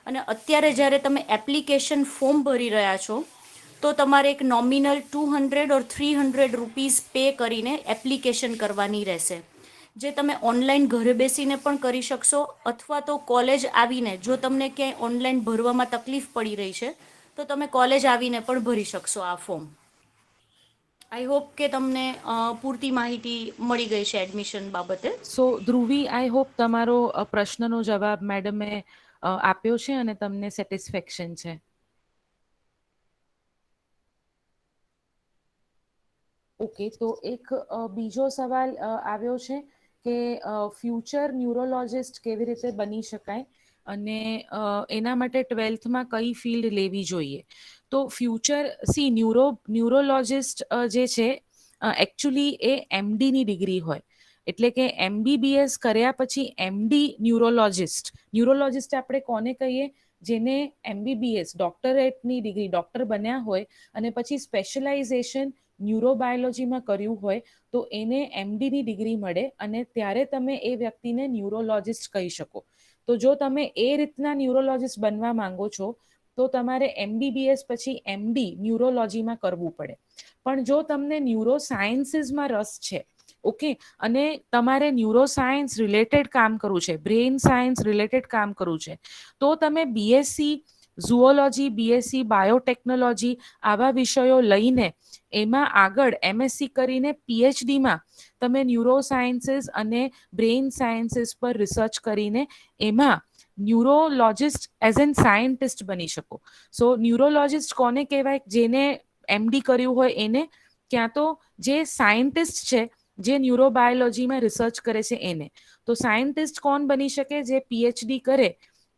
અને અત્યારે જ્યારે તમે એપ્લિકેશન ફોર્મ ભરી રહ્યા છો તો તમારે એક નોમિનલ 200 ઓર 300 રૂપીઝ પે કરીને એપ્લિકેશન કરવાની રહેશે. જે તમે ઓનલાઈન ઘરે બેસીને પણ કરી શકશો, અથવા તો કોલેજ આવીને જો તમને ક્યાંય ઓનલાઈન ભરવામાં તકલીફ પડી રહી છે તો તમે કોલેજ આવીને પણ ભરી શકશો આ ફોર્મ. આઈ હોપ કે તમને પૂરતી માહિતી મળી ગઈ છે એડમિશન બાબતે. સો ધ્રુવી, આઈ હોપ તમારો પ્રશ્નનો જવાબ મેડમે આપ્યો છે અને તમને સેટિસ્ફેક્શન છે. ઓકે, તો એક બીજો સવાલ આવ્યો છે કે ફ્યુચર ન્યુરોલોજિસ્ટ કેવી રીતે બની શકાય અને એના માટે 12થમાં કઈ ફિલ્ડ લેવી જોઈએ. તો ફ્યુચર ન્યુરોલોજિસ્ટ જે છે એકચ્યુઅલી એ એમડીની ડિગ્રી હોય, એટલે કે MBBS કર્યા પછી MD ન્યુરોલોજિસ્ટ આપણે કોને કહીએ, જેને MBBS ડોક્ટરેટની ડિગ્રી, ડોક્ટર બન્યા હોય અને પછી સ્પેશિયલાઇઝેશન ન્યુરોબાયોલોજીમાં કર્યું હોય તો એને MDની ડિગ્રી મળે અને ત્યારે તમે એ વ્યક્તિને ન્યુરોલોજિસ્ટ કહી શકો. તો જો તમે એ રીતના ન્યુરોલોજિસ્ટ બનવા માંગો છો તો તમારે MBBS પછી MD ન્યુરોલોજીમાં કરવું પડે. પણ જો તમને ન્યુરોસાયન્સીસમાં રસ છે, ઓકે, અને તમારે ન્યુરોસાયન્સ રિલેટેડ કામ કરવું છે, બ્રેઇન સાયન્સ રિલેટેડ કામ કરવું છે, તો તમે BSc ઝુઓલોજી, BSc બાયોટેકનોલોજી આવા વિષયો લઈને એમાં આગળ MSc કરીને PhDમાં તમે ન્યુરોસાયન્સીસ અને બ્રેઇન સાયન્સીસ પર રિસર્ચ કરીને એમાં ન્યુરોલોજિસ્ટ એઝ એન સાયન્ટિસ્ટ બની શકો. સો ન્યુરોલોજિસ્ટ કોને કહેવાય? જેને MD કર્યું હોય એને, ક્યાં તો જે સાયન્ટિસ્ટ છે જે ન્યુરોબાયોલોજીમાં રિસર્ચ કરે છે એને. તો સાયન્ટિસ્ટ કોણ બની શકે? જે PhD કરે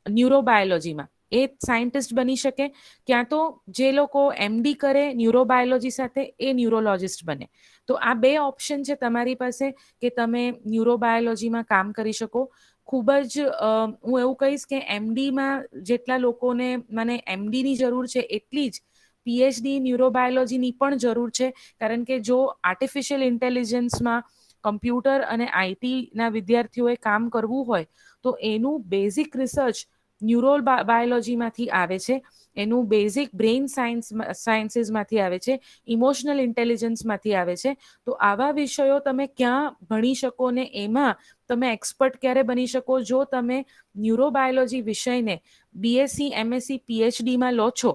ન્યુરોબાયોલોજીમાં, એ સાયન્ટિસ્ટ બની શકે. ક્યાં તો જે લોકો MD કરે ન્યુરોબાયોલોજી સાથે, એ ન્યુરોલોજિસ્ટ બને. તો આ બે ઓપ્શન છે તમારી પાસે કે તમે ન્યુરોબાયોલોજીમાં કામ કરી શકો. ખૂબ જ હું એવું કહીશ કે MDમાં જેટલા લોકોને મને MDની જરૂર છે એટલી જ PhD ન્યુરોબાયોલોજીની પણ જરૂર છે. કારણ કે જો આર્ટિફિશિયલ ઇન્ટેલિજન્સમાં કમ્પ્યુટર અને IT ના વિદ્યાર્થીઓએ કામ કરવું હોય તો એનું બેઝિક રિસર્ચ ન્યુરોબાયોલોજીમાંથી આવે છે, એનું બેઝિક બ્રેઇન સાયન્સીસમાંથી આવે છે, ઇમોશનલ ઇન્ટેલિજન્સમાંથી આવે છે. તો આવા વિષયો તમે ક્યાં ભણી શકો ને એમાં તમે એક્સપર્ટ ક્યારે બની શકો? જો તમે ન્યુરોબાયોલોજી વિષયને BSc, MSc, PhDમાં લો છો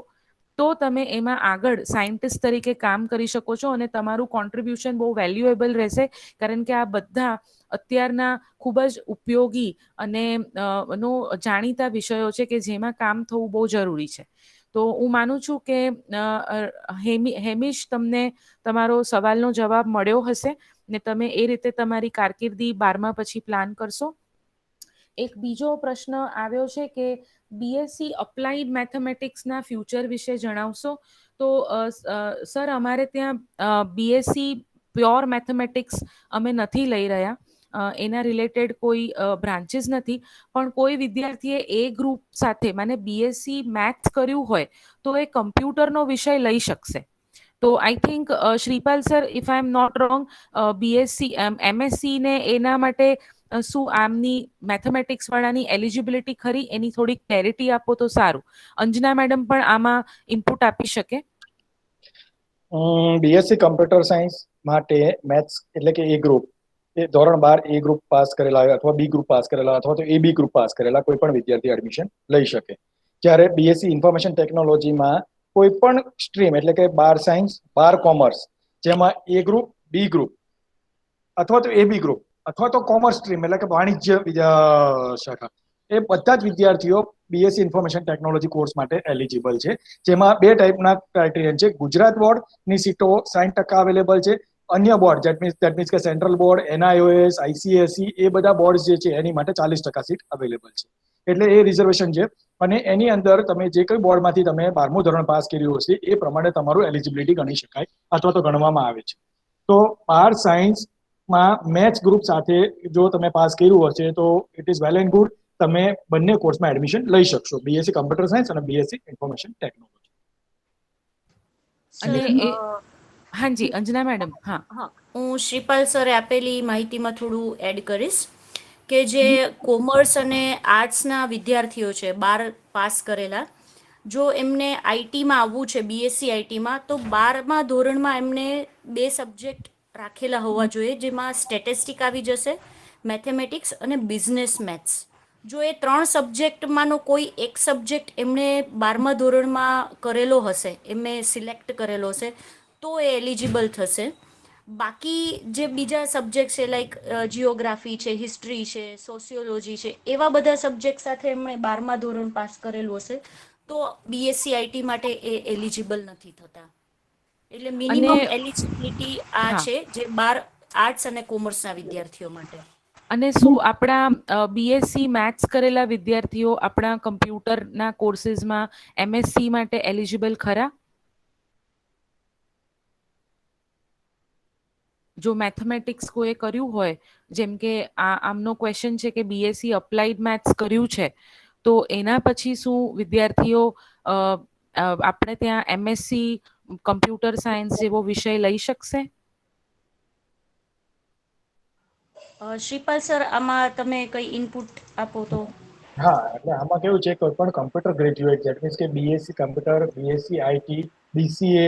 તો તમે એમાં આગળ સાયન્ટિસ્ટ તરીકે કામ કરી શકો છો અને તમારું કોન્ટ્રીબ્યુશન બહુ વેલ્યુએબલ રહેશે. કારણ કે આ બધા અત્યારના ખૂબ જ ઉપયોગી અને જાણીતા વિષયો છે કે જેમાં કામ થવું બહુ જરૂરી છે. તો હું માનું છું કે હેમિશ, તમને તમારો સવાલનો જવાબ મળ્યો હશે ને તમે એ રીતે તમારી કારકિર્દી 12મા પછી પ્લાન કરશો. એક બીજો પ્રશ્ન આવ્યો છે કે BSc અપ્લાઇડ મેથેમેટિક્સના ફ્યુચર વિશે જણાવશો. તો સર, અમારે ત્યાં BSc પ્યોર મેથેમેટિક્સ અમે નથી લઈ રહ્યા, એના રિલેટેડ કોઈ બ્રાન્ચીસ નથી. પણ કોઈ વિદ્યાર્થીએ એ ગ્રુપ સાથે, મને BSc મેથ્સ કર્યું હોય તો એ કમ્પ્યુટરનો વિષય લઈ શકશે. તો I think Shripal sir, if I am not wrong, BSc MSc ને એના માટે શું આમની મેથેમેટિક્સ વાળાની એલિજિબિલિટી ખરી? એની થોડી ક્લેરિટી આપો તો સારું. અંજના મેડમ પણ આમાં ઇનપુટ આપી શકે. BSc કમ્પ્યુટર સાયન્સ માટે મેથ્સ એટલે કે એ ગ્રુપ, એ ધોરણ 12 એ ગ્રુપ પાસ કરેલા હોય અથવા B ગ્રુપ પાસ કરેલા અથવા તો AB ગ્રુપ પાસ કરેલા કોઈ પણ વિદ્યાર્થી એડમિશન લઈ શકે. જ્યારે BSc ઇન્ફોર્મેશન ટેકનોલોજીમાં કોઈ પણ સ્ટ્રીમ એટલે કે 12 સાયન્સ, 12 કોમર્સ, જેમાં A ગ્રુપ, B ગ્રુપ અથવા તો AB ગ્રુપ અથવા તો કોમર્સ સ્ટ્રીમ એટલે કે વાણિજ્ય શાખા, એ બધા જ વિદ્યાર્થીઓ BSc ઇન્ફોર્મેશન ટેકનોલોજી કોર્સ માટે એલિજિબલ છે. જેમાં બે ટાઈપના ક્રાઇટેરિયન છે. ગુજરાત બોર્ડની સીટો 60% અવેલેબલ છે. અન્ય બોર્ડ દેટ મીન્સ કે સેન્ટ્રલ બોર્ડ, NIOS, ICSE એ બધા બોર્ડ જે છે એની માટે 40% સીટ અવેલેબલ છે. એટલે એ રિઝર્વેશન છે અને એની અંદર તમે જે કોઈ બોર્ડમાંથી તમે 12મું ધોરણ પાસ કર્યું હશે એ પ્રમાણે તમારું એલિજિબિલિટી ગણી શકાય અથવા તો ગણવામાં આવે છે. તો 12 સાયન્સમાં મેથ્સ ગ્રુપ સાથે જો તમે પાસ કર્યું હશે તો it is well and good, તમે બંને કોર્સમાં એડમિશન લઈ શકશો, BSc કમ્પ્યુટર સાયન્સ અને BSc ઇન્ફોર્મેશન ટેકનોલોજી. અને હાજી અંજના મેડમ. હા, હું શ્રીપાલ સરે આપેલી માહિતીમાં થોડું એડ કરીશ કે જે કોમર્સ અને આર્ટ્સના વિદ્યાર્થીઓ છે 12 પાસ કરેલા, જો એમને આઈટીમાં આવવું છે, BSc આઈટીમાં, તો 12મા ધોરણમાં એમને 2 સબ્જેક્ટ રાખેલા હોવા જોઈએ, જેમાં સ્ટેટિસ્ટિક આવી જશે, મેથેમેટિક્સ અને બિઝનેસ મેથ્સ. જો એ 3 સબ્જેક્ટમાંનો કોઈ એક સબ્જેક્ટ એમણે 12મા ધોરણમાં કરેલો હશે, એમને સિલેક્ટ કરેલો હશે, તો એ એલિજિબલ થશે. બાકી જે બીજા સબ્જેક્ટ છે લાઈક જિયોગ્રાફી છે, હિસ્ટ્રી છે, સોશિયોલોજી છે, એવા બધા સબ્જેક્ટ સાથે એમણે 12મા ધોરણ પાસ કરેલું હશે તો બીએસસી આઈટી માટે એ એલિજિબલ નથી થતા. એટલે મિનિમમ અને એલિજિબિલિટી આ હા, છે જે 12 આર્ટ્સ અને કોમર્સના વિદ્યાર્થીઓ માટે. અને શું આપણા બીએસસી મેથ્સ કરેલા વિદ્યાર્થીઓ આપણા કમ્પ્યુટરના કોર્સીસમાં એમએસસી માટે એલિજિબલ ખરા? જો મેથેમેટિક્સ કોઈ કર્યું હોય, જેમ કે આમનો ક્વેશ્ચન છે કે બીએસસી અપ્લાઇડ મેથ્સ કર્યું છે, તો એના પછી શું વિદ્યાર્થીઓ આપણે ત્યાં એમએસસી કમ્પ્યુટર સાયન્સ જેવો વિષય લઈ શકશે? શ્રીપાલ સર, આમાં તમે કઈ ઇનપુટ આપો તો. હા, એટલે આમાં કેવું છે, કોઈ પણ કમ્પ્યુટર ગ્રેજ્યુએટ જેટ મીન્સ કે BSc computer, BSc IT, BCA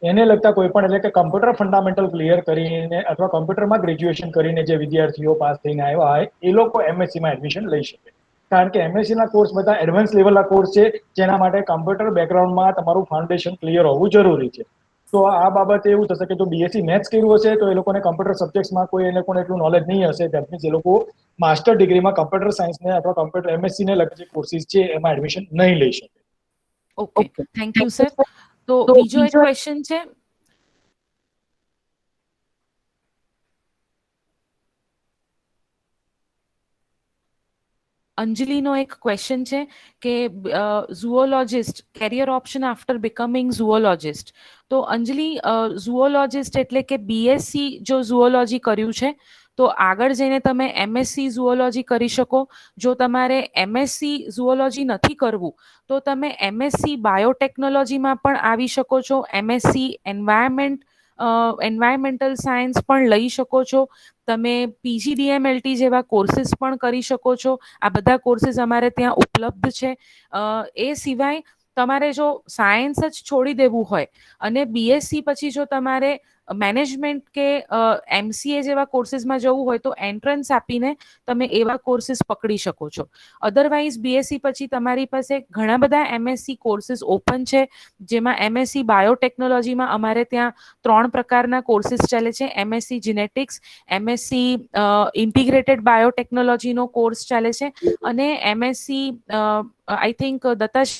એને લગતા કોઈ પણ એટલે કે કમ્પ્યુટર ફંડામેન્ટલ ક્લિયર કરીને અથવા કમ્પ્યુટરમાં ગ્રેજ્યુએશન કરીને જે વિદ્યાર્થીઓ પાસ થઈને આવ્યા હોય એ લોકો એમએસસીમાં એડમિશન લઈ શકે. કારણ કે એમએસસીના કોર્સ બધા એડવાન્સ લેવલના કોર્સ છે, જેના માટે કમ્પ્યુટર બેકગ્રાઉન્ડમાં તમારું ફાઉન્ડેશન ક્લિયર હોવું જરૂરી છે. તો આ બાબતે એવું થશે કે જો બીએસસી મેથ્સ કર્યું હશે તો એ લોકોને કમ્પ્યુટર સબ્જેક્ટ્સમાં કોઈ એ લોકોને એટલું નોલેજ નહીં હશે. દેટ મીન્સ એ લોકો માસ્ટર ડિગ્રીમાં કમ્પ્યુટર સાયન્સને અથવા કમ્પ્યુટર એમએસસી ને લગતી જે કોર્સિસ છે એમાં એડમિશન નહીં લઈ શકે. Okay, thank you sir. તો બીજો એક ક્વેશ્ચન છે. અંજલિનો એક ક્વેશ્ચન છે કે ઝુઓલોજિસ્ટ કેરિયર ઓપ્શન આફ્ટર બીકમિંગ ઝુઓલોજિસ્ટ. તો અંજલિ, ઝુઓલોજિસ્ટ એટલે કે બીએસસી જો ઝુઓલોજી કર્યું છે તો આગળ જઈને તમે એમએસસી ઝુઓલોજી કરી શકો. જો તમારે એમએસસી ઝુઓલોજી નથી કરવું તો તમે એમએસસી બાયોટેકનોલોજીમાં પણ આવી શકો છો. એમએસસી એન્વાયરમેન્ટલ સાયન્સ પણ લઈ શકો છો. તમે પીજીડીએમએલટી જેવા કોર્સીસ પણ કરી શકો છો. આ બધા કોર્સીસ અમારે ત્યાં ઉપલબ્ધ છે. એ સિવાય તમારે જો સાયન્સ જ છોડી દેવું હોય અને બીએસસી પછી જો તમારે મેનેજમેન્ટ કે એમસીએ જેવા કોર્સીસમાં જવું હોય તો એન્ટ્રન્સ આપીને તમે એવા કોર્સીસ પકડી શકો છો. અધરવાઇઝ બીએસસી પછી તમારી પાસે ઘણા બધા એમએસસી કોર્સીસ ઓપન છે, જેમાં એમએસસી બાયોટેકનોલોજીમાં અમારે ત્યાં 3 પ્રકારના કોર્સીસ ચાલે છે. એમએસસી જીનેટિક્સ, એમએસસી ઇન્ટિગ્રેટેડ બાયોટેકનોલોજીનો કોર્સ ચાલે છે અને એમએસસી આઈ થિંક દત્તાશ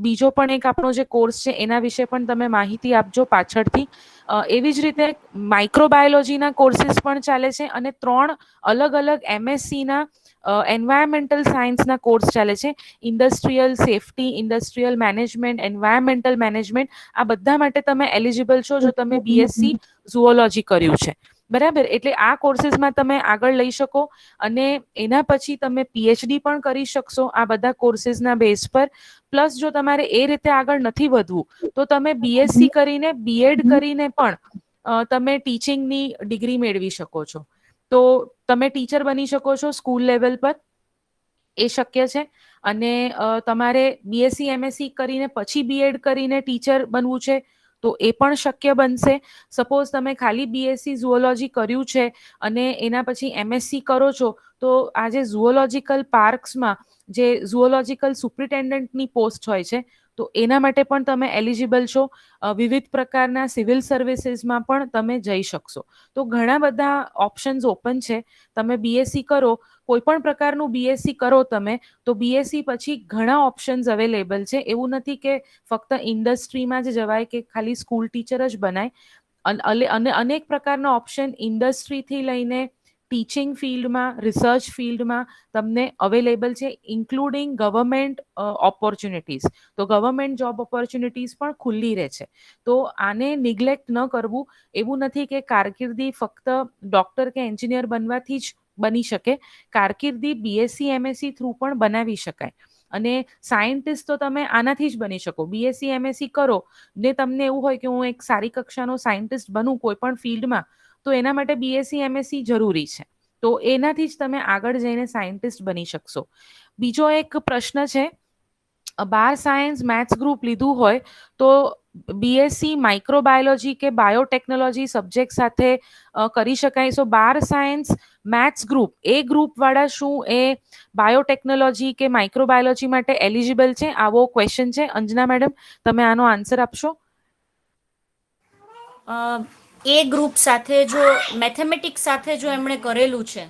બીજો પણ એક આપણો જે કોર્સ છે એના વિશે પણ તમે માહિતી આપજો પાછળથી. એવી જ રીતે માઇક્રોબાયોલોજીના કોર્સીસ પણ ચાલે છે અને 3 અલગ અલગ એમએસસીના એન્વાયરમેન્ટલ સાયન્સના કોર્સ ચાલે છે. Industrial safety, industrial management, environmental management, આ બધા માટે તમે એલિજિબલ છો જો તમે બીએસસી ઝુઓલોજી કર્યું છે. બરાબર, એટલે આ કોર્સીસમાં તમે આગળ લઈ શકો અને એના પછી તમે પીએચડી પણ કરી શકશો આ બધા કોર્સીસના બેઝ પર. પ્લસ જો તમારે એ રીતે આગળ નથી વધવું તો તમે બીએસસી કરીને બીએડ કરીને પણ તમે ટીચિંગની ડિગ્રી મેળવી શકો છો. તો તમે ટીચર બની શકો છો સ્કૂલ લેવલ પર, એ શક્ય છે. અને તમારે બીએસસી એમએસસી કરીને પછી બીએડ કરીને ટીચર બનવું છે તો એ પણ શક્ય બનશે. સપોઝ તમે ખાલી બીએસસી ઝુઓલોજી કર્યું છે અને એના પછી એમએસસી કરો છો તો આજે ઝુઓલોજીકલ પાર્ક્સમાં જે ઝુઓલોજીકલ સુપ્રિન્ટેન્ડન્ટની પોસ્ટ હોય છે તો એના માટે પણ તમે એલિજિબલ છો. વિવિધ પ્રકારના સિવિલ સર્વિસીસમાં પણ તમે જઈ શકશો. તો ઘણા બધા ઓપ્શન્સ ઓપન છે. તમે બીએસસી કરો, કોઈ પણ પ્રકારનું બીએસસી કરો તમે, તો બીએસસી પછી ઘણા ઓપ્શન્સ અવેલેબલ છે. એવું નથી કે ફક્ત ઇન્ડસ્ટ્રીમાં જ જવાય કે ખાલી સ્કૂલ ટીચર જ બનાય. અને અનેક પ્રકારના ઓપ્શન ઇન્ડસ્ટ્રીથી લઈને ટીચિંગ ફિલ્ડમાં, રિસર્ચ ફિલ્ડમાં તમને અવેલેબલ છે, ઇન્ક્લુડિંગ ગવર્મેન્ટ ઓપોર્ચ્યુનિટીઝ. તો ગવર્મેન્ટ જોબ ઓપોર્ચ્યુનિટીઝ પણ ખુલ્લી રહે છે. તો આને નિગ્લેક્ટ ન કરવું. એવું નથી કે કારકિર્દી ફક્ત ડોક્ટર કે એન્જિનિયર બનવાથી જ બની શકે. કારકિર્દી બીએસસી એમએસસી થ્રુ પણ બનાવી શકાય. અને સાયન્ટિસ્ટ તો તમે આનાથી જ બની શકો. બીએસસી એમએસસી કરો ને તમને એવું હોય કે હું એક સારી કક્ષાનો સાયન્ટિસ્ટ બનું કોઈ પણ ફિલ્ડમાં, તો એના માટે બીએસસી એમએસસી જરૂરી છે. તો એનાથી જ તમે આગળ જઈને સાયન્ટિસ્ટ બની શકશો. બીજો એક પ્રશ્ન છે, 12 સાયન્સ મેથ્સ ગ્રુપ લીધું હોય તો બીએસસી માઇક્રોબાયોલોજી કે બાયોટેકનોલોજી સબ્જેક્ટ સાથે કરી શકાય. સો 12 સાયન્સ મેથ્સ ગ્રુપ, એ ગ્રુપવાળા શું એ બાયોટેકનોલોજી કે માઇક્રોબાયોલોજી માટે એલિજિબલ છે? આવો ક્વેશ્ચન છે. અંજના મેડમ, તમે આનો આન્સર આપશો? એ ગ્રુપ સાથે જો મેથેમેટિક્સ સાથે જો એમણે કરેલું છે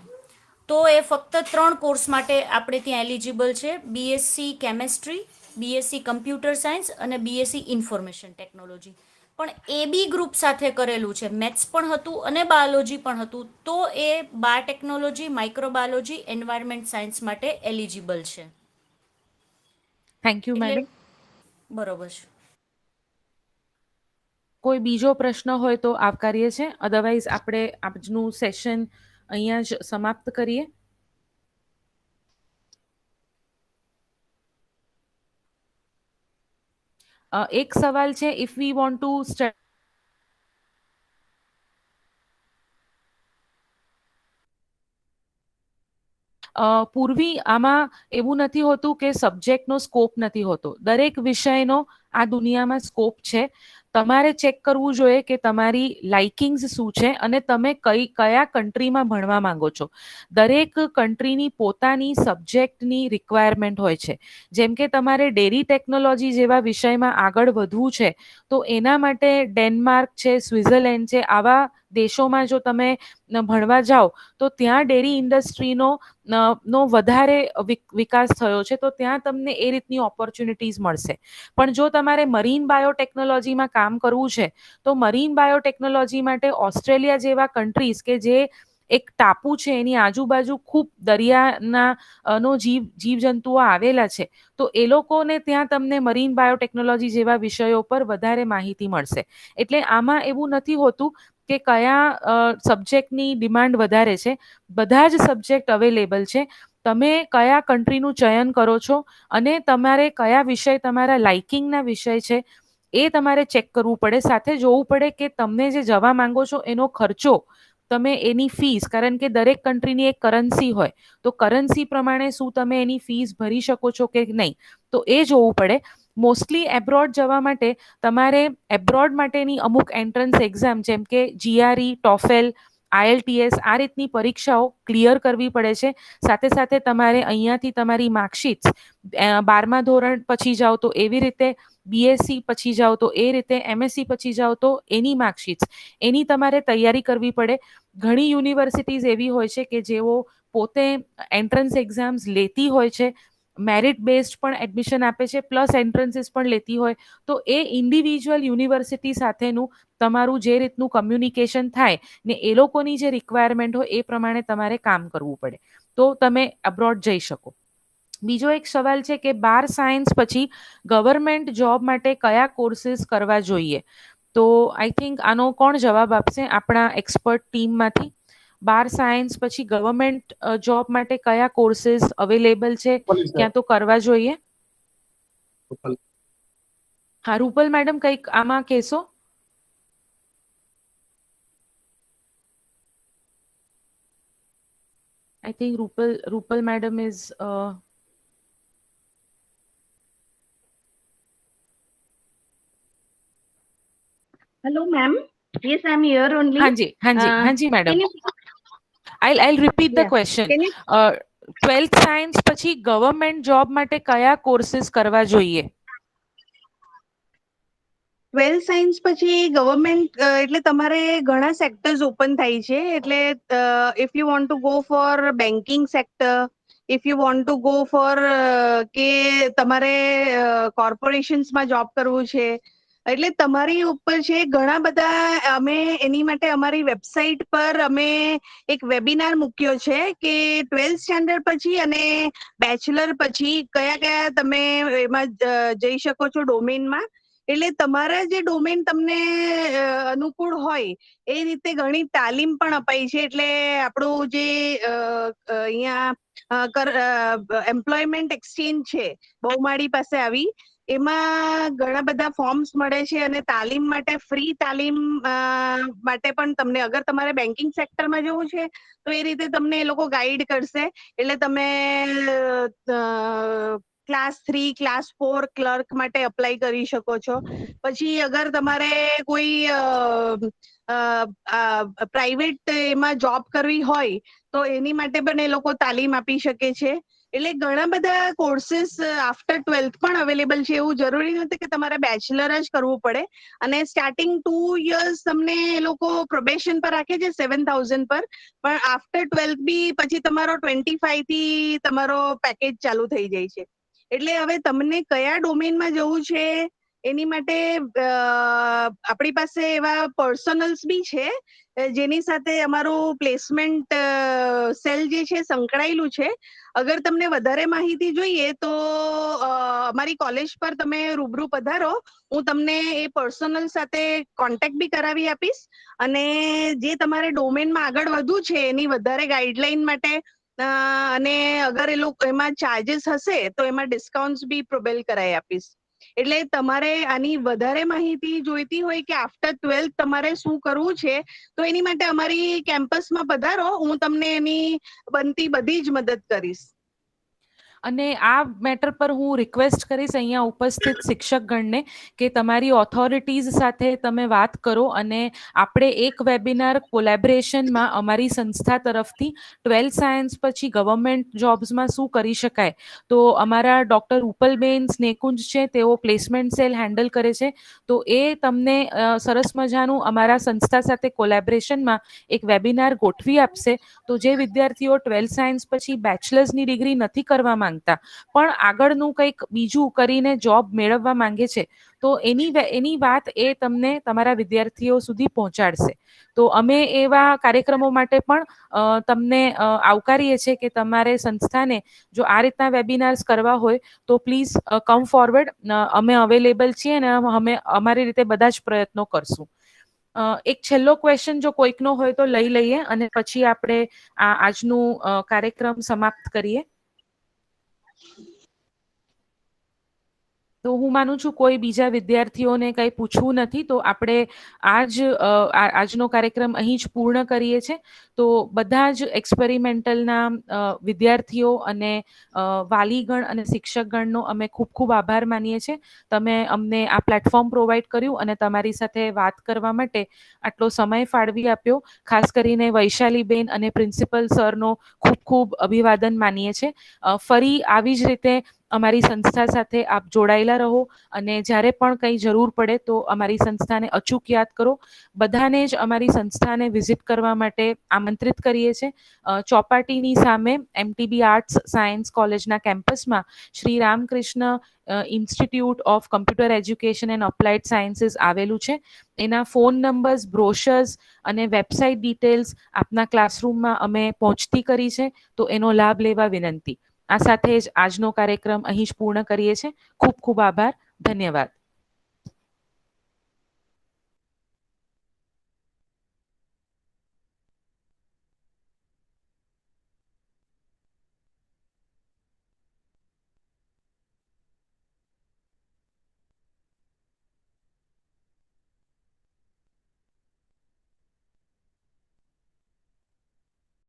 તો એ ફક્ત 3 કોર્સ માટે આપણે ત્યાં એલિજિબલ છે: BSc chemistry, BSc computer science અને બીએસસી ઇન્ફોર્મેશન ટેકનોલોજી. પણ એ બી ગ્રુપ સાથે કરેલું છે, મેથ્સ પણ હતું અને બાયોલોજી પણ હતું, તો એ બાયોટેકનોલોજી, માઇક્રોબાયોલોજી, એન્વાયરમેન્ટ સાયન્સ માટે એલિજિબલ છે. થેન્ક યુ એટલે મેડમ. બરોબર છે. કોઈ બીજો પ્રશ્ન હોય તો આવકારીએ છે, અધરવાઇઝ આપણે આજનું સેશન અહીંયા જ સમાપ્ત કરીએ. એક સવાલ છે, ઇફ વી વોન્ટ ટુ પૂર્વી આમાં એવું નથી હોતું કે સબ્જેક્ટનો સ્કોપ નથી હોતો. દરેક વિષયનો આ દુનિયામાં સ્કોપ છે. તમારે ચેક કરવું જોઈએ કે તમારી લાઇકિંગ્સ શું છે અને તમે કયા કન્ટ્રીમાં ભણવા માંગો છો. દરેક કન્ટ્રીની પોતાની સબ્જેક્ટની રિક્વાયરમેન્ટ હોય છે. જેમ કે તમારે ડેરી ટેકનોલોજી જેવા વિષયમાં આગળ વધવું છે તો એના માટે ડેનમાર્ક છે, સ્વિટ્ઝરલેન્ડ છે, આવા દેશોમાં જો તમે ભણવા જાઓ તો ત્યાં ડેરી ઇન્ડસ્ટ્રીનો નો વધારે વિકાસ થયો છે, તો ત્યાં તમને એ રીતની ઓપોર્ચ્યુનિટીઝ મળશે. પણ જો તમારે મરીન બાયોટેકનોલોજીમાં કામ કરવું છે તો મરીન બાયોટેકનોલોજી માટે ઓસ્ટ્રેલિયા જેવા કન્ટ્રીઝ કે જે એક ટાપુ છે, એની આજુબાજુ ખૂબ દરિયાના નો જીવજંતુઓ આવેલા છે, તો એ લોકોને ત્યાં તમને મરીન બાયોટેકનોલોજી જેવા વિષયો પર વધારે માહિતી મળશે. એટલે આમાં એવું નથી હોતું કે કયા સબ્જેક્ટની ડિમાન્ડ વધારે છે. બધા જ સબ્જેક્ટ અવેલેબલ છે. તમે કયા કન્ટ્રીનું ચયન કરો છો અને તમારે કયા વિષય તમારા લાઇકિંગના વિષય છે એ તમારે ચેક કરવું પડે. સાથે જોવું પડે કે તમને જે જવા માંગો છો એનો ખર્ચો, તમે એની ફીસ, કારણ કે દરેક કન્ટ્રીની એક કરન્સી હોય, તો કરન્સી પ્રમાણે શું તમે એની ફીસ ભરી શકો છો કે નહીં, તો એ જોવું પડે. મોસ્ટલી એબ્રોડ જવા માટે તમારે એબ્રોડ માટેની અમુક એન્ટ્રન્સ એક્ઝામ જેમ કે જીઆરઈ, ટોફેલ, IELTS આ રીતની પરીક્ષાઓ ક્લિયર કરવી પડે છે. સાથે સાથે તમારે અહીંયાથી તમારી માર્કશીટ્સ 12મા ધોરણ પછી જાઓ તો એવી રીતે, બીએસસી પછી જાઓ તો એ રીતે, MSc પછી જાઓ તો એની માર્કશીટ્સ, એની તમારે તૈયારી કરવી પડે. ઘણી યુનિવર્સિટીઝ એવી હોય છે કે જેઓ પોતે એન્ટ્રન્સ એક્ઝામ્સ લેતી હોય છે, મેરિટ બેઝડ પણ એડમિશન આપે છે, પ્લસ એન્ટ્રન્સીસ પણ લેતી હોય, તો એ ઇન્ડિવિજ્યુઅલ યુનિવર્સિટી સાથેનું તમારું જે રીતનું કમ્યુનિકેશન થાય ને એ લોકોની જે રિક્વાયરમેન્ટ હોય એ પ્રમાણે તમારે કામ કરવું પડે, તો તમે અબ્રોડ જઈ શકો. બીજો એક સવાલ છે કે 12 સાયન્સ પછી ગવર્મેન્ટ જોબ માટે કયા કોર્सेस કરવા જોઈએ? તો આઈ થિંક આનો કોણ જવાબ આપશે આપણા એક્સપર્ટ ટીમમાંથી? 12 સાયન્સ પછી ગવર્મેન્ટ જોબ માટે કયા કોર્सेस અવેલેબલ છે, ક્યાં તો કરવા જોઈએ? હા, રૂપલ મેડમ કંઈક આમાં કહેશો? I think Rupal madam is Hello, ma'am. Yes, I'm here only. Hanji, madam. Can you, I'll repeat the yeah, question. can you, 12th science પછી ગવર્મેન્ટ જોબ માટે કયા કોર્सेस કરવા જોઈએ? 12 સાયન્સ પછી ગવર્મેન્ટ એટલે તમારે ઘણા સેક્ટર્સ ઓપન થાય છે. એટલે if you want to go for banking sector, if you want to go for કે તમારે કોર્પોરેશન્સમાં જોબ કરવું છે, એટલે તમારી ઉપર છે. ઘણા બધા અમે એની માટે અમારી વેબસાઇટ પર અમે એક વેબિનાર મૂક્યો છે કે 12th સ્ટાન્ડર્ડ પછી અને બેચલર પછી કયા કયા તમે એમાં જઈ શકો છો ડોમેનમાં. એટલે તમારા જે ડોમેન તમને અનુકૂળ હોય એ રીતે ઘણી તાલીમ પણ અપાઈ છે. એટલે આપણું જે અહીંયા એમ્પ્લોયમેન્ટ એક્સચેન્જ છે બહુમાળી પાસે આવી, એમાં ઘણા બધા ફોર્મ્સ મળે છે અને તાલીમ માટે ફ્રી તાલીમ માટે પણ તમને, અગર તમારે બેન્કિંગ સેક્ટરમાં જવું છે તો એ રીતે તમને એ લોકો ગાઈડ કરશે. એટલે તમે ક્લાસ 3 ક્લાસ 4 ક્લર્ક માટે અપ્લાય કરી શકો છો. પછી અગર તમારે કોઈ પ્રાઇવેટ એમાં જોબ કરવી હોય તો એની માટે પણ એ લોકો તાલીમ આપી શકે છે. એટલે ઘણા બધા કોર્सेस આફ્ટર 12th પણ અવેલેબલ છે. એવું જરૂરી નથી કે તમારે બેચલર જ કરવું પડે. અને સ્ટાર્ટિંગ 2 years તમને એ લોકો પ્રોબેશન પર રાખે છે 7,000 પર, પણ આફ્ટર 12th બી પછી તમારો 25 થી તમારો પેકેજ ચાલુ થઈ જાય છે. એટલે હવે તમને કયા ડોમેનમાં જવું છે એની માટે આપણી પાસે એવા પર્સનલ્સ બી છે જેની સાથે અમારું પ્લેસમેન્ટ સેલ જે છે સંકળાયેલું છે. અગર તમને વધારે માહિતી જોઈએ તો અમારી કોલેજ પર તમે રૂબરૂ પધારો, હું તમને એ પર્સનલ સાથે કોન્ટેક્ટ બી કરાવી આપીશ. અને જે તમારે ડોમેનમાં આગળ વધવું છે એની વધારે ગાઈડલાઈન માટે અને અગર એ લોકો એમાં ચાર્जेस હશે તો એમાં ડિસ્કાઉન્ટ બી પ્રોવાઈડ કરાવી આપીશ. એટલે તમારે આની વધારે માહિતી જોઈતી હોય કે આફ્ટર 12th તમારે શું કરવું છે તો એની માટે અમારી કેમ્પસમાં પધારો, હું તમને એની બનતી બધી જ મદદ કરીશ. અને આ મેટર પર હું રિક્વેસ્ટ કરીશ અહીંયા ઉપસ્થિત શિક્ષકગણને કે તમારી ઓથોરિટીઝ સાથે તમે વાત કરો અને આપણે એક વેબિનાર કોલેબરેશનમાં અમારી સંસ્થા તરફથી 12th સાયન્સ પછી ગવર્મેન્ટ જોબ્સમાં શું કરી શકાય, તો અમારા ડૉક્ટર ઉપલબેન સ્નેહકુંજ છે, તેઓ પ્લેસમેન્ટ સેલ હેન્ડલ કરે છે. તો એ તમને સરસ મજાનું અમારા સંસ્થા સાથે કોલેબરેશનમાં એક વેબિનાર ગોઠવી આપશે. તો જે વિદ્યાર્થીઓ 12th સાયન્સ પછી બેચલર્સની ડિગ્રી નથી કરવા માંગતા પણ આગળનું કંઈક બીજું કરીને જોબ મેળવવા માંગે છે, તો એની વાત એ તમને તમારા વિદ્યાર્થીઓ સુધી પહોંચાડશે. તો અમે એવા કાર્યક્રમો માટે પણ તમને આવકારીએ છીએ કે તમારે સંસ્થાને જો આ રીતના વેબિનાર્સ કરવા હોય તો પ્લીઝ કમ ફોરવર્ડ. અમે અવેલેબલ છીએ અને અમે અમારી રીતે બધા જ પ્રયત્નો કરશું. એક છેલ્લો ક્વેશ્ચન જો કોઈકનો હોય તો લઈ લઈએ અને પછી આપણે આજનું કાર્યક્રમ સમાપ્ત કરીએ. તો હું માનું છું કોઈ બીજા વિદ્યાર્થીઓને કંઈ પૂછવું નથી, તો આપણે આજનો કાર્યક્રમ અહીં જ પૂર્ણ કરીએ છીએ. તો બધા જ એક્સપેરિમેન્ટલના વિદ્યાર્થીઓ અને વાલીગણ અને શિક્ષકગણનો અમે ખૂબ ખૂબ આભાર માનીએ છીએ. તમે અમને આ પ્લેટફોર્મ પ્રોવાઈડ કર્યું અને તમારી સાથે વાત કરવા માટે આટલો સમય ફાળવી આપ્યો. ખાસ કરીને વૈશાલીબેન અને પ્રિન્સિપલ સરનો ખૂબ ખૂબ અભિવાદન માનીએ છીએ. ફરી આવી જ રીતે અમારી સંસ્થા સાથે આપ જોડાયેલા રહો અને જ્યારે પણ કંઈ જરૂર પડે તો અમારી સંસ્થાને અચૂક યાદ કરો. બધાને જ અમારી સંસ્થાને વિઝિટ કરવા માટે આમંત્રિત કરીએ છીએ. ચોપાટીની સામે MTB આર્ટ્સ સાયન્સ કોલેજના કેમ્પસમાં Shri Ramakrishna institute of computer education and applied sciences આવેલું છે. એના ફોન નંબર્સ, બ્રોશર્સ અને વેબસાઇટ ડિટેલ્સ આપના ક્લાસરૂમમાં અમે પહોંચતી કરી છે, તો એનો લાભ લેવા વિનંતી. આ સાથે જ આજનો કાર્યક્રમ અહીં જ પૂર્ણ કરીએ છીએ. ખૂબ ખૂબ આભાર. ધન્યવાદ.